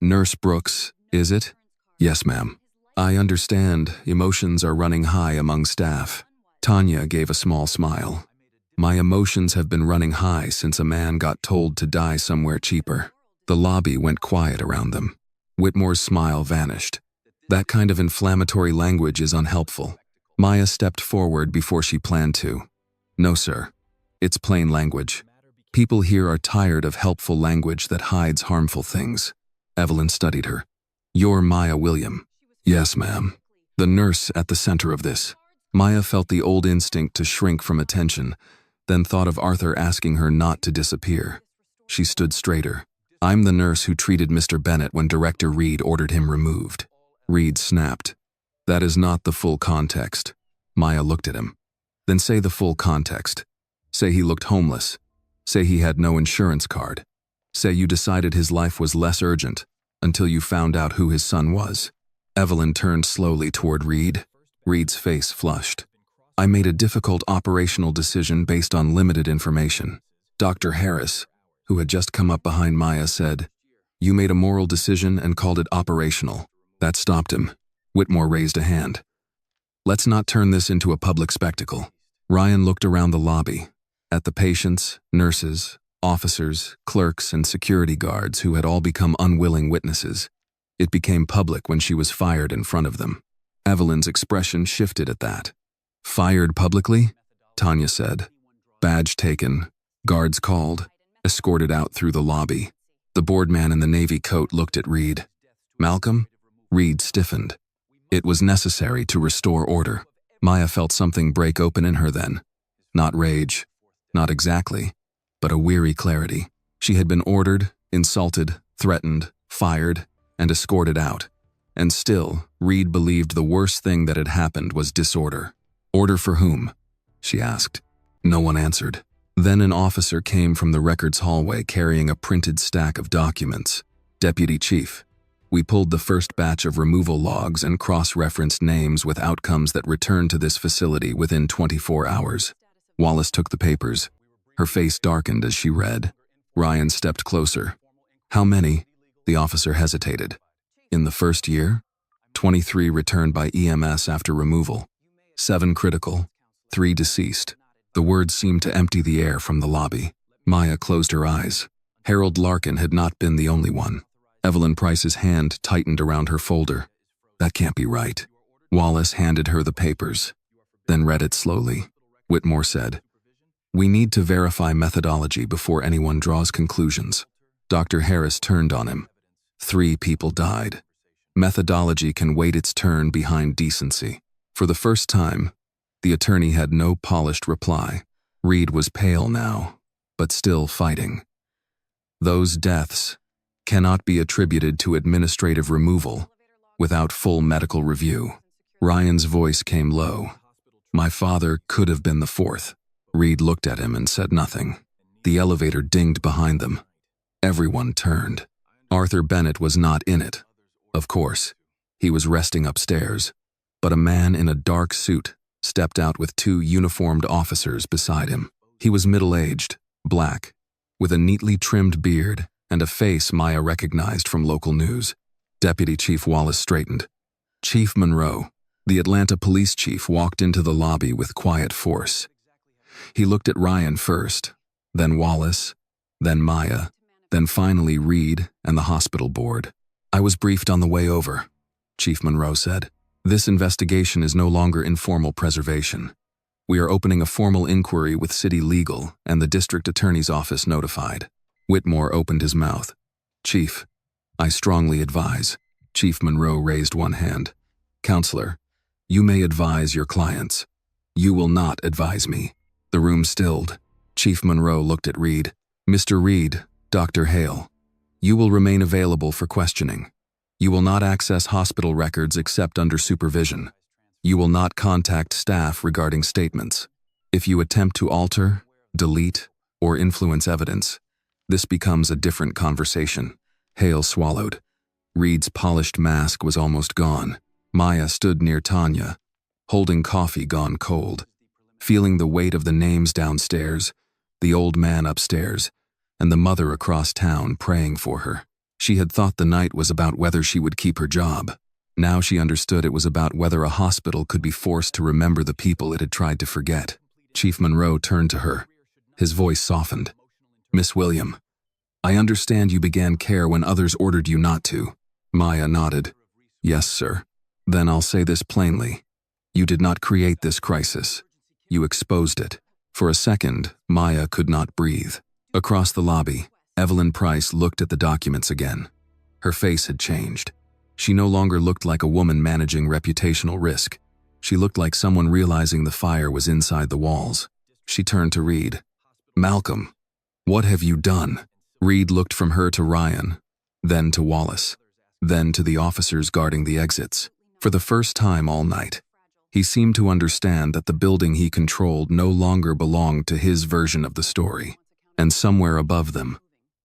Nurse Brooks, is it? Yes, ma'am. I understand emotions are running high among staff. Tanya gave a small smile. My emotions have been running high since a man got told to die somewhere cheaper. The lobby went quiet around them. Whitmore's smile vanished. That kind of inflammatory language is unhelpful. Maya stepped forward before she planned to. No, sir. It's plain language. People here are tired of helpful language that hides harmful things. Evelyn studied her. You're Maya William. Yes, ma'am. The nurse at the center of this. Maya felt the old instinct to shrink from attention, then thought of Arthur asking her not to disappear. She stood straighter. I'm the nurse who treated Mr. Bennett when Director Reed ordered him removed. Reed snapped. That is not the full context. Maya looked at him. Then say the full context. Say he looked homeless. Say he had no insurance card. Say you decided his life was less urgent until you found out who his son was. Evelyn turned slowly toward Reed. Reed's face flushed. I made a difficult operational decision based on limited information. Dr. Harris, who had just come up behind Maya, said, You made a moral decision and called it operational. That stopped him. Whitmore raised a hand. Let's not turn this into a public spectacle. Ryan looked around the lobby, at the patients, nurses, officers, clerks, and security guards who had all become unwilling witnesses. It became public when she was fired in front of them. Evelyn's expression shifted at that. Fired publicly? Tanya said. Badge taken, guards called, escorted out through the lobby. The boardman in the navy coat looked at Reed. Malcolm? Reed stiffened. It was necessary to restore order. Maya felt something break open in her then. Not rage, not exactly, but a weary clarity. She had been ordered, insulted, threatened, fired, and escorted out. And still, Reed believed the worst thing that had happened was disorder. Order for whom? She asked. No one answered. Then an officer came from the records hallway carrying a printed stack of documents. Deputy Chief. We pulled the first batch of removal logs and cross-referenced names with outcomes that returned to this facility within 24 hours. Wallace took the papers. Her face darkened as she read. Ryan stepped closer. How many? The officer hesitated. In the first year? 23 returned by EMS after removal. 7 critical. 3 deceased. The words seemed to empty the air from the lobby. Maya closed her eyes. Harold Larkin had not been the only one. Evelyn Price's hand tightened around her folder. That can't be right. Wallace handed her the papers, then read it slowly. Whitmore said, We need to verify methodology before anyone draws conclusions. Dr. Harris turned on him. 3 people died. Methodology can wait its turn behind decency. For the first time, the attorney had no polished reply. Reed was pale now, but still fighting. Those deaths cannot be attributed to administrative removal without full medical review. Ryan's voice came low. My father could have been the 4th. Reed looked at him and said nothing. The elevator dinged behind them. Everyone turned. Arthur Bennett was not in it. Of course, he was resting upstairs, but a man in a dark suit stepped out with 2 uniformed officers beside him. He was middle-aged, black, with a neatly trimmed beard and a face Maya recognized from local news. Deputy Chief Wallace straightened. Chief Monroe, the Atlanta police chief, walked into the lobby with quiet force. He looked at Ryan first, then Wallace, then Maya, then finally Reed and the hospital board. I was briefed on the way over, Chief Monroe said. This investigation is no longer informal preservation. We are opening a formal inquiry with city legal and the district attorney's office notified. Whitmore opened his mouth. Chief, I strongly advise. Chief Monroe raised one hand. Counselor, you may advise your clients. You will not advise me. The room stilled. Chief Monroe looked at Reed. Mr. Reed, Dr. Hale, you will remain available for questioning. You will not access hospital records except under supervision. You will not contact staff regarding statements. If you attempt to alter, delete, or influence evidence, this becomes a different conversation. Hale swallowed. Reed's polished mask was almost gone. Maya stood near Tanya, holding coffee gone cold, feeling the weight of the names downstairs, the old man upstairs, and the mother across town praying for her. She had thought the night was about whether she would keep her job. Now she understood it was about whether a hospital could be forced to remember the people it had tried to forget. Chief Monroe turned to her. His voice softened. Miss William, I understand you began care when others ordered you not to. Maya nodded. Yes, sir. Then I'll say this plainly. You did not create this crisis. You exposed it. For a second, Maya could not breathe. Across the lobby, Evelyn Price looked at the documents again. Her face had changed. She no longer looked like a woman managing reputational risk. She looked like someone realizing the fire was inside the walls. She turned to Reed. Malcolm, what have you done? Reed looked from her to Ryan, then to Wallace, then to the officers guarding the exits. For the first time all night, he seemed to understand that the building he controlled no longer belonged to his version of the story. And somewhere above them,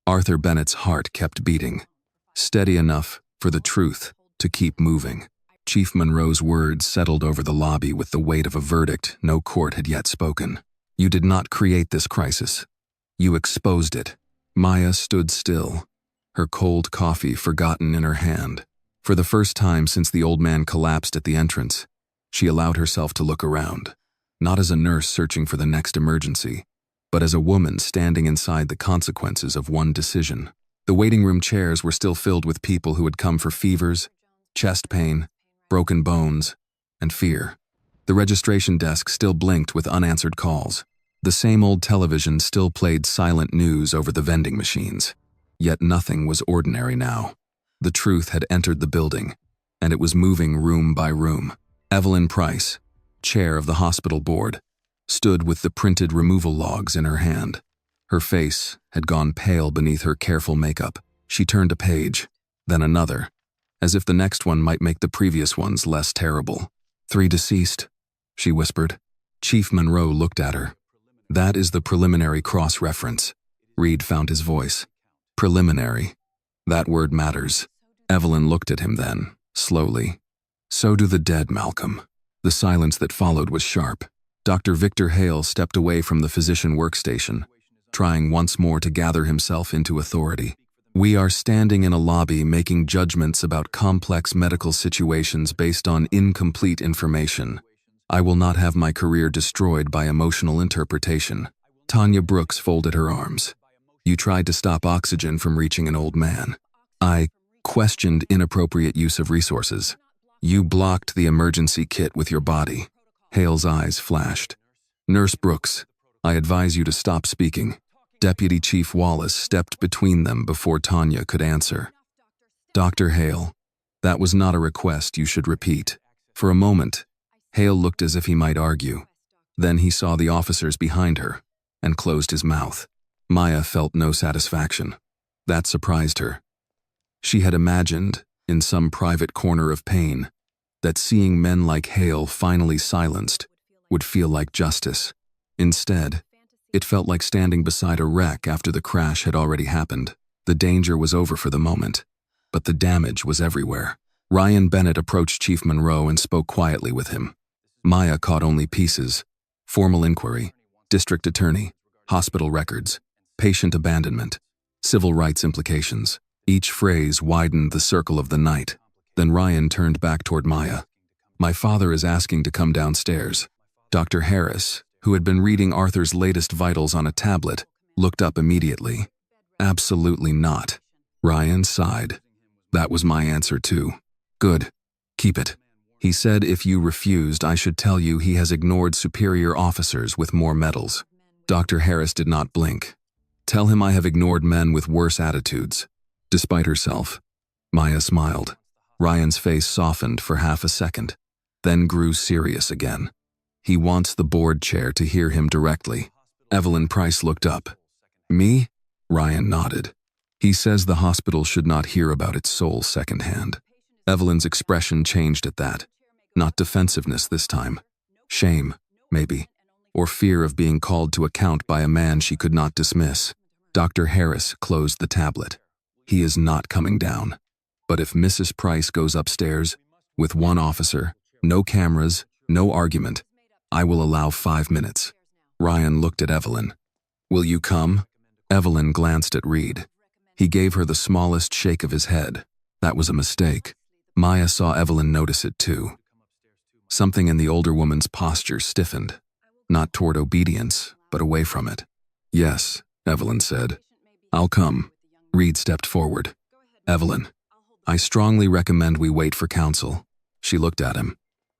Arthur Bennett's heart kept beating, steady enough for the truth to keep moving. Chief Monroe's words settled over the lobby with the weight of a verdict no court had yet spoken. You did not create this crisis. You exposed it. Maya stood still, her cold coffee forgotten in her hand. For the first time since the old man collapsed at the entrance, she allowed herself to look around, not as a nurse searching for the next emergency, but as a woman standing inside the consequences of one decision. The waiting room chairs were still filled with people who had come for fevers, chest pain, broken bones, and fear. The registration desk still blinked with unanswered calls. The same old television still played silent news over the vending machines. Yet nothing was ordinary now. The truth had entered the building, and it was moving room by room. Evelyn Price, chair of the hospital board, stood with the printed removal logs in her hand. Her face had gone pale beneath her careful makeup. She turned a page, then another, as if the next one might make the previous ones less terrible. 3 deceased, she whispered. Chief Monroe looked at her. That is the preliminary cross-reference. Reed found his voice. Preliminary. That word matters. Evelyn looked at him then, slowly. So do the dead, Malcolm. The silence that followed was sharp. Dr. Victor Hale stepped away from the physician workstation, trying once more to gather himself into authority. We are standing in a lobby making judgments about complex medical situations based on incomplete information. I will not have my career destroyed by emotional interpretation. Tanya Brooks folded her arms. You tried to stop oxygen from reaching an old man. I questioned inappropriate use of resources. You blocked the emergency kit with your body. Hale's eyes flashed. Nurse Brooks, I advise you to stop speaking. Deputy Chief Wallace stepped between them before Tanya could answer. Dr. Hale, that was not a request you should repeat. For a moment, Hale looked as if he might argue. Then he saw the officers behind her and closed his mouth. Maya felt no satisfaction. That surprised her. She had imagined, in some private corner of pain, that seeing men like Hale finally silenced would feel like justice. Instead, it felt like standing beside a wreck after the crash had already happened. The danger was over for the moment, but the damage was everywhere. Ryan Bennett approached Chief Monroe and spoke quietly with him. Maya caught only pieces: formal inquiry, district attorney, hospital records, patient abandonment, civil rights implications. Each phrase widened the circle of the night. Then Ryan turned back toward Maya. My father is asking to come downstairs. Dr. Harris, who had been reading Arthur's latest vitals on a tablet, looked up immediately. Absolutely not. Ryan sighed. That was my answer too. Good. Keep it. He said if you refused, I should tell you he has ignored superior officers with more medals. Dr. Harris did not blink. Tell him I have ignored men with worse attitudes. Despite herself, Maya smiled. Ryan's face softened for half a second, then grew serious again. He wants the board chair to hear him directly. Evelyn Price looked up. Me? Ryan nodded. He says the hospital should not hear about its soul secondhand. Evelyn's expression changed at that. Not defensiveness this time. Shame, maybe, or fear of being called to account by a man she could not dismiss. Dr. Harris closed the tablet. He is not coming down. But if Mrs. Price goes upstairs, with one officer, no cameras, no argument, I will allow 5 minutes. Ryan looked at Evelyn. Will you come? Evelyn glanced at Reed. He gave her the smallest shake of his head. That was a mistake. Maya saw Evelyn notice it too. Something in the older woman's posture stiffened, not toward obedience, but away from it. Yes, Evelyn said. I'll come. Reed stepped forward. Evelyn, I strongly recommend we wait for counsel. She looked at him.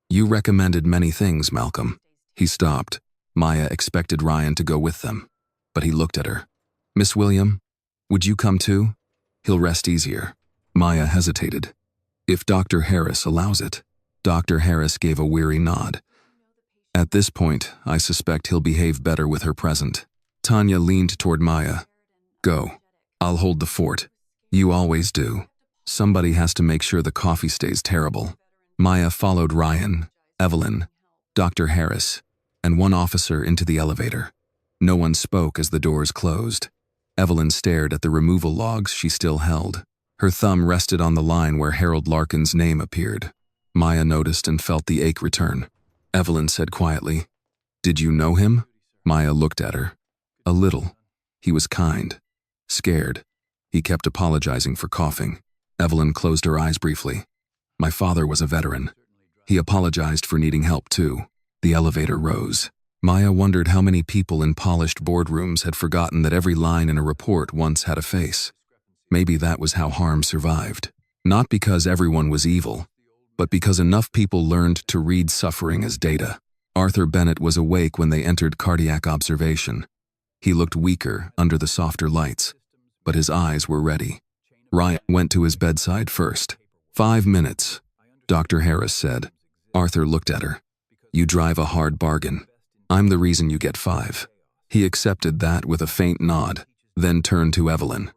You recommended many things, Malcolm. He stopped. Maya expected Ryan to go with them, but he looked at her. Miss William, would you come too? He'll rest easier. Maya hesitated. If Dr. Harris allows it. Dr. Harris gave a weary nod. At this point, I suspect he'll behave better with her present. Tanya leaned toward Maya. Go. I'll hold the fort. You always do. Somebody has to make sure the coffee stays terrible. Maya followed Ryan, Evelyn, Dr. Harris, and one officer into the elevator. No one spoke as the doors closed. Evelyn stared at the removal logs she still held. Her thumb rested on the line where Harold Larkin's name appeared. Maya noticed and felt the ache return. Evelyn said quietly, Did you know him? Maya looked at her. A little. He was kind. Scared. He kept apologizing for coughing. Evelyn closed her eyes briefly. My father was a veteran. He apologized for needing help too. The elevator rose. Maya wondered how many people in polished boardrooms had forgotten that every line in a report once had a face. Maybe that was how harm survived. Not because everyone was evil, but because enough people learned to read suffering as data. Arthur Bennett was awake when they entered cardiac observation. He looked weaker under the softer lights, but his eyes were ready. Ryan went to his bedside first. 5 minutes, Dr. Harris said. Arthur looked at her. You drive a hard bargain. I'm the reason you get 5. He accepted that with a faint nod, then turned to Evelyn.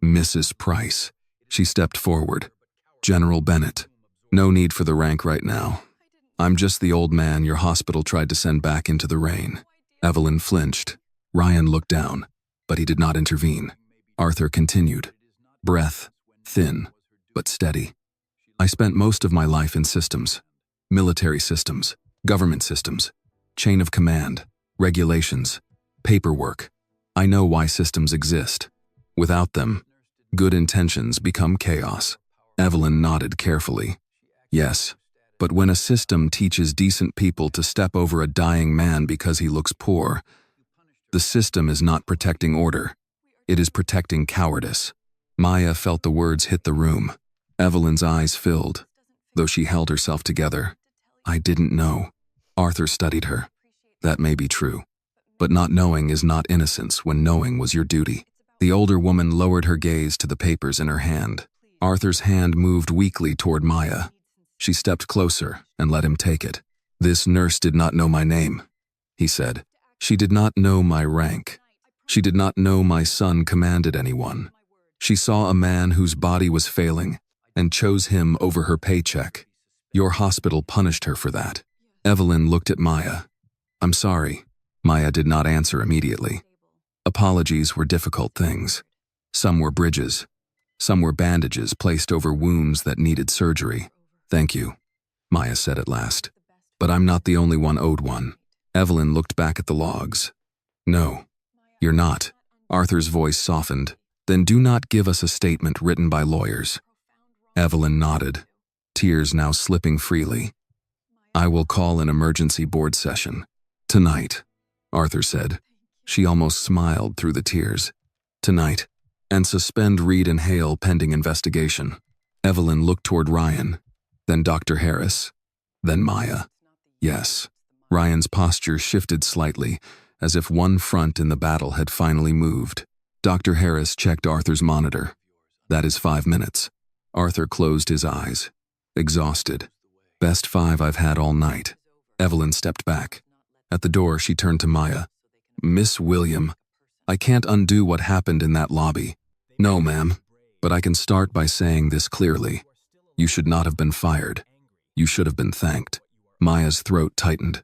Mrs. Price. She stepped forward. General Bennett. No need for the rank right now. I'm just the old man your hospital tried to send back into the rain. Evelyn flinched. Ryan looked down, but he did not intervene. Arthur continued. Breath, thin, but steady. I spent most of my life in systems. Military systems, government systems, chain of command, regulations, paperwork. I know why systems exist. Without them, good intentions become chaos. Evelyn nodded carefully. Yes, but when a system teaches decent people to step over a dying man because he looks poor, the system is not protecting order. It is protecting cowardice. Maya felt the words hit the room. Evelyn's eyes filled, though she held herself together. I didn't know. Arthur studied her. That may be true, but not knowing is not innocence when knowing was your duty. The older woman lowered her gaze to the papers in her hand. Arthur's hand moved weakly toward Maya. She stepped closer and let him take it. This nurse did not know my name, he said. She did not know my rank. She did not know my son commanded anyone. She saw a man whose body was failing and chose him over her paycheck. Your hospital punished her for that. Evelyn looked at Maya. I'm sorry. Maya did not answer immediately. Apologies were difficult things. Some were bridges. Some were bandages placed over wounds that needed surgery. Thank you, Maya said at last. But I'm not the only one owed one. Evelyn looked back at the logs. No, you're not. Arthur's voice softened. Then do not give us a statement written by lawyers. Evelyn nodded, tears now slipping freely. I will call an emergency board session. Tonight, Arthur said. She almost smiled through the tears. Tonight, and suspend Reed and Hale pending investigation. Evelyn looked toward Ryan, then Dr. Harris, then Maya. Yes, Ryan's posture shifted slightly, as if one front in the battle had finally moved. Dr. Harris checked Arthur's monitor. That is 5 minutes. Arthur closed his eyes, exhausted. Best 5 I've had all night. Evelyn stepped back. At the door, she turned to Maya. Miss William, I can't undo what happened in that lobby. No, ma'am, but I can start by saying this clearly. You should not have been fired. You should have been thanked. Maya's throat tightened.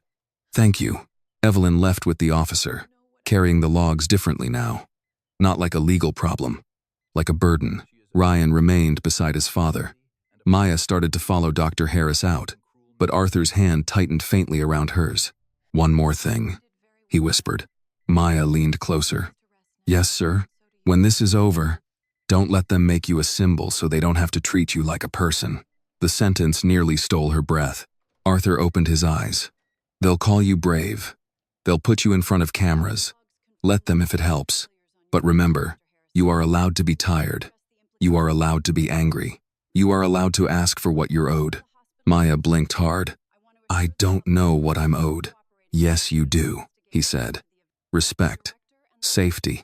Thank you. Evelyn left with the officer, carrying the logs differently now. Not like a legal problem, like a burden. Ryan remained beside his father. Maya started to follow Dr. Harris out, but Arthur's hand tightened faintly around hers. One more thing, he whispered. Maya leaned closer. Yes, sir. When this is over, don't let them make you a symbol so they don't have to treat you like a person. The sentence nearly stole her breath. Arthur opened his eyes. They'll call you brave. They'll put you in front of cameras. Let them if it helps. But remember, you are allowed to be tired. You are allowed to be angry. You are allowed to ask for what you're owed. Maya blinked hard. I don't know what I'm owed. Yes, you do, he said. Respect. Safety.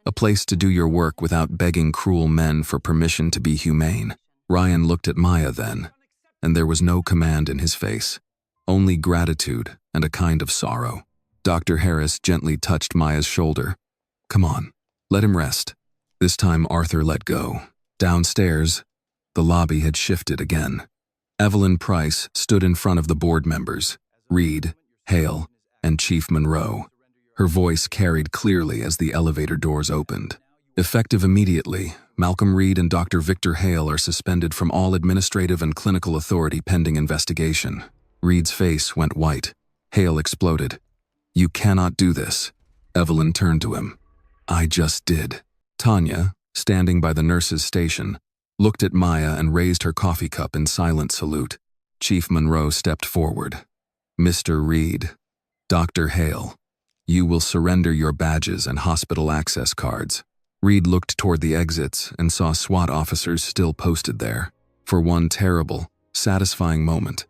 A place to do your work without begging cruel men for permission to be humane. Ryan looked at Maya then, and there was no command in his face. Only gratitude and a kind of sorrow. Dr. Harris gently touched Maya's shoulder. Come on, let him rest. This time Arthur let go. Downstairs, the lobby had shifted again. Evelyn Price stood in front of the board members, Reed, Hale, and Chief Monroe. Her voice carried clearly as the elevator doors opened. Effective immediately, Malcolm Reed and Dr. Victor Hale are suspended from all administrative and clinical authority pending investigation. Reed's face went white. Hale exploded. You cannot do this. Evelyn turned to him. I just did. Tanya, standing by the nurse's station, looked at Maya and raised her coffee cup in silent salute. Chief Monroe stepped forward. Mr. Reed, Dr. Hale, you will surrender your badges and hospital access cards. Reed looked toward the exits and saw SWAT officers still posted there. For one terrible, satisfying moment.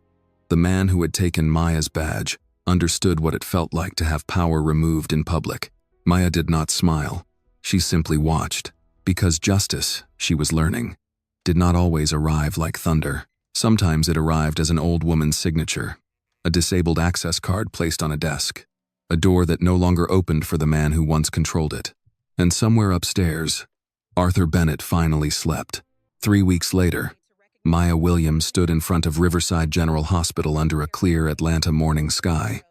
The man who had taken Maya's badge understood what it felt like to have power removed in public. Maya did not smile. She simply watched, because justice, she was learning, did not always arrive like thunder. Sometimes it arrived as an old woman's signature, a disabled access card placed on a desk, a door that no longer opened for the man who once controlled it. And somewhere upstairs, Arthur Bennett finally slept. 3 weeks later, Maya Williams stood in front of Riverside General Hospital under a clear Atlanta morning sky,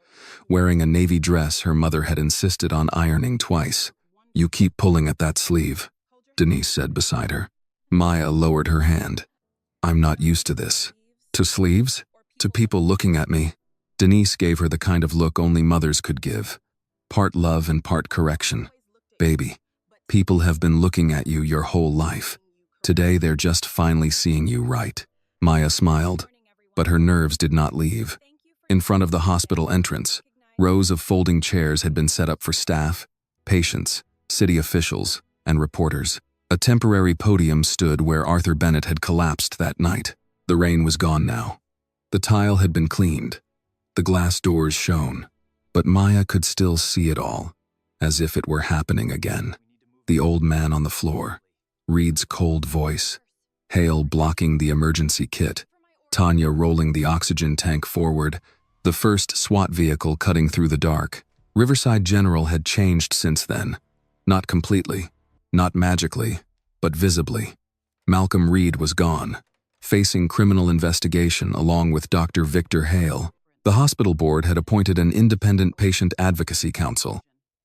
wearing a navy dress her mother had insisted on ironing twice. "You keep pulling at that sleeve," Denise said beside her. Maya lowered her hand. "I'm not used to this. To sleeves? To people looking at me?" Denise gave her the kind of look only mothers could give, part love and part correction. "Baby, people have been looking at you your whole life. Today they're just finally seeing you right." Maya smiled, but her nerves did not leave. In front of the hospital entrance, rows of folding chairs had been set up for staff, patients, city officials, and reporters. A temporary podium stood where Arthur Bennett had collapsed that night. The rain was gone now. The tile had been cleaned. The glass doors shone. But Maya could still see it all, as if it were happening again. The old man on the floor, Reed's cold voice, Hale blocking the emergency kit, Tanya rolling the oxygen tank forward, the first SWAT vehicle cutting through the dark. Riverside General had changed since then. Not completely, not magically, but visibly. Malcolm Reed was gone, facing criminal investigation along with Dr. Victor Hale. The hospital board had appointed an independent patient advocacy council,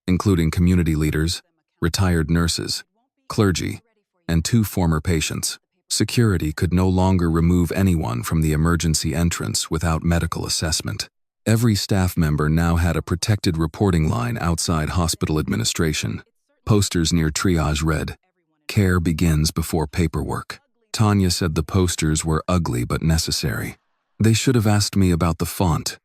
including community leaders, retired nurses, clergy, and 2 former patients. Security could no longer remove anyone from the emergency entrance without medical assessment. Every staff member now had a protected reporting line outside hospital administration. Posters near triage read, "Care begins before paperwork." Tanya said the posters were ugly but necessary. "They should have asked me about the font,"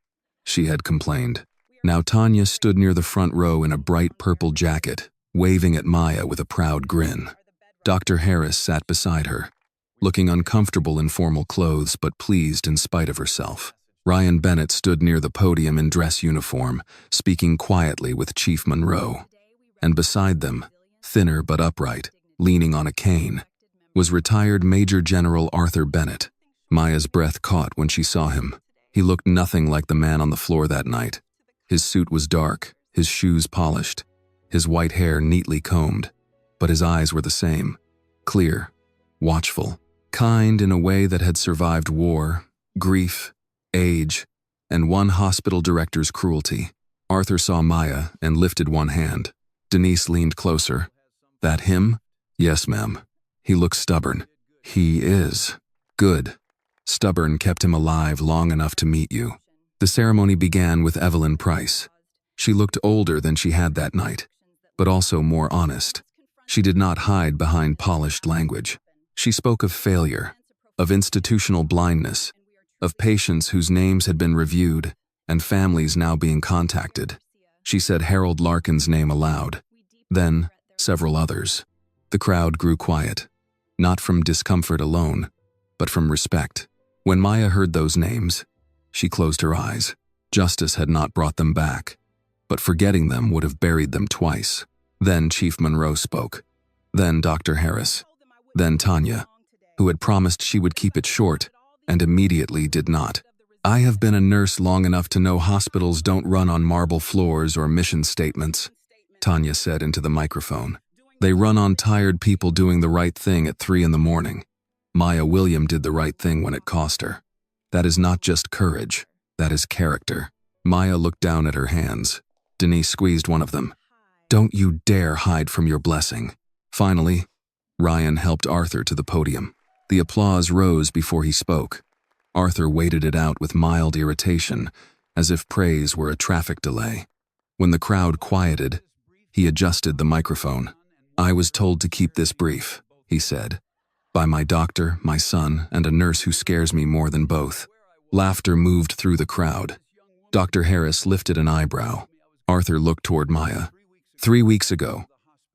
she had complained. Now Tanya stood near the front row in a bright purple jacket, waving at Maya with a proud grin. Dr. Harris sat beside her, looking uncomfortable in formal clothes but pleased in spite of herself. Ryan Bennett stood near the podium in dress uniform, speaking quietly with Chief Monroe. And beside them, thinner but upright, leaning on a cane, was retired Major General Arthur Bennett. Maya's breath caught when she saw him. He looked nothing like the man on the floor that night. His suit was dark, his shoes polished, his white hair neatly combed, but his eyes were the same, clear, watchful, kind in a way that had survived war, grief, age, and one hospital director's cruelty. Arthur saw Maya and lifted one hand. Denise leaned closer. "That him?" "Yes, ma'am. He looks stubborn." "He is. Good. Stubborn kept him alive long enough to meet you." The ceremony began with Evelyn Price. She looked older than she had that night, but also more honest. She did not hide behind polished language. She spoke of failure, of institutional blindness, of patients whose names had been reviewed and families now being contacted. She said Harold Larkin's name aloud, then several others. The crowd grew quiet, not from discomfort alone, but from respect. When Maya heard those names, she closed her eyes. Justice had not brought them back, but forgetting them would have buried them twice. Then Chief Monroe spoke, then Dr. Harris, then Tanya, who had promised she would keep it short and immediately did not. "I have been a nurse long enough to know hospitals don't run on marble floors or mission statements," Tanya said into the microphone. "They run on tired people doing the right thing at 3 in the morning. Maya William did the right thing when it cost her. That is not just courage, that is character." Maya looked down at her hands. Denise squeezed one of them. "Don't you dare hide from your blessing." Finally, Ryan helped Arthur to the podium. The applause rose before he spoke. Arthur waited it out with mild irritation, as if praise were a traffic delay. When the crowd quieted, he adjusted the microphone. "I was told to keep this brief," he said, "by my doctor, my son, and a nurse who scares me more than both." Laughter moved through the crowd. Dr. Harris lifted an eyebrow. Arthur looked toward Maya. 3 weeks ago,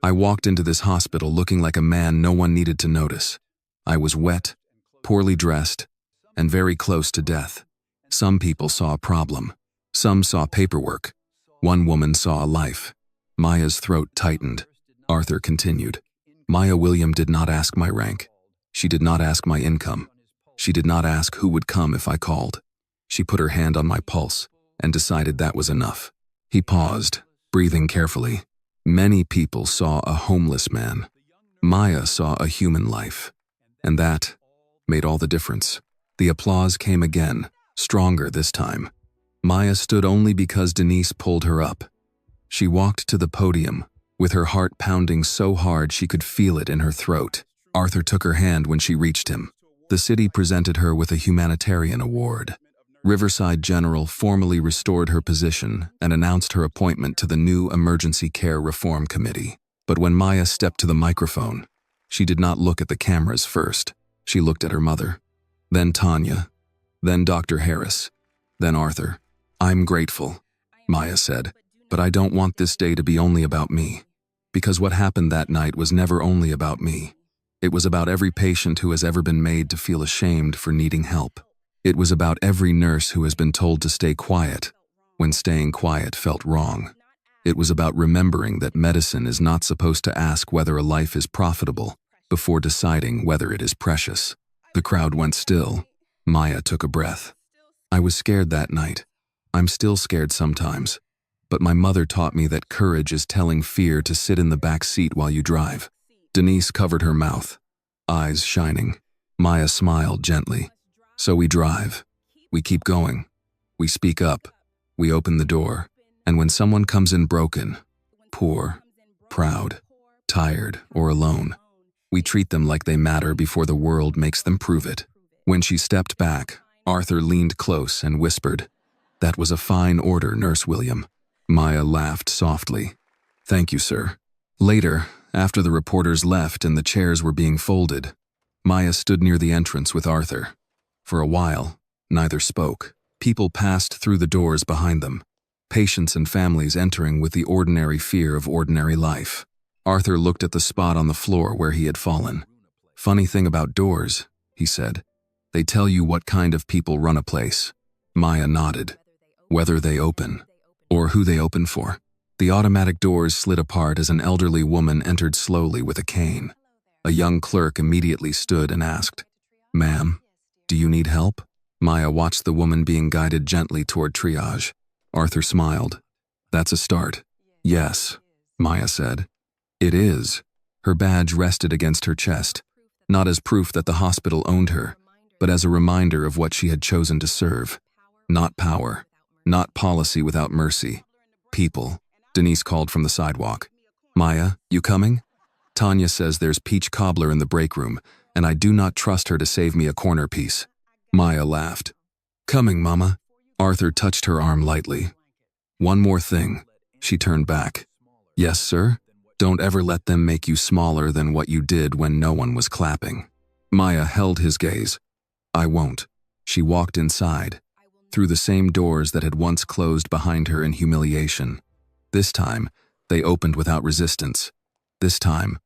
I walked into this hospital looking like a man no one needed to notice. I was wet, poorly dressed, and very close to death. Some people saw a problem. Some saw paperwork. One woman saw a life. Maya's throat tightened. Arthur continued. Maya William did not ask my rank. She did not ask my income. She did not ask who would come if I called. She put her hand on my pulse and decided that was enough. He paused, breathing carefully. Many people saw a homeless man. Maya saw a human life. And that made all the difference. The applause came again, stronger this time. Maya stood only because Denise pulled her up. She walked to the podium, with her heart pounding so hard she could feel it in her throat. Arthur took her hand when she reached him. The city presented her with a humanitarian award. Riverside General formally restored her position and announced her appointment to the new Emergency Care Reform Committee. But when Maya stepped to the microphone, she did not look at the cameras first. She looked at her mother, then Tanya, then Dr. Harris, then Arthur. I'm grateful, Maya said, but I don't want this day to be only about me. Because what happened that night was never only about me. It was about every patient who has ever been made to feel ashamed for needing help. It was about every nurse who has been told to stay quiet when staying quiet felt wrong. It was about remembering that medicine is not supposed to ask whether a life is profitable before deciding whether it is precious. The crowd went still. Maya took a breath. I was scared that night. I'm still scared sometimes. But my mother taught me that courage is telling fear to sit in the back seat while you drive. Denise covered her mouth, eyes shining. Maya smiled gently. So we drive. We keep going. We speak up. We open the door. And when someone comes in broken, poor, proud, tired, or alone, we treat them like they matter before the world makes them prove it. When she stepped back, Arthur leaned close and whispered, "That was a fine order, Nurse William." Maya laughed softly. "Thank you, sir." Later, after the reporters left and the chairs were being folded, Maya stood near the entrance with Arthur. For a while, neither spoke. People passed through the doors behind them, patients and families entering with the ordinary fear of ordinary life. Arthur looked at the spot on the floor where he had fallen. "Funny thing about doors," he said. "They tell you what kind of people run a place." Maya nodded. "Whether they open, or who they open for." The automatic doors slid apart as an elderly woman entered slowly with a cane. A young clerk immediately stood and asked, "Ma'am, do you need help?" Maya watched the woman being guided gently toward triage. Arthur smiled. "That's a start." "Yes," Maya said. "It is." Her badge rested against her chest, not as proof that the hospital owned her, but as a reminder of what she had chosen to serve. Not power, not policy without mercy. People. Denise called from the sidewalk. "Maya, you coming? Tanya says there's peach cobbler in the break room, and I do not trust her to save me a corner piece." Maya laughed. "Coming, Mama." Arthur touched her arm lightly. "One more thing." She turned back. "Yes, sir? Don't ever let them make you smaller than what you did when no one was clapping." Maya held his gaze. "I won't." She walked inside, through the same doors that had once closed behind her in humiliation. This time, they opened without resistance. This time,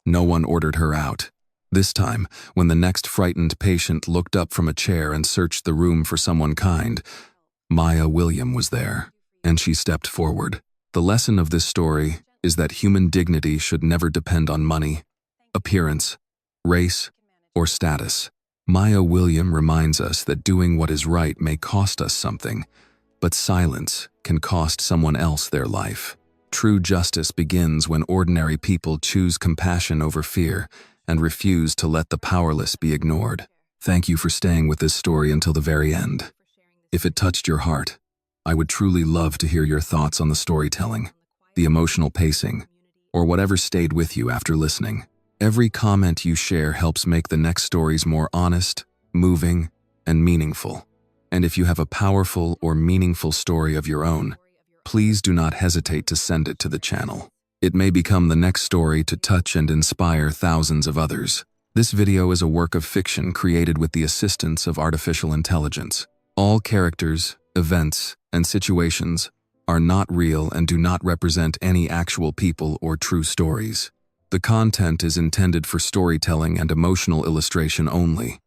no one ordered her out. This time, when the next frightened patient looked up from a chair and searched the room for someone kind, Maya William was there, and she stepped forward. The lesson of this story is that human dignity should never depend on money, appearance, race, or status. Maya William reminds us that doing what is right may cost us something, but silence can cost someone else their life. True justice begins when ordinary people choose compassion over fear and refuse to let the powerless be ignored. Thank you for staying with this story until the very end. If it touched your heart, I would truly love to hear your thoughts on the storytelling, the emotional pacing, or whatever stayed with you after listening. Every comment you share helps make the next stories more honest, moving, and meaningful. And if you have a powerful or meaningful story of your own, please do not hesitate to send it to the channel. It may become the next story to touch and inspire thousands of others. This video is a work of fiction created with the assistance of artificial intelligence. All characters, events, and situations are not real and do not represent any actual people or true stories. The content is intended for storytelling and emotional illustration only.